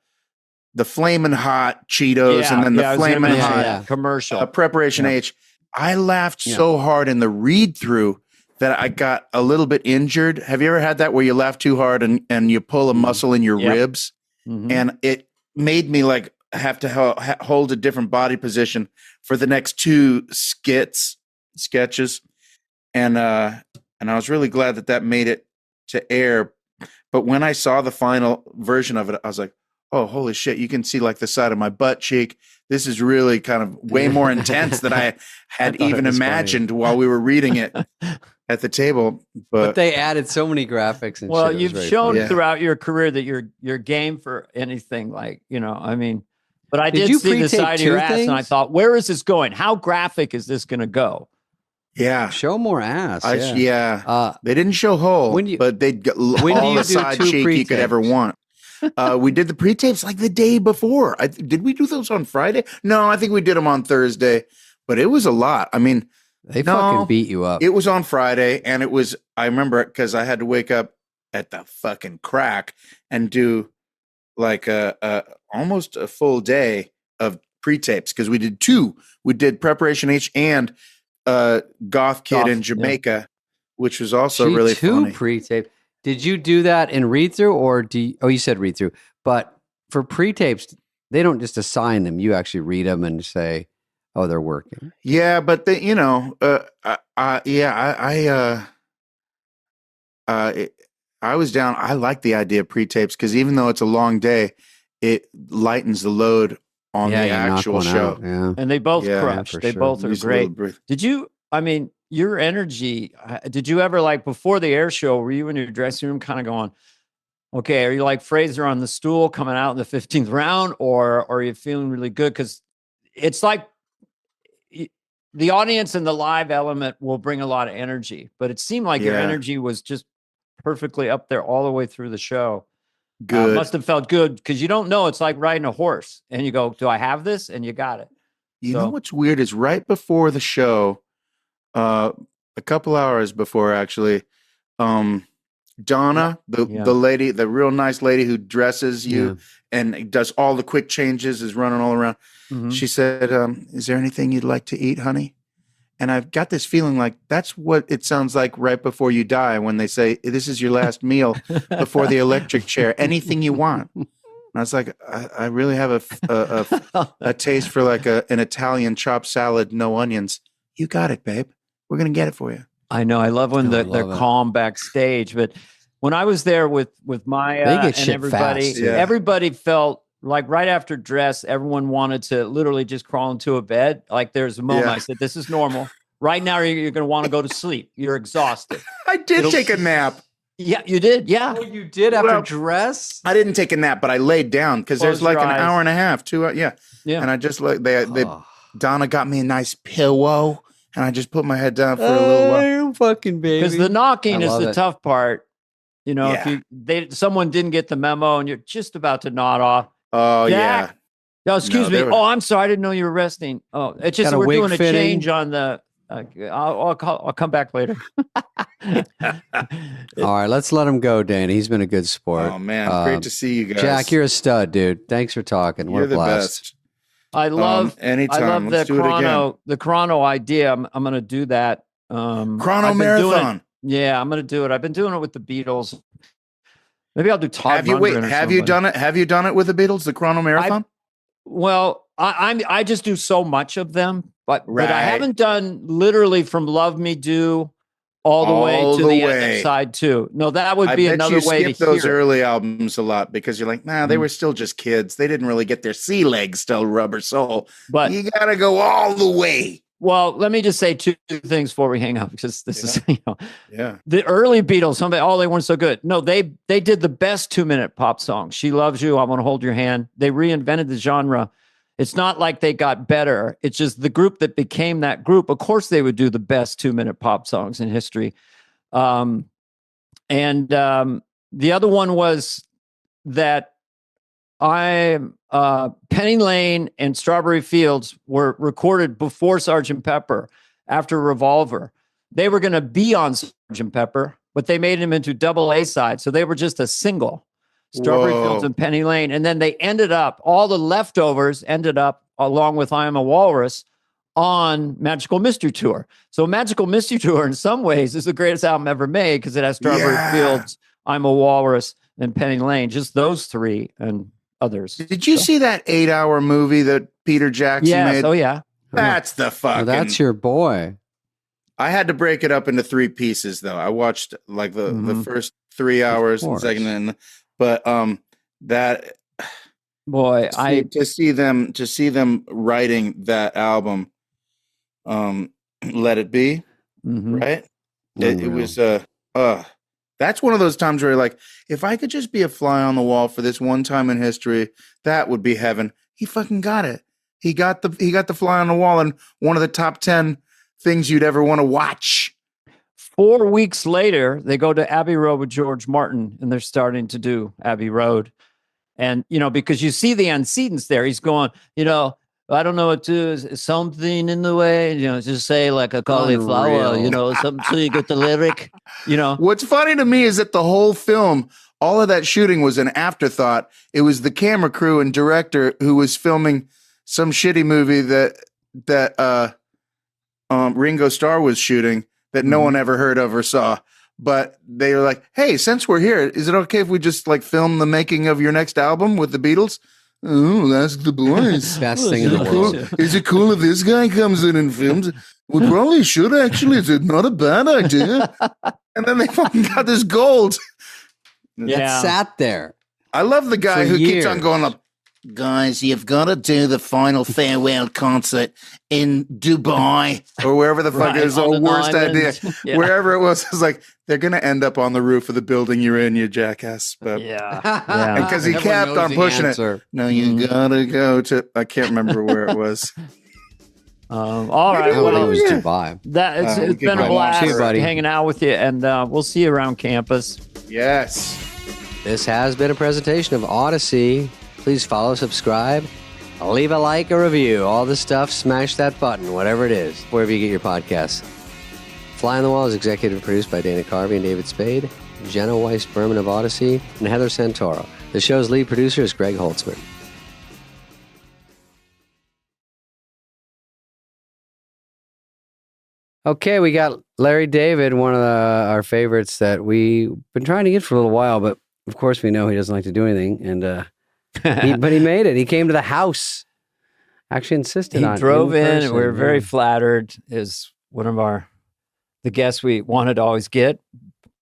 Flamin' Hot Cheetos and then the Flamin' Hot commercial Preparation H. I laughed so hard in the read through that I got a little bit injured. Have you ever had that where you laugh too hard and you pull a muscle in your ribs? And it made me like have to hold a different body position for the next two sketches. And I was really glad that made it to air. But when I saw the final version of it, I was like, oh, holy shit, you can see like the side of my butt cheek. This is really kind of way more intense than I had even imagined while we were reading it at the table. But they added so many graphics. And well, you've shown throughout your career that you're game for anything, like, but I did see the side of your ass and I thought, where is this going? How graphic is this going to go? Yeah. Show more ass. They didn't show whole, but they'd get all the side cheek you could ever want. We did the pre-tapes like the day before. Did we do those on Friday? No, I think we did them on Thursday, but it was a lot. I mean, they fucking beat you up. It was on Friday, and I remember it because I had to wake up at the fucking crack and do like almost a full day of pre-tapes because we did two. We did Preparation H and Goth Kid in Jamaica, which was also really funny. Pre-tape. Did you do that in read-through or you said read-through, but for pre-tapes, they don't just assign them. You actually read them and say, oh, they're working. Yeah, but I was down. I like the idea of pre-tapes because even though it's a long day, it lightens the load on the actual show. Yeah. And they both crush. They both are great. Did you, your energy, did you ever, like, before the air show, were you in your dressing room kind of going, okay, are you like Fraser on the stool coming out in the 15th round, or are you feeling really good? Because it's like the audience and the live element will bring a lot of energy, but it seemed like your energy was just perfectly up there all the way through the show. Good. Must have felt good because you don't know. It's like riding a horse and you go, do I have this? And you got it. You know what's weird is right before the show, a couple hours before actually, Donna, the lady, the real nice lady who dresses you and does all the quick changes, is running all around. Mm-hmm. She said, is there anything you'd like to eat, honey? And I've got this feeling like that's what it sounds like right before you die when they say, this is your last meal before the electric chair. Anything you want. And I was like, I really have a taste for like an Italian chopped salad, no onions. You got it, babe. We're going to get it for you. I know. I love when they're calm backstage. But when I was there with Maya and everybody, everybody felt like right after dress, everyone wanted to literally just crawl into a bed. Like there's a moment I said, this is normal. Right now, you're going to want to go to sleep. You're exhausted. I did take a nap. Yeah, you did. Yeah. Oh, you did after dress? I didn't take a nap, but I laid down because there's like an hour and a half, 2 hours. Yeah. And I just Donna got me a nice pillow and I just put my head down for a little while. You fucking baby. Because the knocking is the tough part. You know, if someone didn't get the memo and you're just about to nod off. Oh, Jack, No, excuse me. Oh, I'm sorry. I didn't know you were resting. Oh, it's just we're doing a change on the. I'll come back later. All right, let's let him go, Danny. He's been a good sport. Oh man, great to see you guys. Jack, you're a stud, dude. Thanks for talking. You're the best. I love anytime. The chrono idea. I'm going to do that. Chrono marathon. Yeah, I'm going to do it. I've been doing it with the Beatles. Maybe I'll do Todd. Have you done it? Have you done it with the Beatles? The chrono marathon? I just do so much of them. But I haven't done literally from Love Me Do all the way to the end of side 2. No, that would be another way to hear those early albums a lot because you're like, they were still just kids. They didn't really get their sea legs still rubber soul. But you got to go all the way. Well, let me just say two things before we hang up because this is, the early Beatles, they weren't so good. No, they did the best 2-minute pop song. She Loves You, I Want to Hold Your Hand. They reinvented the genre. It's not like they got better. It's just the group that became that group. Of course, they would do the best 2-minute pop songs in history. And the other one was that Penny Lane and Strawberry Fields were recorded before Sgt. Pepper, after Revolver. They were going to be on Sgt. Pepper, but they made them into double A side. So they were just a single. Strawberry Fields and Penny Lane. And then they all the leftovers ended up, along with I Am a Walrus, on Magical Mystery Tour. So Magical Mystery Tour, in some ways, is the greatest album ever made because it has Strawberry Fields, I'm a Walrus, and Penny Lane. Just those three and others. Did you see that 8-hour movie that Peter Jackson made? Oh, yeah. That's the fucking... Well, that's your boy. I had to break it up into 3 pieces, though. I watched like the first 3 hours and second and... But that boy, to see them writing that album, Let It Be, right? It was that's one of those times where you're like, if I could just be a fly on the wall for this one time in history, that would be heaven. He fucking got it. He got the fly on the wall and one of the top 10 things you'd ever want to watch. 4 weeks later, they go to Abbey Road with George Martin, and they're starting to do Abbey Road. And, because you see the antecedents there, he's going, I don't know what to do. Is something in the way, just say like a cauliflower, something so you get the lyric, What's funny to me is that the whole film, all of that shooting was an afterthought. It was the camera crew and director who was filming some shitty movie that Ringo Starr was shooting. That no one ever heard of or saw. But they were like, hey, since we're here, is it okay if we just like film the making of your next album with the Beatles? Oh, ask the boys. Best thing in the world. Is it cool if this guy comes in and films? We probably should actually. It's not a bad idea. And then they fucking got this gold. It sat there. I love the guy who keeps on going up. Guys, you've got to do the final farewell concert in Dubai or wherever the fuck it is. The worst idea. Wherever it was, it's like, they're going to end up on the roof of the building you're in, you jackass. But, and because he kept on pushing it. No, you got to go to, I can't remember where it was. All right. Well, it was Dubai. It's been a blast hanging out with you, and we'll see you around campus. Yes. This has been a presentation of Odyssey. Please follow, subscribe, leave a like, a review, all this stuff. Smash that button, whatever it is, wherever you get your podcasts. Fly on the Wall is executive produced by Dana Carvey and David Spade, Jenna Weiss-Berman of Odyssey, and Heather Santoro. The show's lead producer is Greg Holtzman. Okay, we got Larry David, one of our favorites that we've been trying to get for a little while, but of course we know he doesn't like to do anything, and but he made it. He came to the house actually insisted he on. Drove in, and we were very flattered. Is one of the guests we wanted to always get,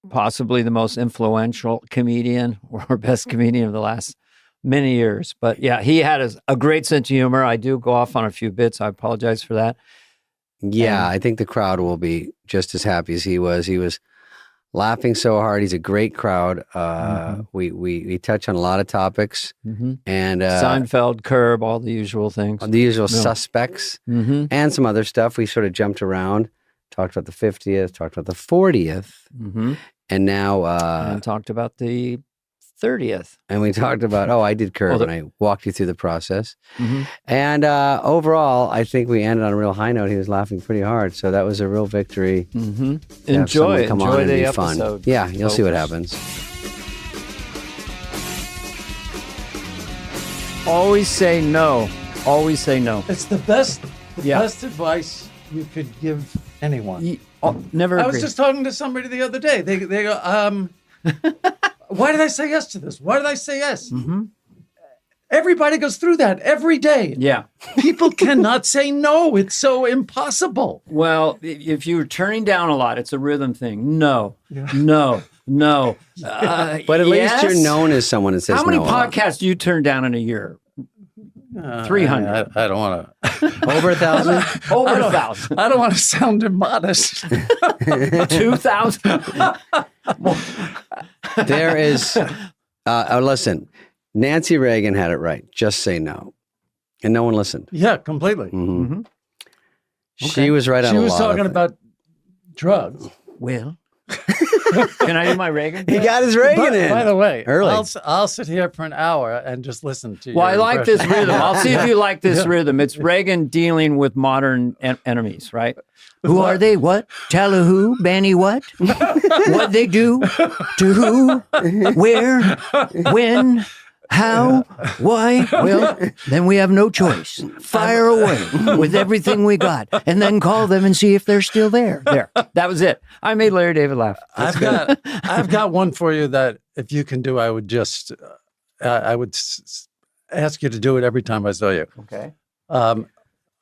possibly the most influential comedian or best comedian of the last many years. But yeah, he had a great sense of humor. I do go off on a few bits. I apologize for that. Yeah, I think the crowd will be just as happy as he was. He was laughing so hard. He's a great crowd. We touch on a lot of topics, and Seinfeld, Curb, all the usual things, the usual suspects, and some other stuff. We sort of jumped around, talked about the 50th, talked about the 40th, and now and talked about the 30th. And we talked about, I did Curb, and I walked you through the process. And overall, I think we ended on a real high note. He was laughing pretty hard. So that was a real victory. Enjoy the episode. Fun. Yeah, you'll see what happens. Always say no. Always say no. It's the best advice you could give anyone. Never agree. I was just talking to somebody the other day. They go, why did I say yes to this? Why did I say yes? Everybody goes through that every day. Yeah. People cannot say no. It's so impossible. Well, if you're turning down a lot, it's a rhythm thing. No. But at least you're known as someone that says no. How many podcasts do you turn down in a year? 300. I don't want to. Over 1,000? Over 1,000. I don't want to sound immodest. 2,000? There is, listen, Nancy Reagan had it right. Just say no. And no one listened. Yeah, completely. She was right on a lot. She was talking about drugs. Well, can I do my Reagan? He got his Reagan in. By the way, early. I'll sit here for an hour and just listen to you. Well, I like this rhythm. I'll see if you like this rhythm. It's Reagan dealing with modern enemies, right? Who are they? What? Tell who? Benny what? What they do? To who? Where? When? How? Why? Well, then we have no choice. Fire away with everything we got, and then call them and see if they're still there. There. That was it. I made Larry David laugh. I've got one for you that if you can do, I would just ask you to do it every time I saw you. Okay.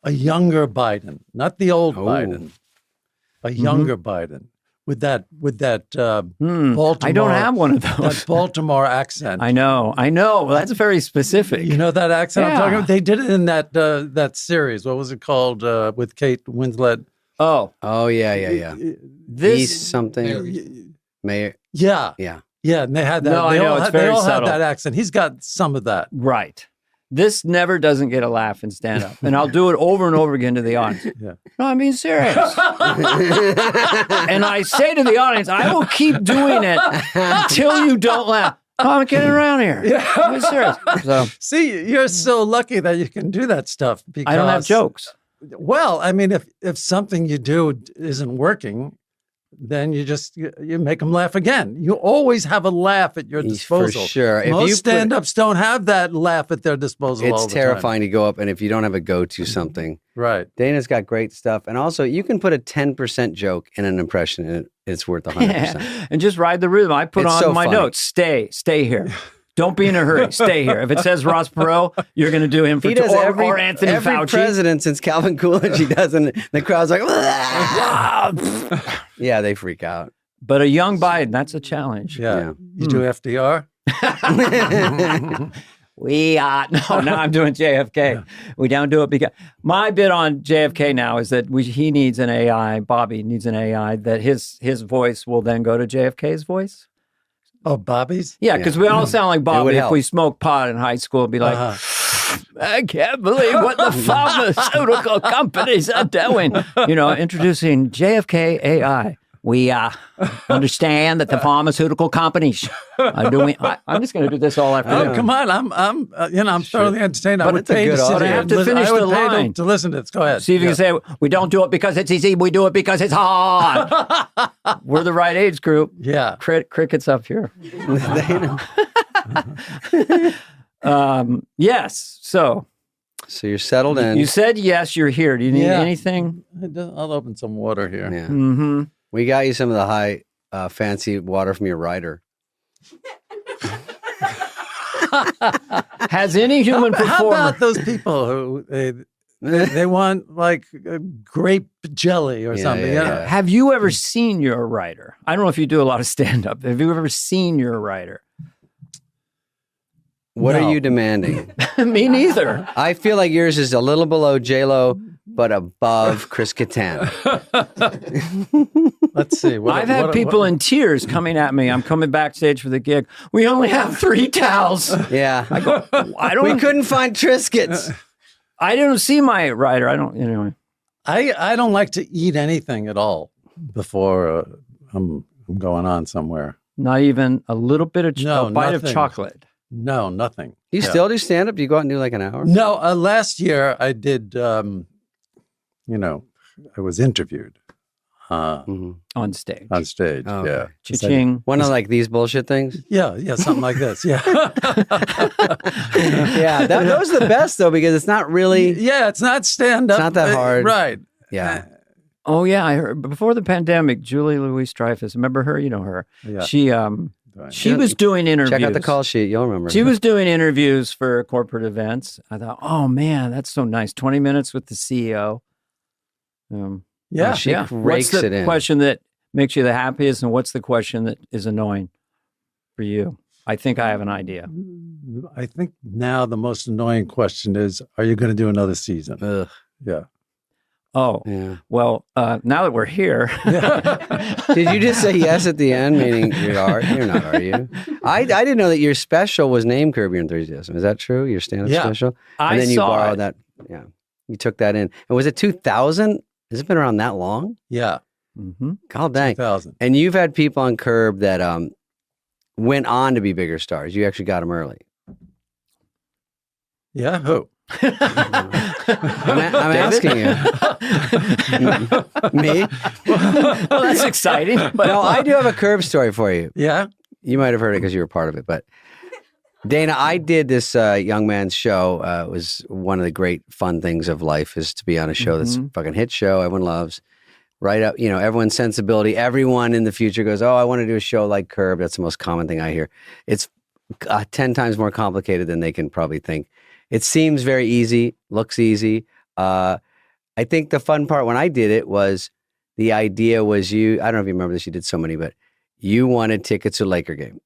A younger Biden, not the old Biden, a younger Biden. With that Baltimore. I don't have one of those. That Baltimore accent. I know. Well, that's very specific. You know that accent I'm talking about? They did it in that series. What was it called with Kate Winslet? Oh, yeah. This something. Mayor. Yeah. And they had that. No, I know. It's very subtle. They all had that accent. He's got some of that. Right. This never doesn't get a laugh in stand-up. And I'll do it over and over again to the audience. Yeah. No, I'm being serious. And I say to the audience, I will keep doing it until you don't laugh. Oh, I'm kidding around here. Yeah. I'm serious. So, see, you're so lucky that you can do that stuff. Because I don't have jokes. Well, I mean, if something you do isn't working, then you make them laugh again. You always have a laugh at your disposal. For sure. Most stand-ups don't have that laugh at their disposal all the time. It's terrifying to go up, and if you don't have a go-to something. Right. Dana's got great stuff. And also, you can put a 10% joke in an impression, and it's worth 100%. Yeah. And just ride the rhythm. I put on my notes. Stay here. Don't be in a hurry. Stay here. If it says Ross Perot, you're going to do him for or Anthony Fauci. Every president since Calvin Coolidge, he does, and the crowd's like, yeah, they freak out. But a young Biden, that's a challenge. Yeah. You do FDR? No, now I'm doing JFK. Yeah. We don't do it because my bit on JFK now is that he needs an AI. Bobby needs an AI that his voice will then go to JFK's voice. Oh, Bobby's? Yeah, because we all sound like Bobby if we smoked pot in high school. It'd be like, I can't believe what the pharmaceutical companies are doing. Introducing JFK AI. We understand that the pharmaceutical companies are doing. I'm just going to do this all afternoon. Oh, come on! I'm thoroughly entertained. But it's a good I have to finish the line to listen to it. Go ahead. See if you can say we don't do it because it's easy. We do it because it's hard. We're the right age group. Yeah, crickets up here. Yes. So you're settled in. You said yes. You're here. Do you need anything? I'll open some water here. Yeah. Mm-hmm. We got you some of the high fancy water from your rider. Has any human performer... How about those people who They want like grape jelly or something. Yeah. Have you ever seen your writer? I don't know if you do a lot of stand-up. Have you ever seen your writer? What are you demanding? Me neither. I feel like yours is a little below J-Lo, but above Chris Kattan. Let's see. I've had people in tears coming at me. I'm coming backstage for the gig. We only have 3 towels. Yeah. I go, We couldn't find Triscuits. I didn't see my writer. I don't, anyway. I don't like to eat anything at all before I'm going on somewhere. Not even a little bit of a bite of chocolate. No, nothing. You still do stand up? Do you go out and do like an hour? No, last year I did, I was interviewed on stage. On stage, Oh, okay. yeah. Cha-ching. One of like these bullshit things? Yeah, something like this, yeah. Yeah, those are the best though, because it's not really... Yeah, it's not stand-up. It's not that hard. Right. Yeah. Oh, yeah, I heard before the pandemic, Julie Louis-Dreyfus, remember her? You know her. Yeah. She was doing interviews. Check out the call sheet. You'll remember. She was doing interviews for corporate events. I thought, oh, man, that's so nice. 20 minutes with the CEO. Yeah. She rakes What's it the in. question that makes you the happiest, and what's the question that is annoying for you? I think I have an idea. I think now the most annoying question is, are you going to do another season? Ugh. Yeah. Oh, Yeah. well, now that we're here. Did you just say yes at the end, meaning you're not, are you? I didn't know that your special was named Curb Your Enthusiasm. Is that true? Your stand-up special? And then you borrowed that. Yeah. You took that in. And was it 2000? Has it been around that long? Yeah. Mm-hmm. God dang. 2000. And you've had people on Curb that went on to be bigger stars. You actually got them early. Yeah, who? I'm asking you. Me? Well, that's exciting. But No, I do have a Curb story for you. Yeah. You might have heard it because you were part of it, but Dana, I did this young man's show. It was one of the great fun things of life is to be on a show that's a fucking hit show everyone loves. Right up, everyone's sensibility. Everyone in the future goes, oh, I want to do a show like Curb. That's the most common thing I hear. It's 10 times more complicated than they can probably think. It seems very easy, looks easy. I think the fun part when I did it was the idea was I don't know if you remember this, you did so many, but you wanted tickets to a Laker game.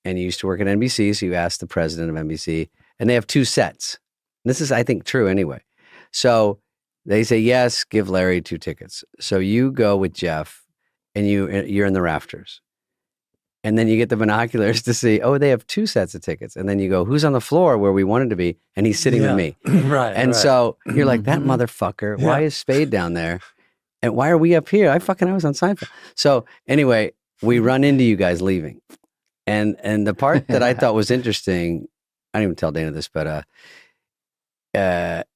And you used to work at NBC, so you asked the president of NBC, and they have 2 sets. This is, I think, true anyway. So they say, yes, give Larry 2 tickets. So you go with Jeff, and you're in the rafters. And then you get the binoculars to see, oh, they have 2 sets of tickets. And then you go, who's on the floor where we wanted to be? And he's sitting with me. Right. And so you're like, that motherfucker, why is Spade down there? And why are we up here? I was on Seinfeld. So anyway, we run into you guys leaving. And the part that I thought was interesting, I didn't even tell Dana this, but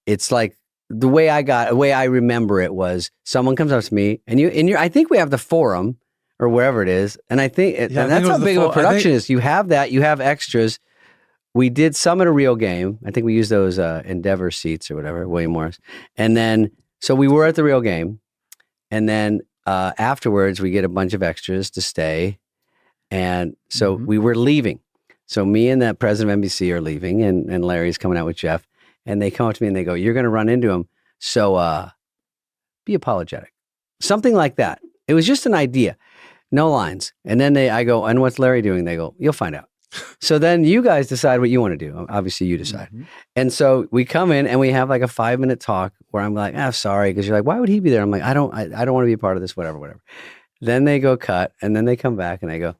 it's like the way I remember it was someone comes up to me and I think we have the forum or wherever it is. And I think, and that's how big of a production is. You have that, you have extras. We did some at a real game. I think we used those Endeavor seats or whatever, William Morris. And then, so we were at the real game. And then afterwards, we get a bunch of extras to stay. And so we were leaving. So me and the president of NBC are leaving, and Larry's coming out with Jeff. And they come up to me and they go, you're going to run into him. So be apologetic. Something like that. It was just an idea. No lines. And then I go, and what's Larry doing? They go, you'll find out. So then you guys decide what you want to do. Obviously you decide. And so we come in and we have like a 5-minute talk where I'm like, sorry. Because you're like, why would he be there? I'm like, I don't want to be a part of this, whatever. Then they go cut and then they come back and they go,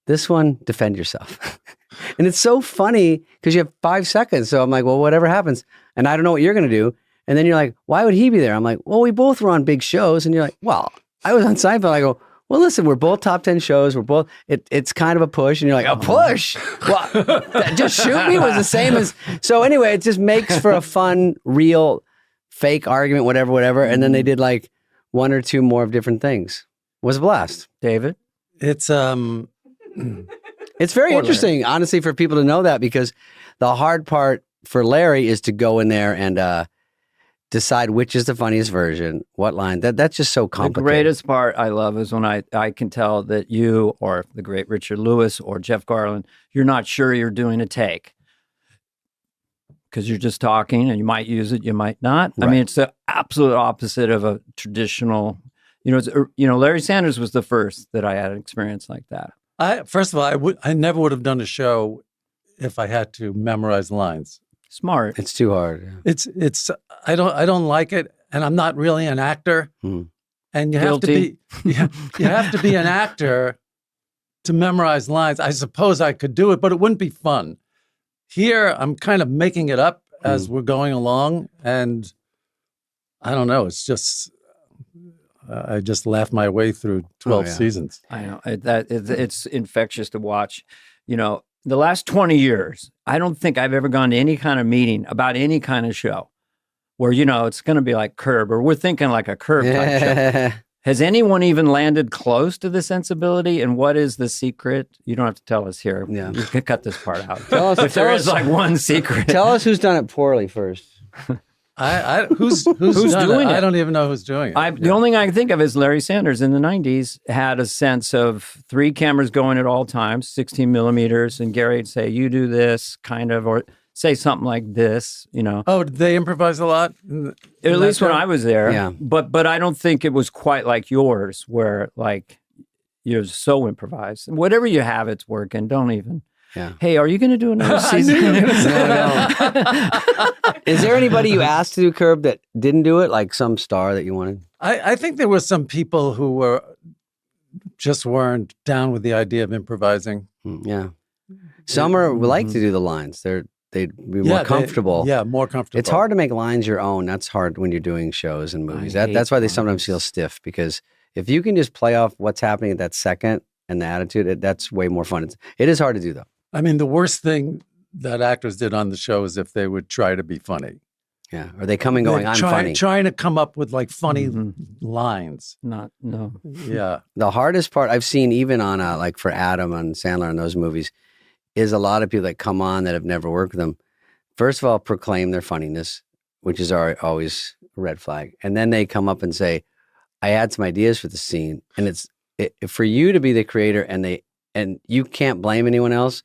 this one, defend yourself. And it's so funny because you have 5 seconds. So I'm like, well, whatever happens. And I don't know what you're going to do. And then you're like, why would he be there? I'm like, well, we both were on big shows. And you're like, well, I was on Seinfeld. I go, well, listen, we're both top 10 shows. We're both, it's kind of a push. And you're like, a push? Well, just shoot me was the same as, so anyway, it just makes for a fun, real, fake argument, whatever. And then they did like 1 or 2 more of different things. It was a blast. David? It's very interesting, honestly, for people to know that, because the hard part for Larry is to go in there and decide which is the funniest version, what line. That's just so complicated. The greatest part I love is when I can tell that you or the great Richard Lewis or Jeff Garland, you're not sure you're doing a take. because you're just talking and you might use it, you might not. Right. I mean, it's the absolute opposite of a traditional, Larry Sanders was the first that I had an experience like that. First of all, I never would have done a show if I had to memorize lines. Smart. It's too hard. Yeah. It's I don't like it, and I'm not really an actor. And you have to be you have to be an actor to memorize lines. I suppose I could do it, but it wouldn't be fun. Here, I'm kind of making it up as we're going along, and I don't know. It's just I just laughed my way through 12 seasons. I know it's infectious to watch. The last 20 years, I don't think I've ever gone to any kind of meeting about any kind of show where, it's going to be like Curb, or we're thinking like a Curb type show. Has anyone even landed close to the sensibility? And what is the secret? You don't have to tell us here. Yeah. You can cut this part out. If there is like one secret. Tell us who's done it poorly first. Who's doing it? I don't even know who's doing it. The only thing I can think of is Larry Sanders in the 90s had a sense of 3 cameras going at all times, 16 millimeters, and Gary would say, you do this, kind of, or say something like this, Oh, did they improvise a lot? At least when I was there. Yeah. But I don't think it was quite like yours, where like you're so improvised. Whatever you have, it's working. Don't even. Yeah. Hey, are you going to do another season? No. Is there anybody you asked to do Curb that didn't do it, like some star that you wanted? I think there were some people who weren't down with the idea of improvising. Yeah. Some would like to do the lines. They'd be more comfortable. More comfortable. It's hard to make lines your own. That's hard when you're doing shows and movies. That's why they sometimes feel stiff, because if you can just play off what's happening at that second and the attitude, that's way more fun. It is hard to do, though. I mean, the worst thing that actors did on the show is if they would try to be funny. Yeah. Or they come and going, I'm funny. Trying to come up with like funny lines. No. Yeah. The hardest part I've seen, even on like for Adam on Sandler and those movies, is a lot of people that come on that have never worked with them. First of all, proclaim their funniness, which is always a red flag. And then they come up and say, I had some ideas for the scene. And for you to be the creator and you can't blame anyone else,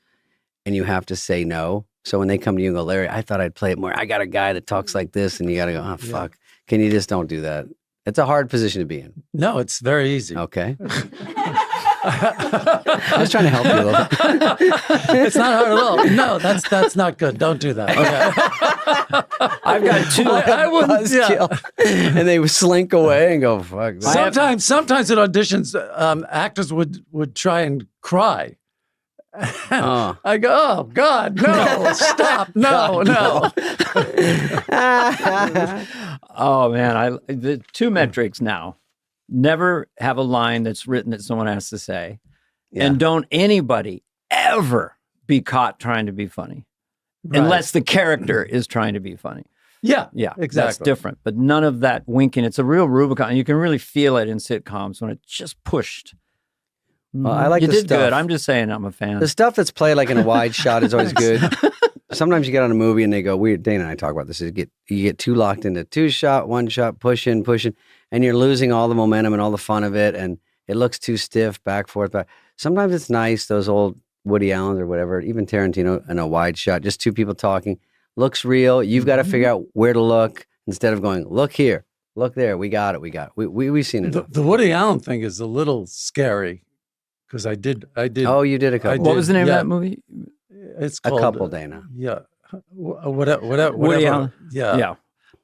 and you have to say no. So when they come to you and go, Larry, I thought I'd play it more. I got a guy that talks like this, and you got to go, oh, fuck. Can you just don't do that? It's a hard position to be in. No, it's very easy. Okay. I was trying to help you a little bit. It's not hard at all. No, that's not good. Don't do that. Okay. I've got 2 I wouldn't, and they would slink away and go, fuck. Sometimes at auditions, actors would try and cry. I go, oh God, no, stop, no. Oh man, the 2 metrics now. Never have a line that's written that someone has to say, and don't anybody ever be caught trying to be funny, unless the character is trying to be funny. Yeah, exactly. That's different, but none of that winking. It's a real Rubicon. You can really feel it in sitcoms when it's just pushed. Well, I like you the did stuff. Good. I'm just saying I'm a fan. The stuff that's played like in a wide shot is always good. Sometimes you get on a movie and they go, Dana and I talk about this, you get too locked into 2 shot, 1 shot, pushing, and you're losing all the momentum and all the fun of it, and it looks too stiff, back, forth, back. Sometimes it's nice, those old Woody Allens or whatever, even Tarantino in a wide shot, just 2 people talking, looks real. You've got to figure out where to look instead of going, look here, look there, we got it. We've seen it. The Woody Allen thing is a little scary. Because I did. Oh, you did a couple. What was the name of that movie? It's called A Couple, Dana. Yeah. Whatever. Woody Allen. Yeah.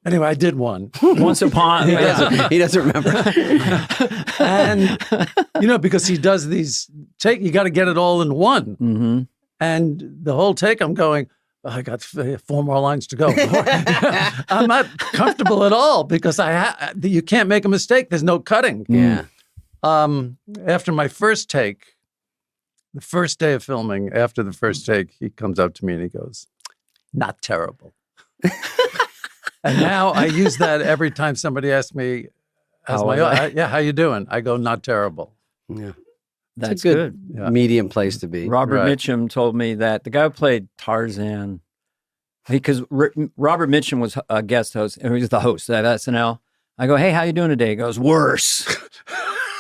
Anyway, I did one. Once upon. He doesn't remember. And, because he does these you got to get it all in one. Mm-hmm. And the whole take, I'm going, I got 4 more lines to go. I'm not comfortable at all because you can't make a mistake. There's no cutting. Yeah. After my first take, the first day of filming, after the first take, he comes up to me and he goes, not terrible. And now I use that every time somebody asks me, how you doing? I go, not terrible. Yeah. That's a good medium place to be. Robert Mitchum told me that the guy who played Tarzan, because Robert Mitchum was a guest host, and he was the host at SNL. I go, hey, how you doing today? He goes, worse.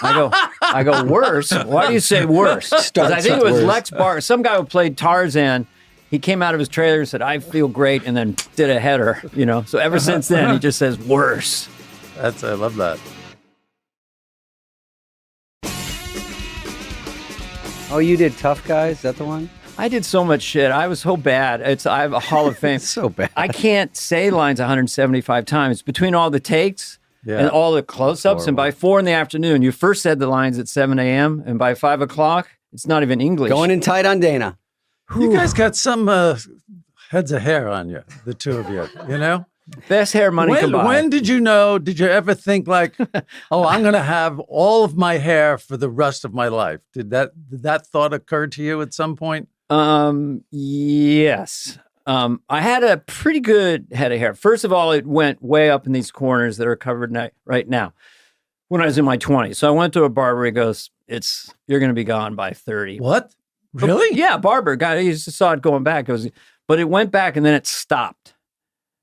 I go, worse? Why do you say worse? Because I think it was Lex Barr, some guy who played Tarzan. he came out of his trailer, said, "I feel great," and then did a header, So ever since then, he just says worse. I love that. Oh, you did Tough Guys? Is that the one? I did so much shit. I was so bad. I have a Hall of Fame. So bad. I can't say lines 175 times between all the takes and all the close-ups. And by 4 p.m, you first said the lines at 7 a.m. and by 5 o'clock, it's not even English. Going in tight on Dana. You guys got some heads of hair on you, the two of you, Best hair money combined. When did you know? Did you ever think like, oh, I'm going to have all of my hair for the rest of my life? Did that thought occur to you at some point? Yes. I had a pretty good head of hair. First of all, it went way up in these corners that are covered right now when I was in my 20s. So I went to a barber. He goes, you're going to be gone by 30. What? Really? Yeah, barber guy. He just saw it going back. But it went back and then it stopped.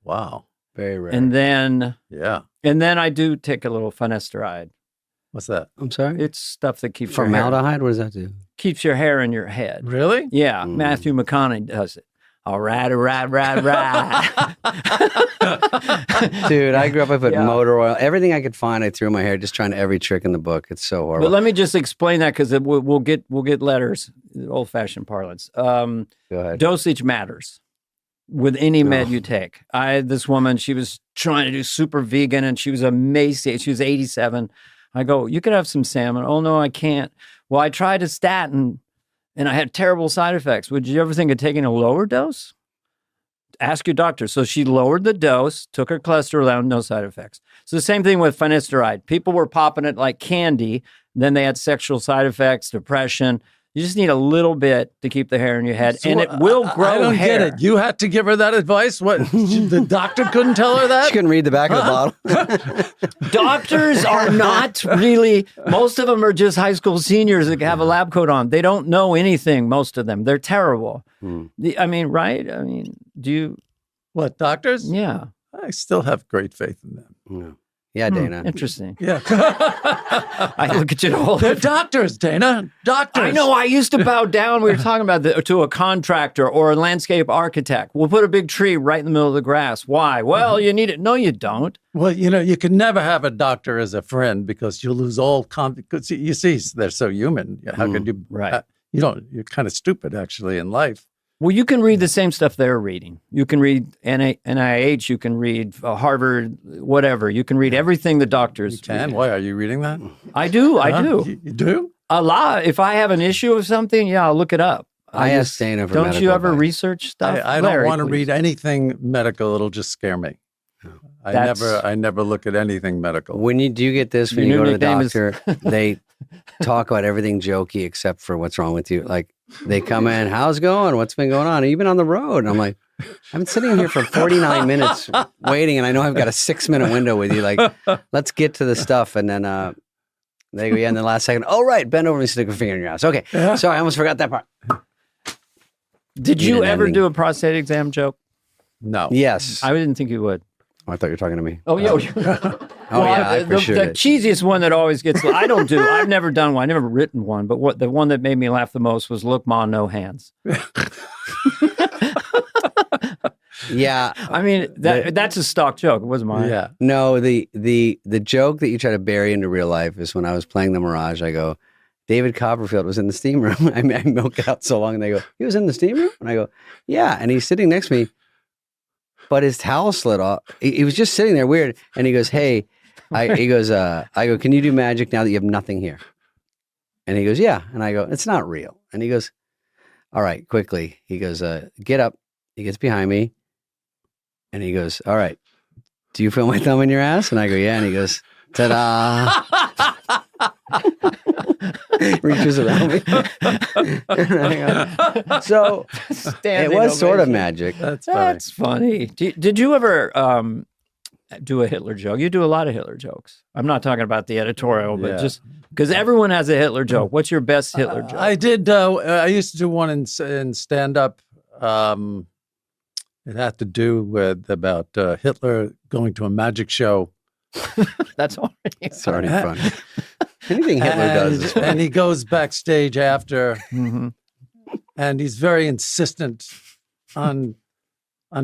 Wow. Very rare. And then, and then I do take a little finasteride. What's that? I'm sorry? It's stuff that keeps formaldehyde. Your hair, what does that do? Keeps your hair in your head. Really? Yeah. Matthew McConaughey does it. All right. Dude, I grew up, I put motor oil. Everything I could find, I threw in my hair, just trying every trick in the book. It's so horrible. But let me just explain that because we'll get letters, old-fashioned parlance. Go ahead. Dosage matters with any med you take. I had this woman, she was trying to do super vegan and she was emaciated. She was 87. I go, you could have some salmon. Oh, no, I can't. Well, I tried a statin and I had terrible side effects. Would you ever think of taking a lower dose? Ask your doctor. So she lowered the dose, took her cholesterol down, no side effects. So the same thing with finasteride. People were popping it like candy. Then they had sexual side effects, depression. You just need a little bit to keep the hair in your head, and it will grow hair. I don't get it. You had to give her that advice? What? The doctor couldn't tell her that? She couldn't read the back of the bottle. Doctors are not really, most of them are just high school seniors that have a lab coat on. They don't know anything, most of them. They're terrible. I mean, right? I mean, do you... What, doctors? Yeah. I still have great faith in them. Yeah. Yeah, Dana. Interesting. Yeah. I look at you all. They're doctors, Dana. Doctors. I know. I used to bow down. We were talking about to a contractor or a landscape architect. We'll put a big tree right in the middle of the grass. Why? Well, you need it. No, you don't. Well, you can never have a doctor as a friend because you'll lose all confidence. You see, they're so human. How could you? Right. You're kind of stupid, actually, in life. Well, you can read the same stuff they're reading. You can read NIH, you can read Harvard, whatever. You can read everything the doctors read. Why are you reading that? I do. I do. You do? A lot. If I have an issue of something, I'll look it up. I asked Dana for medical Don't you ever advice. research stuff? I don't want to read anything medical. It'll just scare me. I never look at anything medical. Do you get this when you go to the doctor? They talk about everything jokey except for what's wrong with you. Like they come in, how's it going? What's been going on? Have you been on the road? And I'm like, I've been sitting here for 49 minutes waiting, and I know I've got a 6-minute window with you. Like, let's get to the stuff. And then they go, in the last second, oh, right, bend over and stick a finger in your ass. Okay, sorry, I almost forgot that part. Did you ever do a prostate exam joke? No. Yes. I didn't think you would. Oh, I thought you were talking to me. Oh, yeah. The cheesiest one that always gets, I've never done one. I've never written one, but the one that made me laugh the most was, look, Ma, no hands. Yeah. I mean, that's a stock joke. It wasn't mine. Yeah. No, the joke that you try to bury into real life is when I was playing the Mirage, I go, David Copperfield was in the steam room. I milk it out so long, and they go, he was in the steam room? And I go, yeah. And he's sitting next to me, but his towel slid off. He was just sitting there weird. And he goes, hey, I go, can you do magic now that you have nothing here? And he goes, yeah. And I go, it's not real. And he goes, all right, quickly. He goes, get up. He gets behind me. And he goes, all right, do you feel my thumb in your ass? And I go, yeah. And he goes, ta-da. Reaches around me. So it was sort of magic. That's funny. Did you ever do a Hitler joke? You do a lot of Hitler jokes. I'm not talking about the editorial, but just because everyone has a Hitler joke. What's your best Hitler joke? I did. I used to do one in stand-up. It had to do with about Hitler going to a magic show. That's already it's already fun. Anything Hitler does is fun. And he goes backstage after, and he's very insistent on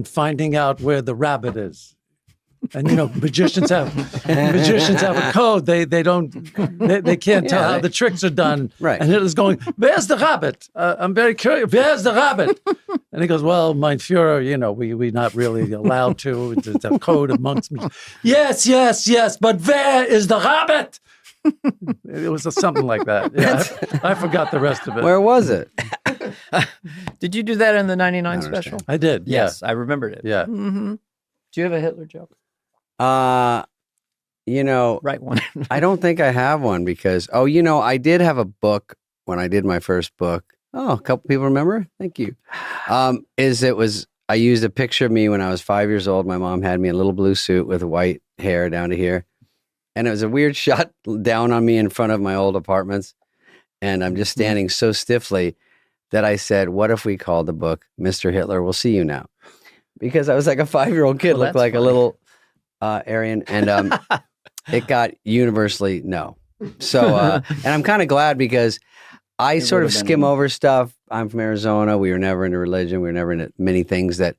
finding out where the rabbit is. And magicians have a code. They can't tell how the tricks are done. Right. And Hitler's going, "Where's the rabbit? I'm very curious. Where's the rabbit?" And he goes, "Well, mein Führer, we're not really allowed to. It's a code amongst me." Yes. But where is the rabbit? It was something like that. Yeah, I forgot the rest of it. Where was it? Did you do that in the 99 special? I did. Yes, I remembered it. Yeah. Mm-hmm. Do you have a Hitler joke? Right one. I don't think I have one because, I did have a book when I did my first book. Oh, a couple people remember? Thank you. I used a picture of me when I was 5 years old. My mom had me in a little blue suit with white hair down to here. And it was a weird shot down on me in front of my old apartments. And I'm just standing so stiffly that I said, what if we called the book Mr. Hitler Will See You Now? Because I was like a 5-year-old kid, looked like a little Aryan. And it got universally no. So, and I'm kind of glad because I sort of skim over stuff. I'm from Arizona. We were never into religion. We were never into many things that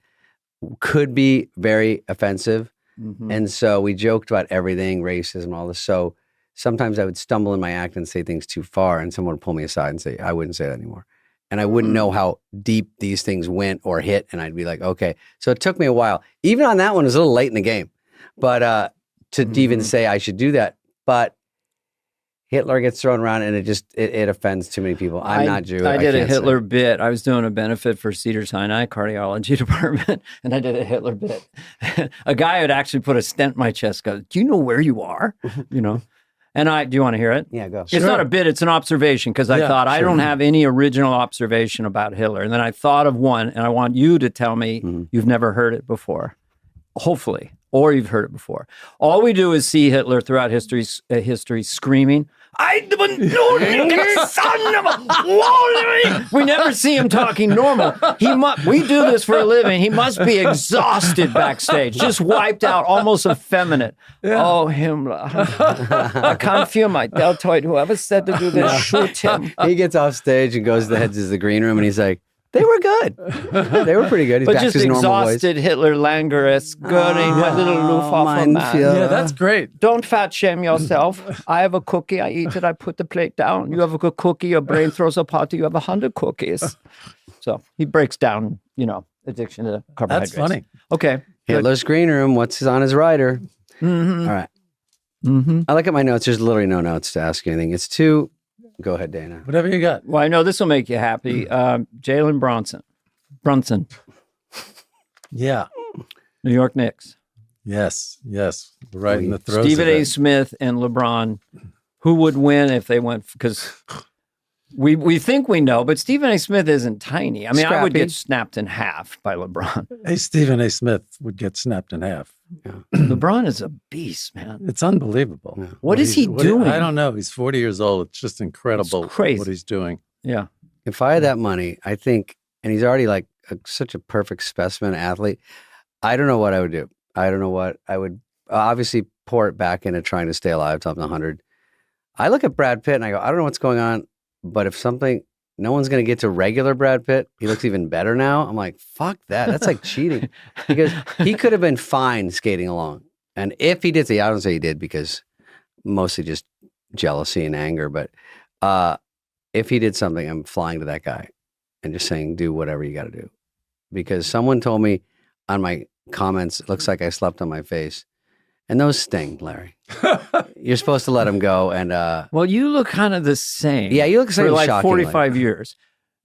could be very offensive. Mm-hmm. And so we joked about everything, racism, all this. So sometimes I would stumble in my act and say things too far, and someone would pull me aside and say, I wouldn't say that anymore. And I wouldn't know how deep these things went or hit. And I'd be like, okay. So it took me a while. Even on that one, it was a little late in the game. But to even say I should do that. But Hitler gets thrown around and it offends too many people. I'm not Jewish. I did a Hitler bit. I was doing a benefit for Cedars-Sinai cardiology department, and I did a Hitler bit. A guy had actually put a stent in my chest. Goes, "Do you know where you are?" And do you want to hear it? Yeah, go. It's not a bit, it's an observation, because I thought I don't have any original observation about Hitler. And then I thought of one, and I want you to tell me you've never heard it before. Hopefully. Or you've heard it before. All we do is see Hitler throughout history screaming, "I the son of a Wolverine!" We never see him talking normal. We do this for a living. He must be exhausted backstage, just wiped out, almost effeminate. Yeah. Oh, Himmler. I can't feel my deltoid. Whoever said to do this, shoot him. He gets off stage and goes to the green room, and he's like, they were good. They were pretty good. He's but back just to his exhausted Hitler Langeres, gutting my little Luftwaffe man. Yeah, that's great. Don't fat shame yourself. I have a cookie. I eat it. I put the plate down. You have a good cookie. Your brain throws a party. You have 100 cookies. So he breaks down, addiction to carbohydrates. That's funny. Okay. Hitler's green room. What's on his rider? Mm-hmm. All right. Mm-hmm. I look at my notes. There's literally no notes to ask anything. It's too... Go ahead, Dana. Whatever you got. Well, I know this will make you happy. Jalen Brunson. Yeah. New York Knicks. Yes. Right in the throes Stephen of A. Smith and LeBron. Who would win if they went? Because we think we know, but Stephen A. Smith isn't tiny. I mean, I would get snapped in half by LeBron. Hey, Stephen A. Smith would get snapped in half. Yeah. LeBron is a beast, man. It's unbelievable. Yeah. What is he doing? I don't know. He's 40 years old. It's just incredible what he's doing. Yeah. If I had that money, I think, and he's already like such a perfect specimen athlete, I don't know what I would do. I don't know what I would obviously pour it back into trying to stay alive till I'm 100. I look at Brad Pitt and I go, I don't know what's going on, but if no one's going to get to regular Brad Pitt. He looks even better now. I'm like, fuck that. That's like cheating. Because he could have been fine skating along. And if he did, I don't say he did because mostly just jealousy and anger. But if he did something, I'm flying to that guy and just saying, do whatever you got to do. Because someone told me on my comments, it looks like I slept on my face. And those sting, Larry. You're supposed to let them go. And well, you look kind of the same. Yeah, you look the same. For like 45 years.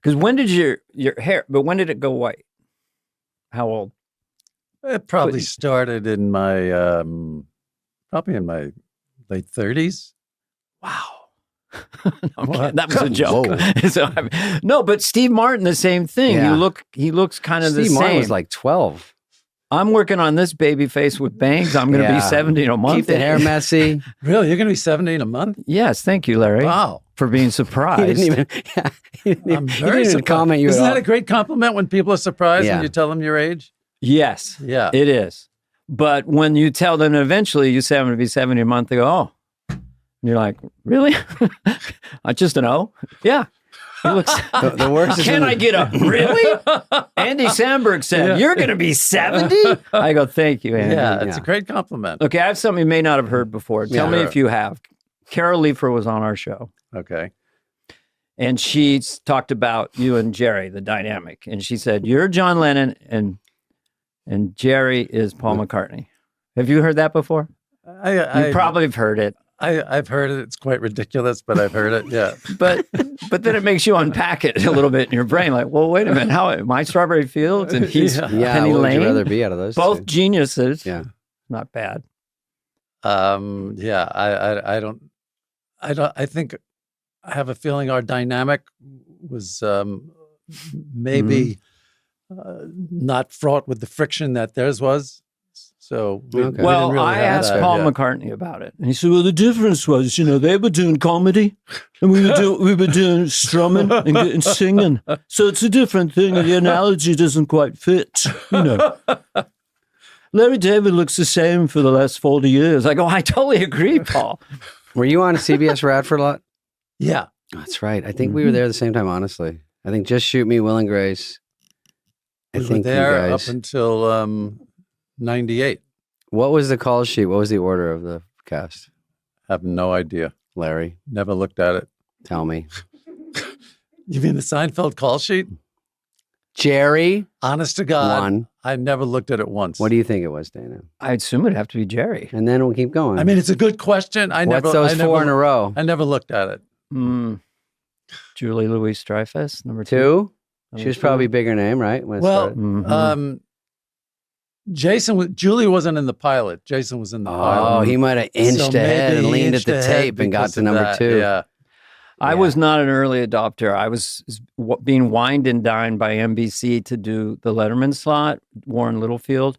Because when did your hair? But when did it go white? How old? It probably started in my probably in my late 30s. Wow. That was a joke. So, no, but Steve Martin, the same thing. Yeah. He looks kind of the same. Steve Martin was like 12. I'm working on this baby face with bangs. I'm going to be 70 in a month. Keep the hair messy. Really? You're going to be 70 in a month? Yes. Thank you, Larry. Wow. For being surprised. He didn't even comment you. Isn't that a great compliment when people are surprised when you tell them your age? Yes. Yeah. It is. But when you tell them eventually you say I'm going to be 70 a month, they go, oh. And you're like, really? I just know. Yeah. He looks. The worst is Can I get a really? Andy Samberg said, "You're going to be 70." I go, "Thank you, Andy." Yeah, it's a great compliment. Okay, I have something you may not have heard before. Tell me if you have. Carol Leifer was on our show. Okay. And she talked about you and Jerry, the dynamic. And she said, "You're John Lennon and Jerry is Paul McCartney." Have you heard that before? You probably have heard it. I've heard it. It's quite ridiculous, but I've heard it. Yeah. But then it makes you unpack it a little bit in your brain. Like, well, wait a minite. How am I Strawberry Fields and he's Penny what Lane? Would you rather be out of those Both two? geniuses. Yeah. Not bad. Yeah. I think I have a feeling our dynamic was maybe not fraught with the friction that theirs was. So, well, I asked Paul McCartney about it, and he said, "Well, the difference was, they were doing comedy, and we were doing strumming and singing. So it's a different thing, and the analogy doesn't quite fit, Larry David looks the same for the last 40 years. I go, I totally agree, Paul. Were you on CBS Radford a lot? Yeah. Oh, that's right. I think we were there at the same time, honestly. I think Just Shoot Me, Will and Grace. We were there up until 98. What was the call sheet? What was the order of the cast? I have no idea. Larry? Never looked at it. Tell me. You mean the Seinfeld call sheet? Jerry? Honest to God, one. I never looked at it once. What do you think it was, Dana? I assume it'd have to be Jerry. And then we'll keep going. I mean, it's a good question. What's those four in a row? I never looked at it. Julie Louis-Dreyfus, number two. She was probably a bigger name, right? Julie wasn't in the pilot. Jason was in the pilot. Oh, he might have inched ahead and leaned at the tape and got to number two. Yeah. I was not an early adopter. I was being wined and dined by NBC to do the Letterman slot, Warren Littlefield,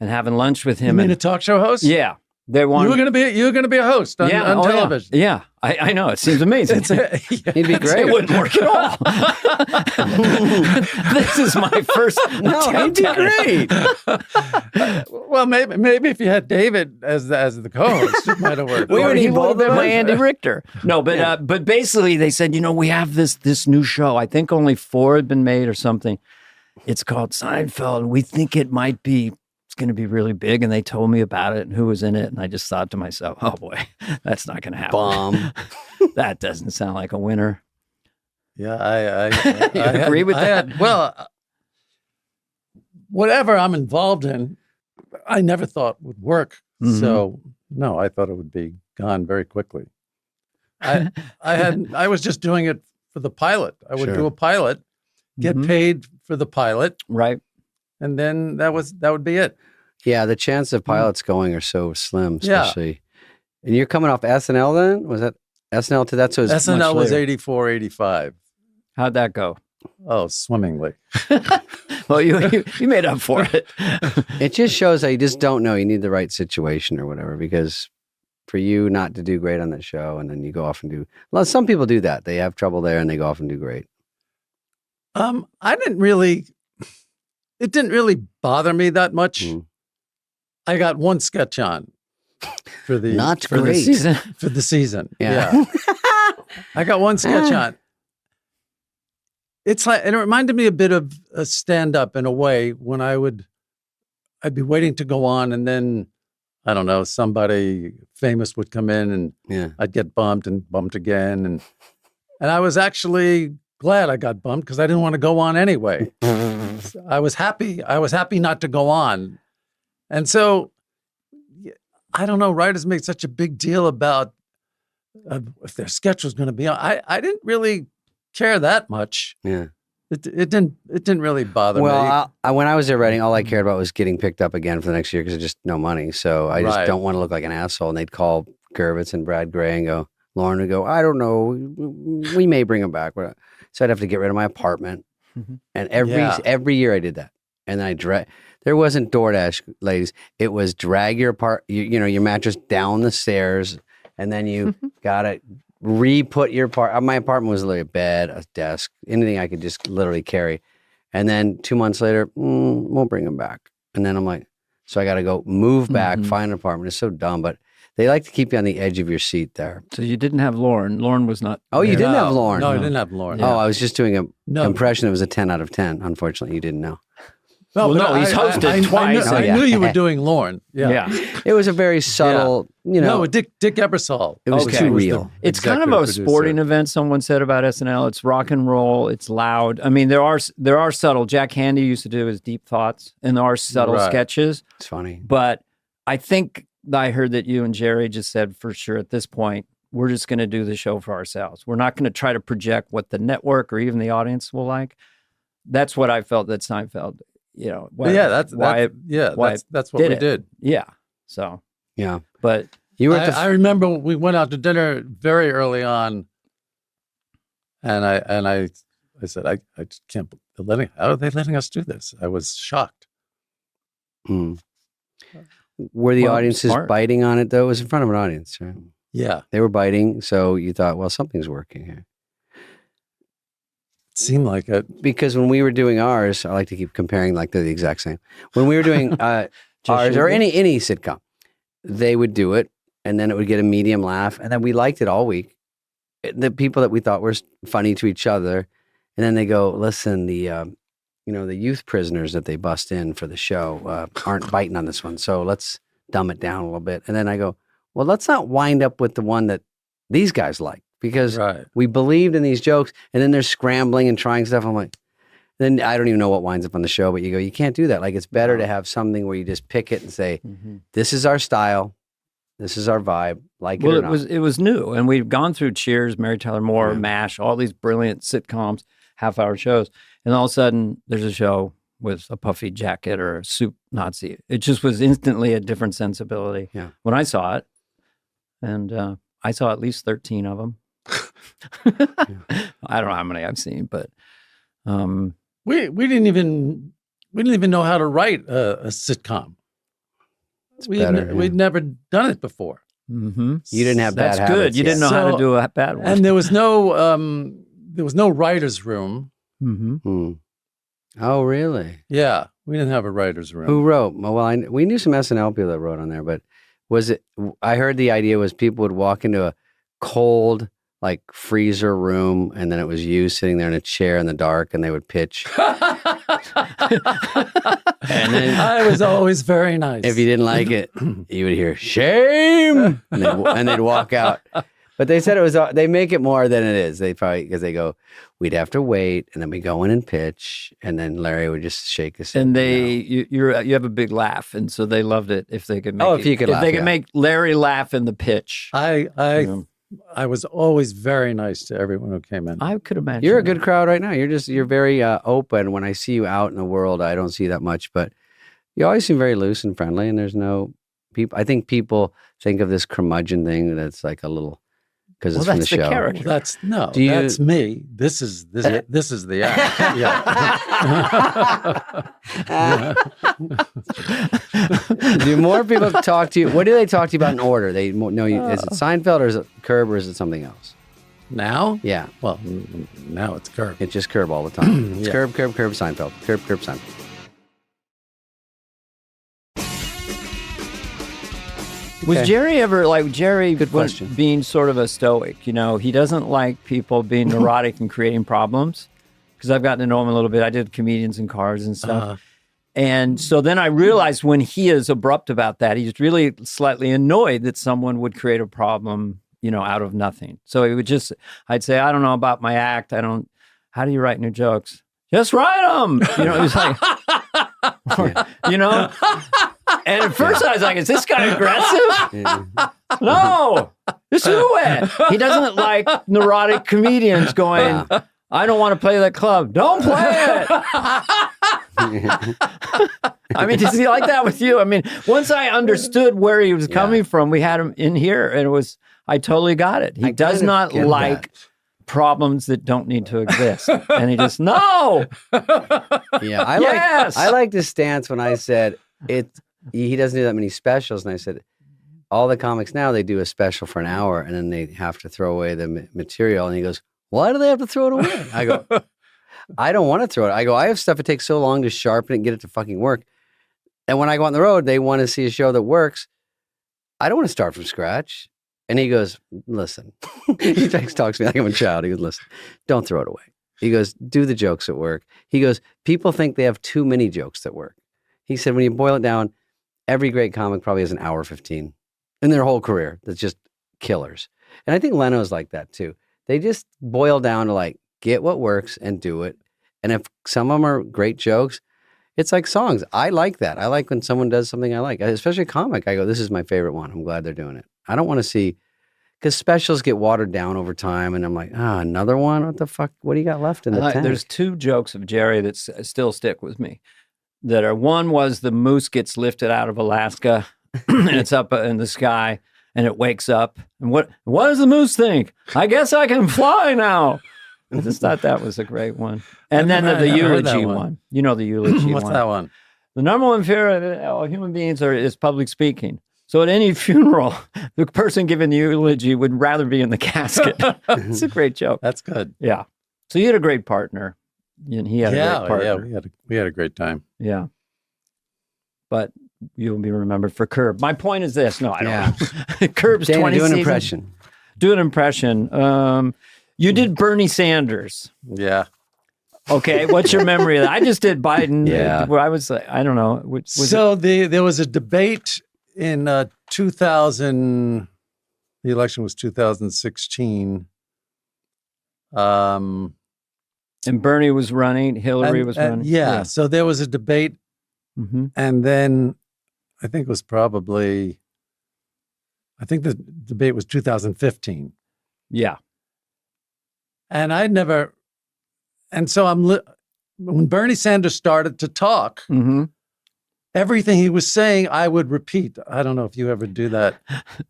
and having lunch with him. You mean a talk show host? Yeah. You were going to be a host on television. Yeah. I know. It seems amazing. He'd be great. It wouldn't work at all. This is my first. No, he'd be great. Well, maybe if you had David as the co-host, it might have worked. We would involve them by Andy Richter. No, but basically they said, we have this new show. I think only 4 had been made or something. It's called Seinfeld, and we think it might be. It's going to be really big, and they told me about it and who was in it, and I just thought to myself, oh boy, that's not going to happen. Bomb. That doesn't sound like a winner. Yeah, I agree with that. Whatever I'm involved in, I never thought would work. Mm-hmm. So no, I thought it would be gone very quickly. I was just doing it for the pilot. I would do a pilot, get paid for the pilot, right. And then that would be it. Yeah, the chance of pilots going are so slim, especially. Yeah. And you're coming off SNL then? Was that SNL to that? So SNL was 84, 85. How'd that go? Oh, swimmingly. Well, you made up for it. It just shows that you just don't know. You need the right situation or whatever, because for you not to do great on that show and then you go off and do, well, some people do that. They have trouble there and they go off and do great. It didn't really bother me that much. I got one sketch on for the season. Yeah. I got one sketch on. It's like, and it reminded me a bit of a stand-up in a way when I'd be waiting to go on, and then I don't know, somebody famous would come in, and I'd get bumped and bumped again, and I was actually glad I got bumped because I didn't want to go on anyway. I was happy. I was happy not to go on. And so, I don't know, writers make such a big deal about if their sketch was going to be on. I didn't really care that much. Yeah. It didn't really bother me. Well, when I was there writing, all I cared about was getting picked up again for the next year because there's just no money. So I just don't want to look like an asshole. And they'd call Gervitz and Brad Gray and go, Lauren would go, I don't know, we may bring him back. So I'd have to get rid of my apartment. Mm-hmm. And every year I did that. And then there wasn't DoorDash, ladies. It was drag your your mattress down the stairs, and then you gotta re-put your my apartment was literally a bed, a desk, anything I could just literally carry. And then 2 months later, we'll bring him back. And then I'm like, so I gotta go move back, find an apartment. It's so dumb, but They like to keep you on the edge of your seat there. So you didn't have Lauren. Lauren was not. Oh, you didn't have Lauren? No, I didn't have Lauren. Oh, I was just doing an impression. It was a 10 out of 10. Unfortunately, you didn't know. No, he's hosted twice. I knew you were doing Lauren. Yeah. It was a very subtle, No, Dick Ebersol. It was too real. It's kind of a sporting event. Someone said about SNL. It's rock and roll. It's loud. I mean, there are subtle. Jack Handy used to do his deep thoughts, and there are subtle sketches. It's funny, but I think I heard that you and Jerry just said for sure at this point, we're just going to do the show for ourselves. We're not going to try to project what the network or even the audience will like. That's what I felt that Seinfeld. That's what we did. Yeah. So but you were. I remember we went out to dinner very early on, and I said I just can't. How are they letting us do this? I was shocked. Were the audiences biting on it though? It was in front of an audience, right? Yeah, they were biting. So you thought, well, something's working here. Seemed like it. Because when we were doing ours, I like to keep comparing like they're the exact same. When we were doing ours or any sitcom, they would do it and then it would get a medium laugh and then we liked it all week. The people that we thought were funny to each other, and then they go, listen, the youth prisoners that they bust in for the show aren't biting on this one, so let's dumb it down a little bit. And then I go, well, let's not wind up with the one that these guys like. Because we believed in these jokes, and then they're scrambling and trying stuff. I'm like, then I don't even know what winds up on the show, but you go, you can't do that. Like, it's better to have something where you just pick it and say, this is our style, this is our vibe, like it or not. It was new, and we've gone through Cheers, Mary Tyler Moore, MASH, all these brilliant sitcoms, half-hour shows, and all of a sudden, there's a show with a puffy jacket or a soup Nazi. It just was instantly a different sensibility when I saw it, and I saw at least 13 of them. I don't know how many I've seen, but we didn't even know how to write a sitcom. We'd never done it before. You didn't have bad habits. That's good. You didn't know how to do a bad one, and there was no writer's room. Oh, really? Yeah, we didn't have a writer's room. Who wrote? Well, we knew some SNL people that wrote on there, but was it? I heard the idea was people would walk into a cold, like freezer room, and then it was you sitting there in a chair in the dark, and they would pitch. And then, I was always very nice. If you didn't like it, you would hear shame, and they'd walk out. But they said it was. They make it more than it is. They probably because they go, we'd have to wait, and then we go in and pitch, and then Larry would just shake his head. And you have a big laugh, and so they loved it if they could make. If they could make Larry laugh in the pitch. I was always very nice to everyone who came in. I could imagine. You're a good crowd right now. You're very open. When I see you out in the world, I don't see that much, but you always seem very loose and friendly. And there's no people. I think people think of this curmudgeon thing that's like a little because it's from the show. Character. That's me. This is the act. Yeah. Do more people talk to you? What do they talk to you about in order? They know you. Is it Seinfeld or is it Curb or is it something else? Now? Yeah. Well, now it's Curb. It's just Curb all the time. It's Curb, Seinfeld. Curb, Seinfeld. Was Jerry ever like Good question. Being sort of a stoic? He doesn't like people being neurotic and creating problems. Because I've gotten to know him a little bit. I did comedians in cars and stuff. And so then I realized when he is abrupt about that, he's really slightly annoyed that someone would create a problem, out of nothing. So he would I'd say, I don't know about my act. How do you write new jokes? Just write them. It was like, And at first I was like, is this guy aggressive? No, just do it. He doesn't like neurotic comedians going, I don't want to play that club. Don't play it. I mean, does he like that with you? I mean, once I understood where he was coming from, we had him in here and I totally got it. He does not like problems that don't need to exist. And he just, no. Yeah, I like this stance when I said he doesn't do that many specials. And I said, all the comics now, they do a special for an hour and then they have to throw away the material. And he goes, why do they have to throw it away? I go, I don't want to throw it. I go, I have stuff that takes so long to sharpen it and get it to fucking work. And when I go on the road, they want to see a show that works. I don't want to start from scratch. And he goes, listen, he talks to me like I'm a child. He goes, listen, don't throw it away. He goes, do the jokes that work. He goes, people think they have too many jokes that work. He said, when you boil it down, every great comic probably has an hour 15 in their whole career. That's just killers. And I think Leno's like that too. They just boil down to like, get what works and do it. And if some of them are great jokes, it's like songs. I like that. I like when someone does something I like, especially a comic. I go, this is my favorite one. I'm glad they're doing it. I don't want to see, because specials get watered down over time. And I'm like, another one? What the fuck? What do you got left in the tank? There's 2 jokes of Jerry that still stick with me. One was the moose gets lifted out of Alaska and it's up in the sky and it wakes up. And what does the moose think? I guess I can fly now. I just thought that was a great one. And then the eulogy one. You know the eulogy What's one. that one? The number one fear of all human beings is public speaking. So at any funeral, the person giving the eulogy would rather be in the casket. It's a great joke. That's good. Yeah. So you had a great partner. And he had a great partner. Yeah, we had a great time. Yeah. But you'll be remembered for Curb. My point is this. No, I don't know. Curb's Dana, 20 do an seasons. impression. Do an impression. You did Bernie Sanders. Yeah. Okay. What's your memory of that? I just did Biden. Yeah. Where I was, I don't know. There was a debate in 2000. The election was 2016. And Bernie was running. Hillary was running. Yeah. So there was a debate. Mm-hmm. And then I think it was the debate was 2015. Yeah. And so when Bernie Sanders started to talk, Mm-hmm. everything he was saying, I would repeat. I don't know if you ever do that.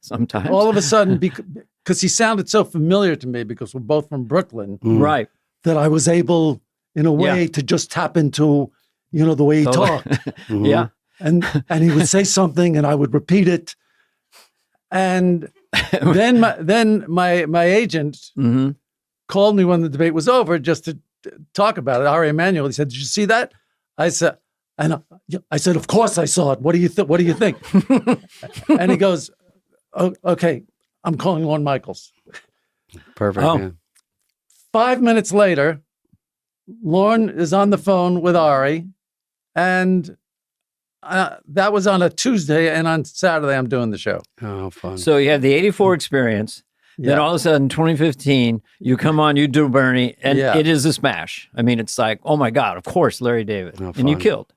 Sometimes. All of a sudden, because he sounded so familiar to me, because we're both from Brooklyn, Right. that I was able, in a way, to just tap into, the way he talked. Mm-hmm. Yeah. And he would say something, and I would repeat it. And then my agent Mm-hmm. called me when the debate was over just to talk about it. Ari Emanuel, he said, "Did you see that?" I said, "Of course I saw it. What do you think? What do you think?" And he goes, "Oh, okay, I'm calling Lorne Michaels." Perfect. Oh. Yeah. 5 minutes later, Lorne is on the phone with Ari, and that was on a Tuesday, and on Saturday I'm doing the show. Oh, fun. So you had the 84 experience. Then all of a sudden, 2015, you come on, you do Bernie, and it is a smash. I mean, it's like, oh my God, of course, Larry David. Oh, and you killed.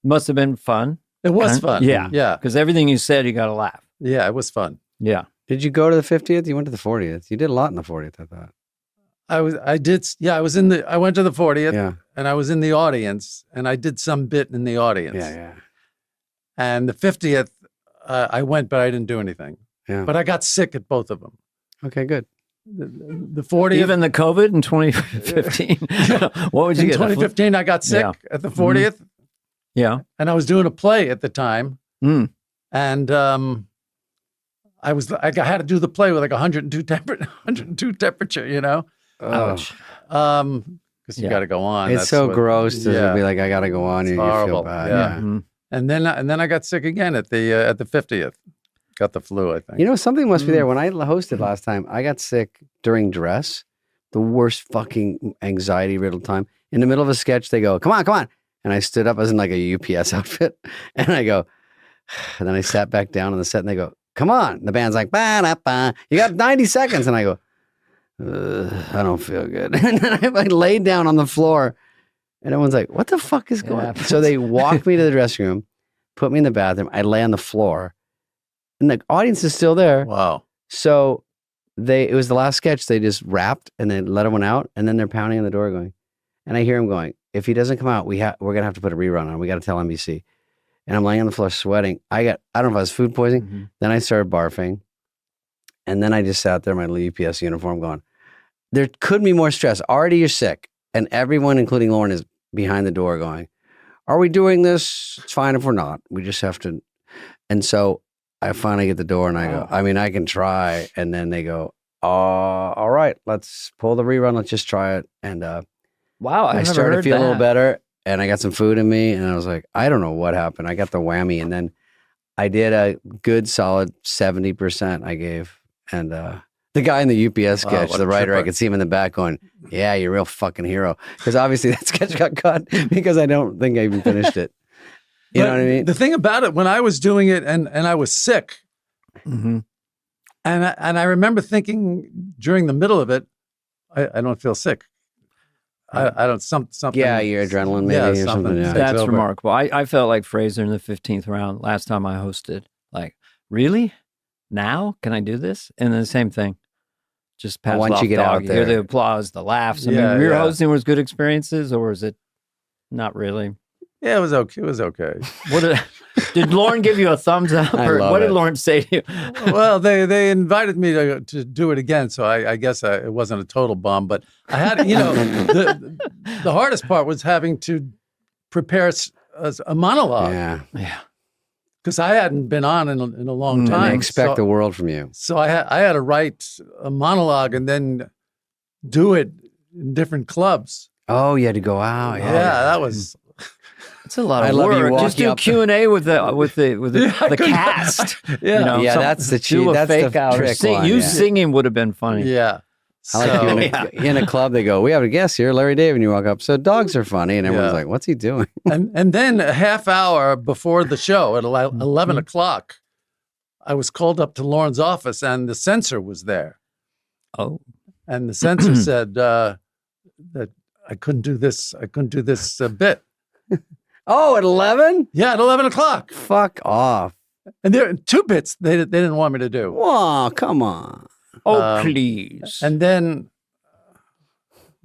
Must have been fun. It was fun. Yeah. Yeah. Because everything you said, you got to laugh. Yeah, it was fun. Yeah. Did you go to the 50th? You went to the 40th. You did a lot in the 40th, I thought. I went to the 40th and I was in the audience, and I did some bit in the audience. Yeah. And the 50th, I went, but I didn't do anything. Yeah. But I got sick at both of them. Okay, good. The 40th. Even the COVID in 2015? What would you get? In 2015, I got sick at the 40th. Mm-hmm. Yeah. And I was doing a play at the time. Mm. And I had to do the play with like 102 temperature, Ouch. Because you got to go on. It's so gross to be like, I got to go on. And you feel bad. Yeah. Mm-hmm. And then I got sick again at the 50th. Got the flu, I think. Something must be there. When I hosted last time, I got sick during dress. The worst fucking anxiety-riddled time. In the middle of a sketch, they go, come on. And I stood up as in like a UPS outfit. And I go, and then I sat back down on the set and they go, come on. And the band's like, ba-da-ba. You got 90 seconds. And I go, I don't feel good. And then I laid down on the floor and everyone's like, what the fuck is going on? So they walked me to the dressing room, put me in the bathroom. I lay on the floor and the audience is still there. Wow. So it was the last sketch. They just wrapped and they let everyone out. And then they're pounding on the door going, and I hear him going, if he doesn't come out, we're going to have to put a rerun on. We got to tell NBC. And I'm laying on the floor sweating. I don't know if I was food poisoning. Mm-hmm. Then I started barfing. And then I just sat there in my UPS uniform going, there could be more stress. Already you're sick. And everyone, including Lauren, is behind the door going, are we doing this? It's fine if we're not. We just have to. And so I finally get the door and I go, I mean, I can try. And then they go, all right, let's pull the rerun. Let's just try it. And wow, I started to feel a little better. And I got some food in me. And I was like, I don't know what happened. I got the whammy. And then I did a good solid 70% I gave. And the guy in the UPS sketch, the writer, I could see him in the back going, yeah, you're a real fucking hero. Because obviously that sketch got cut because I don't think I even finished it. You know what I mean? The thing about it, when I was doing it and I was sick, and I remember thinking during the middle of it, I don't feel sick. I don't something. Yeah, your adrenaline maybe or something. Yeah. That's remarkable. I felt like Fraser in the 15th round last time I hosted. Like, really? Now can I do this? And then the same thing. Just pass once off you get dog. out You there, hear the applause, the laughs. I mean, your hosting was good experiences, or was it not really? Yeah, it was okay. It was okay. What did Lauren give you a thumbs up, or what did Lauren say to you? Well, they invited me to do it again, so I guess it wasn't a total bomb. But I had, the hardest part was having to prepare a monologue. Yeah. Because I hadn't been on in a long time. And they expect the world from you. So I had to write a monologue and then do it in different clubs. Oh, you had to go out. Yeah, that was. It's a lot of work. Just do Q&A with the cast. Yeah, that's the cheat. That's fake the out. trick. Singing would have been funny. Yeah. I like in a club, they go, we have a guest here, Larry David, and you walk up. So dogs are funny, and everyone's like, what's he doing? And then a half hour before the show at 11 o'clock, I was called up to Lauren's office, and the censor was there. Oh. And the censor said that I couldn't do this. I couldn't do this bit. Oh, at 11? Yeah, at 11 o'clock. Fuck off. And there are 2 bits they didn't want me to do. Oh, come on. Oh, please. And then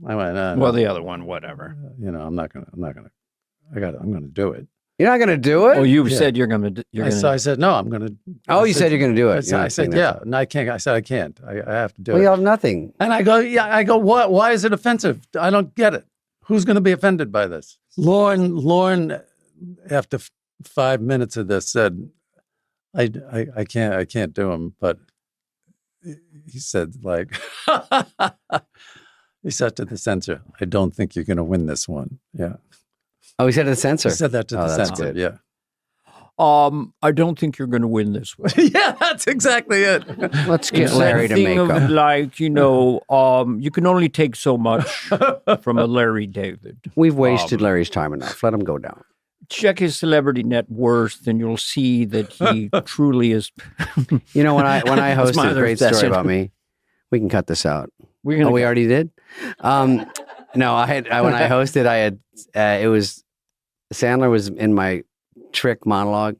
I went, well, the other one, whatever. I'm gonna do it. You're not gonna do it? Oh, you said you're gonna. I said no. I'm gonna. Oh, you said you're gonna do it. I said yeah, and I can't. I said I can't. I have to do it. Well, you have nothing. And I go, yeah. I go, what? Why is it offensive? I don't get it. Who's going to be offended by this? Lauren, after 5 minutes of this, said, I can't do them. But he said, like, he said to the censor, I don't think you're going to win this one. Yeah. Oh, he said to the censor? He said that to the censor. Good. Yeah. I don't think you're going to win this one. Yeah, that's exactly it. Let's get Larry to make up. Like, you can only take so much from a Larry David. We've wasted Larry's time enough. Let him go down. Check his celebrity net worth, and you'll see that he truly is. When I hosted, great story about me. We can cut this out. We already did? No, when I hosted, it was, Sandler was in my trick monologue.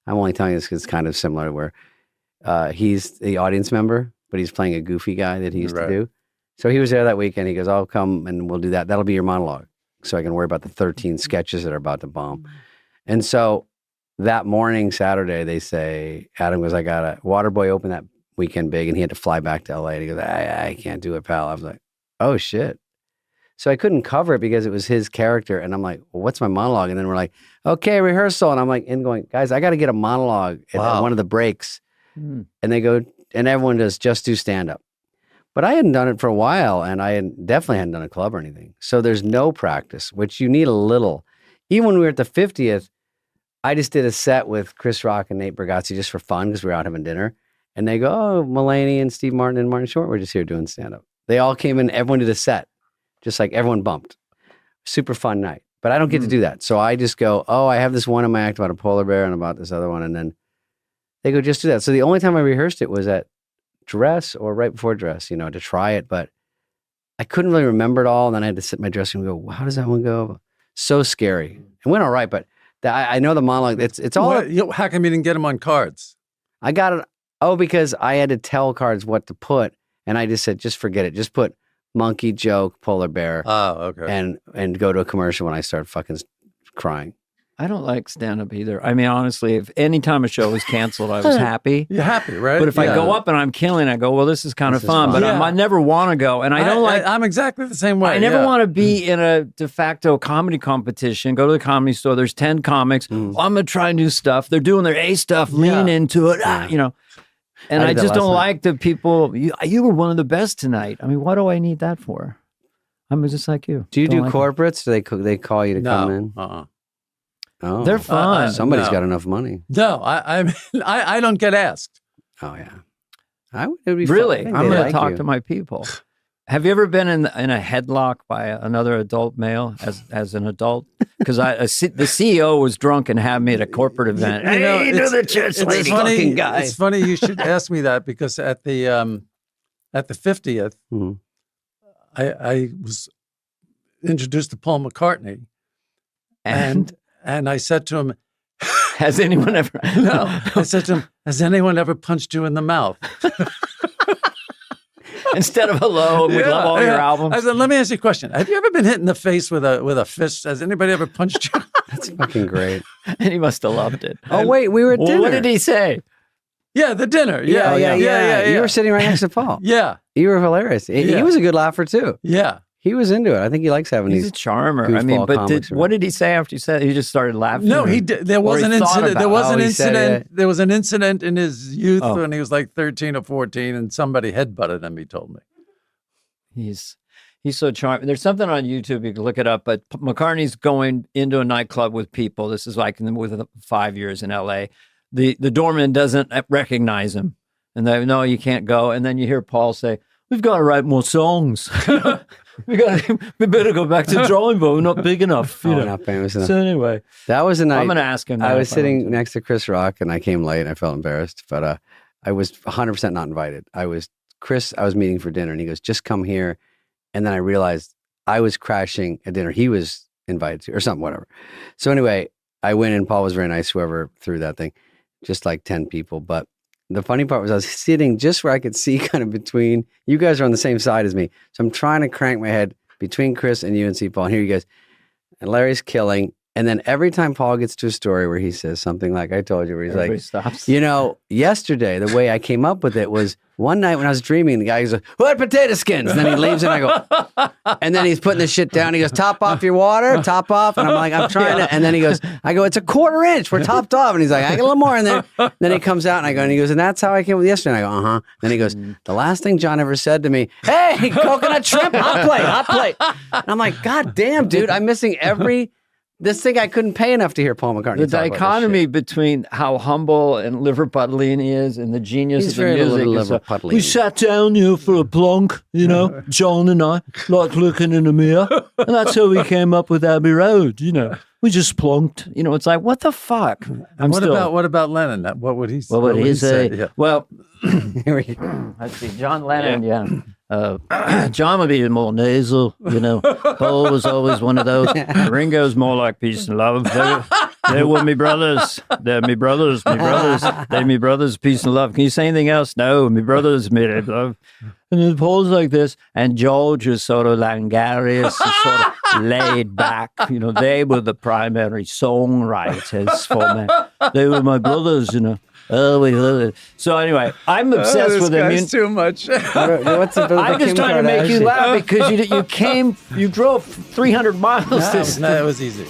I'm only telling you this because it's kind of similar where he's the audience member, but he's playing a goofy guy that he used to do. So he was there that weekend. He goes, I'll come and we'll do that. That'll be your monologue. So I can worry about the 13 sketches that are about to bomb. And so that morning, Saturday, they say, Adam goes, I got a Waterboy open that weekend big, and he had to fly back to LA. And he goes, I can't do it, pal. I was like, oh shit. So I couldn't cover it because it was his character. And I'm like, well, what's my monologue? And then we're like, okay, rehearsal. And I'm like, going, guys, I got to get a monologue at one of the breaks. And they go, and everyone does just do stand up. But I hadn't done it for a while, and I definitely hadn't done a club or anything. So there's no practice, which you need a little. Even when we were at the 50th, I just did a set with Chris Rock and Nate Bargatze just for fun because we were out having dinner. And they go, oh, Mulaney and Steve Martin and Martin Short were just here doing stand up. They all came in, everyone did a set. Just like everyone bumped. Super fun night. But I don't get to do that. So I just go, oh, I have this one in my act about a polar bear and about this other one. And then they go, just do that. So the only time I rehearsed it was at dress or right before dress, to try it. But I couldn't really remember it all. And then I had to sit in my dressing room and go, how does that one go? So scary. It went all right. But I know the monologue. It's all. How come you didn't get them on cards? I got it. Oh, because I had to tell cards what to put. And I just said, just forget it. Just put monkey, joke, polar bear. Oh, okay. And go to a commercial when I start fucking crying. I don't like stand-up either. I mean, honestly, if any time a show was canceled, I was happy. You're happy, right? But if I go up and I'm killing, I go, well, this is kind of fun. But I never want to go. And I don't like... I'm exactly the same way. I never want to be in a de facto comedy competition. Go to the Comedy Store. There's 10 comics. I'm going to try new stuff. They're doing their A stuff. Lean into it. And I just don't like the people... You were one of the best tonight. I mean, what do I need that for? I'm just like you. Do you do corporates? Do they call you to come in? Oh, they're fun. Somebody's got enough money. No, I don't get asked. Oh yeah, it would be really. Fun. I'm going to talk to my people. Have you ever been in a headlock by another adult male as an adult? Because the CEO was drunk and had me at a corporate event. It's funny. Guy. It's funny you should ask me that because at the 50th, I was introduced to Paul McCartney, and I said to him, "Has anyone ever?" No, I said to him, "Has anyone ever punched you in the mouth?" Instead of hello, we love all your albums. I said, let me ask you a question. Have you ever been hit in the face with a fist? Has anybody ever punched you? That's fucking great. And he must have loved it. Oh, wait, we were at dinner. What did he say? Yeah, the dinner. Yeah. You were sitting right next to Paul. Yeah. You were hilarious. He was a good laugher, too. Yeah. He was into it. I think he likes having these. He's a charmer. I mean, but what did he say after you said it? He just started laughing? No, he did. There was an incident. There was an incident. There was an incident in his youth when he was like 13 or 14, and somebody headbutted him, he told me. He's so charming. There's something on YouTube, you can look it up, but McCartney's going into a nightclub with people. This is like with 5 years in LA. The doorman doesn't recognize him. And they no, you can't go. And then you hear Paul say, "We've got to write more songs. we better go back to the drawing board. We're not big enough." Not famous enough. So anyway, that was a night. I'm going to ask him. I was sitting next to Chris Rock, and I came late. And I felt embarrassed, but I was 100% not invited. I was meeting for dinner, and he goes, "Just come here." And then I realized I was crashing at dinner. He was invited to, or something, whatever. So anyway, I went in. Paul was very nice. Whoever threw that thing, just like 10 people, but. The funny part was I was sitting just where I could see kind of between, you guys are on the same side as me. So I'm trying to crank my head between Chris and you and see Paul. And here you guys. And Larry's killing. And then every time Paul gets to a story where he says something like I told you, where he's everybody like, stops. Yesterday, the way I came up with it was one night when I was dreaming, the guy goes, "What potato skins?" And then he leaves and I go, and then he's putting the shit down. He goes, "Top off your water, top off." And I'm like, I'm trying to, and then he goes, I go, "It's a 1/4 inch. We're topped off." And he's like, "I get a little more in there." Then he comes out and I go, and he goes, "And that's how I came with yesterday." And I go, "Uh-huh." Then he goes, "The last thing John ever said to me, hey, coconut shrimp, hot plate. And I'm like, God damn, dude, I'm missing this thing I couldn't pay enough to hear Paul McCartney The talk dichotomy between how humble and Liverpudlian he is and the genius of the music. We sat down here for a plonk, John and I, like looking in the mirror. And that's how we came up with Abbey Road, We just plonked. It's like, what the fuck? What about Lennon? What would he say? What would he say? Yeah. Well, let's see. John Lennon, John would be more nasal, Paul was always one of those. Ringo's more like peace and love. They were me brothers. They're me brothers. They're me brothers, peace and love. Can you say anything else? No, me brothers, me love. And then Paul's like this, and George is sort of languorous, sort of laid back. They were the primary songwriters for me. They were my brothers, Oh, we love it. So anyway, I'm obsessed with him. Too much. I'm just trying to make you laugh because you drove 300 miles. No, it was easy.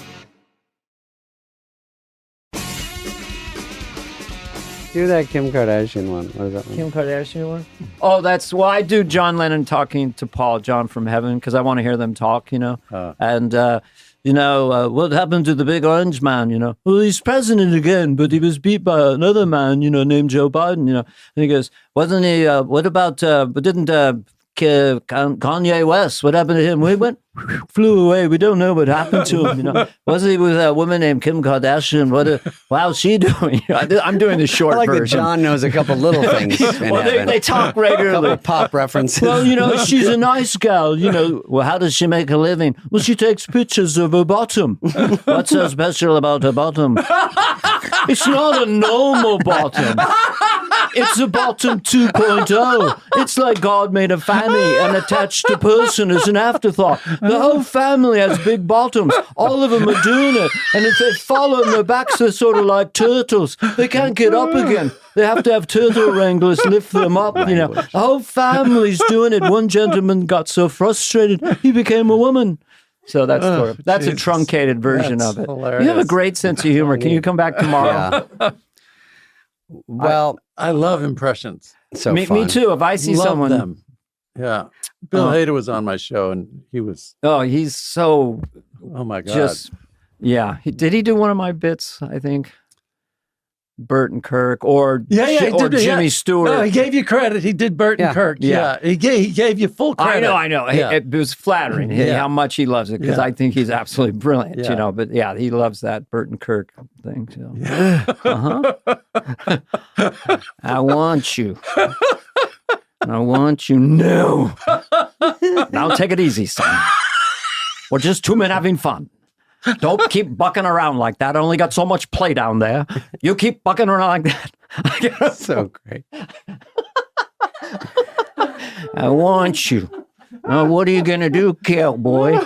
Do that Kim Kardashian one. What is that one? Kim Kardashian one? Oh, that's why I do John Lennon talking to Paul, John from Heaven, because I want to hear them talk, And, what happened to the big orange man, Well, he's president again, but he was beat by another man, named Joe Biden, And he goes, wasn't he, what about, didn't Kanye West, what happened to him? We flew away. We don't know what happened to him. Wasn't he with a woman named Kim Kardashian? How's she doing? I'm doing the short version. That John knows a couple little things. They talk regularly. A couple pop references. Well, she's a nice gal. Well, how does she make a living? Well, she takes pictures of her bottom. What's so special about her bottom? It's not a normal bottom. It's a bottom 2.0. It's like God made a fanny and attached a person as an afterthought. The whole family has big bottoms. All of them are doing it. And if they fall on their backs, they're sort of like turtles. They can't get up again. They have to have turtle wranglers lift them up, The whole family's doing it. One gentleman got so frustrated, he became a woman. So that's a truncated version of it. Hilarious. You have a great sense of humor. Can you come back tomorrow? Yeah. Well, I love impressions. So me too. If I see someone, them. Yeah. Bill Hader was on my show, and he was. Oh, he's so. Oh my God. Just Yeah. Did he do one of my bits, I think? Bert and Kirk or Jimmy Stewart. No, he gave you credit. He did Bert and Kirk. Yeah. He gave you full credit. I know. Yeah. It was flattering how much he loves it because I think he's absolutely brilliant, But he loves that Bert and Kirk thing. So. Yeah. I want you. I want you now. Now take it easy, son. We're just two men having fun. Don't keep bucking around like that. I only got so much play down there. You keep bucking around like that. So great. I want you. What are you going to do, cowboy?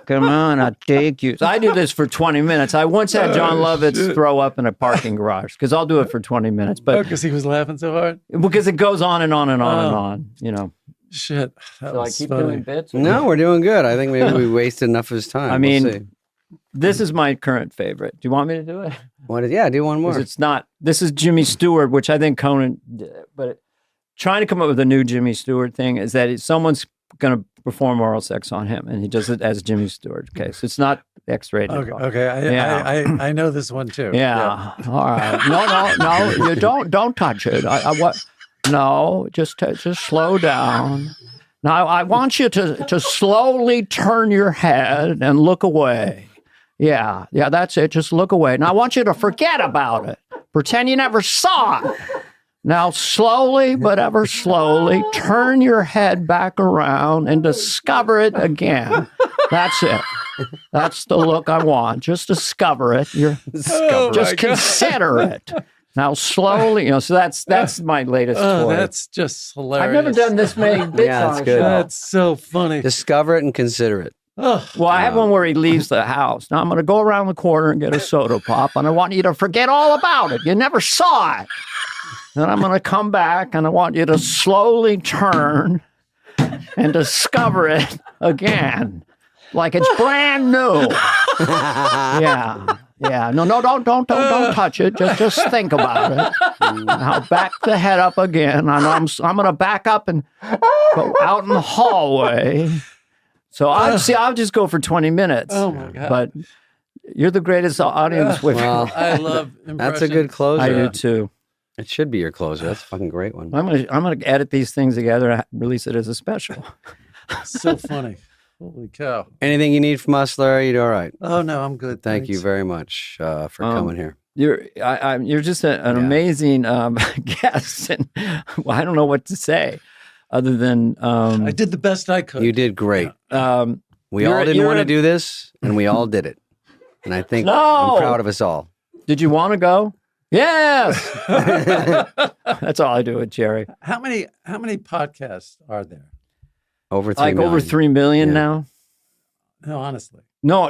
Come on, I'll take you. So I do this for 20 minutes. I once had John Lovitz throw up in a parking garage because I'll do it for 20 minutes. But because he was laughing so hard? Because it goes on and on and on and on, Shit. So I keep doing bits? No, we're doing good. I think maybe we wasted enough of his time. I mean, this is my current favorite. Do you want me to do it? Do one more. It's not. This is Jimmy Stewart, which I think Conan did. But trying to come up with a new Jimmy Stewart thing is that someone's going to perform oral sex on him, and he does it as Jimmy Stewart. Okay, so it's not X-rated. Okay. I know this one too. Yeah. All right. No. You don't touch it. No, just slow down. Now I want you to slowly turn your head and look away. Yeah, that's it. Just look away. Now I want you to forget about it. Pretend you never saw it. Now slowly, but ever slowly, turn your head back around and discover it again. That's it. That's the look I want. Just discover it. Just consider it. Now slowly, so that's my latest toy. That's just hilarious. I've never done this many bits on a show. That's so funny. Discover it and consider it. Well, I have one where he leaves the house. Now I'm going to go around the corner and get a soda pop, and I want you to forget all about it. You never saw it. Then I'm going to come back, and I want you to slowly turn and discover it again, like it's brand new. Yeah. No, don't touch it. Just think about it. Now back the head up again. I'm going to back up and go out in the hallway. So I'll just go for 20 minutes. Oh my God. But you're the greatest audience with well, I love impressions. That's a good closer. I do too. It should be your closer. That's a fucking great one. I'm gonna edit these things together and release it as a special. So funny. Holy cow. Anything you need from us, Larry? You all right? Oh no, I'm good. Thank you very much for coming here. You're just an amazing guest, and I don't know what to say other than I did the best I could. You did great. We all didn't want to do this, and we all did it. And I think I'm proud of us all. Did you want to go? Yes. That's all I do with Jerry. How many podcasts are there? Over 3 million. Over 3 million now. No, honestly. No,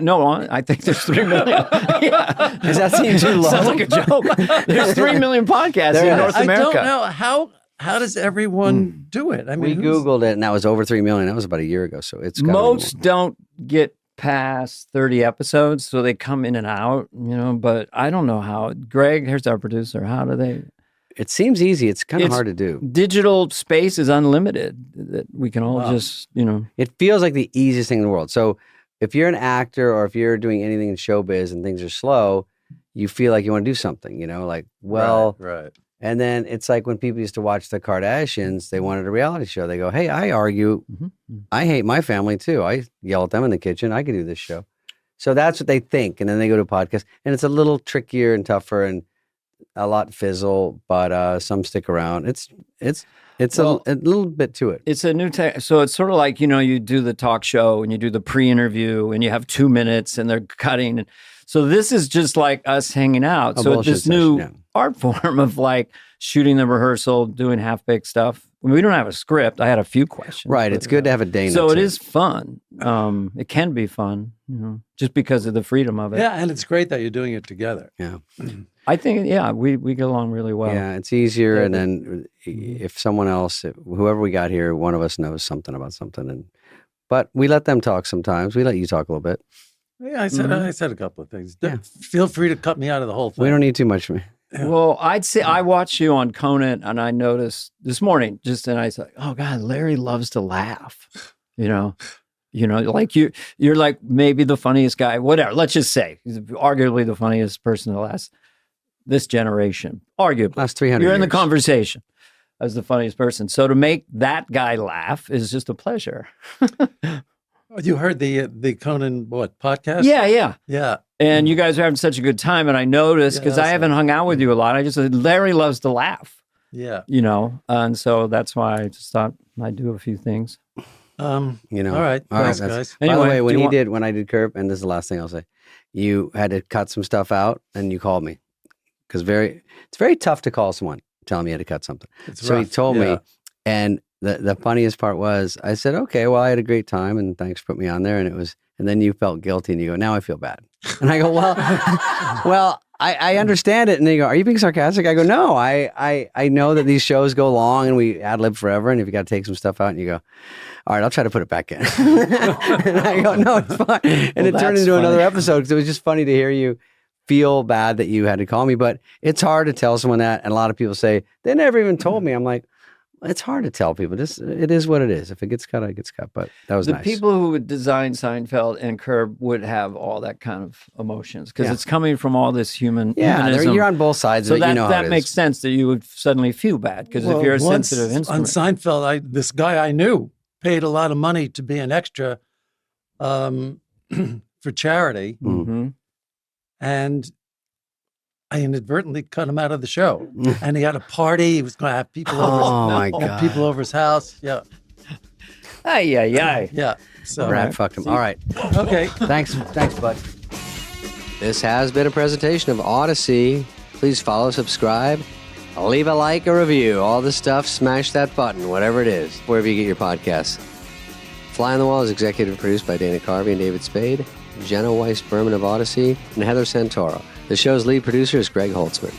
I think there's 3 million. Yeah. Does that seem too low? Sounds like a joke. There's 3 million podcasts in North America. I don't know how does everyone do it? I mean, we Googled it, and that was over 3 million. That was about a year ago, so it's most don't get past 30 episodes, so they come in and out, but I don't know how. Greg, here's our producer. How do they? It seems easy. It's kind of hard to do. Digital space is unlimited. That we can all just, It feels like the easiest thing in the world. So if you're an actor or if you're doing anything in showbiz and things are slow, you feel like you want to do something, Right. And then it's like when people used to watch the Kardashians, they wanted a reality show. They go, hey, I argue. I hate my family too. I yell at them in the kitchen. I could do this show. So that's what they think. And then they go to a podcast, and it's a little trickier and tougher and a lot fizzle, but some stick around. It's a little bit to it. It's a new tech. So it's sort of like, you do the talk show and you do the pre-interview and you have 2 minutes and they're cutting. And so this is just like us hanging out. So it's this new art form of like shooting the rehearsal, doing half-baked stuff. We don't have a script. I had a few questions. Right. It's good to have a Dana. So it is fun. It can be fun, just because of the freedom of it. Yeah, and it's great that you're doing it together. Yeah. I think, we get along really well. Yeah, it's easier. And then if someone else, whoever we got here, one of us knows something about something. But we let them talk sometimes. We let you talk a little bit. Yeah, I said a couple of things. Yeah. Feel free to cut me out of the whole thing. We don't need too much from me. Yeah. Well, I'd say I watched you on Conan, and I noticed this morning, and I said, oh God, Larry loves to laugh. You You know, like you're like maybe the funniest guy, whatever. Let's just say he's arguably the funniest person in this generation. Arguably. Last 300 You're in the years. conversation as the funniest person. So to make that guy laugh is just a pleasure. You heard the Conan podcast? Yeah. And you guys are having such a good time. And I noticed, because I haven't hung out with you a lot, Larry loves to laugh. Yeah. You know, and so that's why I just thought I'd do a few things. You know. All right. Thanks, guys. By the way, when I did Curb, and this is the last thing I'll say, you had to cut some stuff out and you called me. Because it's very tough to call someone telling me you had to cut something. So he told me, and the funniest part was, I said, okay, well, I had a great time and thanks for putting me on there. And then you felt guilty and you go, now I feel bad. And I go, well, I understand it. And they go, are you being sarcastic? I go, no, I know that these shows go long and we ad lib forever. And if you got to take some stuff out, and you go, all right, I'll try to put it back in. And I go, no, it's fine. And it turned into another episode because it was just funny to hear you feel bad that you had to call me. But it's hard to tell someone that. And a lot of people say, they never even told me. I'm like, it's hard to tell people. It is what it is. If it gets cut, it gets cut. But that was nice. The people who would design Seinfeld and Curb would have all that kind of emotions because it's coming from all this humanism. You're on both sides of it. That makes sense that you would suddenly feel bad because if you're a sensitive instrument. On Seinfeld, this guy I knew paid a lot of money to be an extra for charity. Mm-hmm. And I inadvertently cut him out of the show. And he had a party. He was going to have people over people over his house. Yeah. Yeah. So Brad fucked him. All right. Okay. Thanks, bud. This has been a presentation of Odyssey. Please follow, subscribe, leave a like, a review, all this stuff. Smash that button, whatever it is, wherever you get your podcasts. Fly on the Wall is executive produced by Dana Carvey and David Spade, Jenna Weiss Berman of Odyssey, and Heather Santoro. The show's lead producer is Greg Holtzman.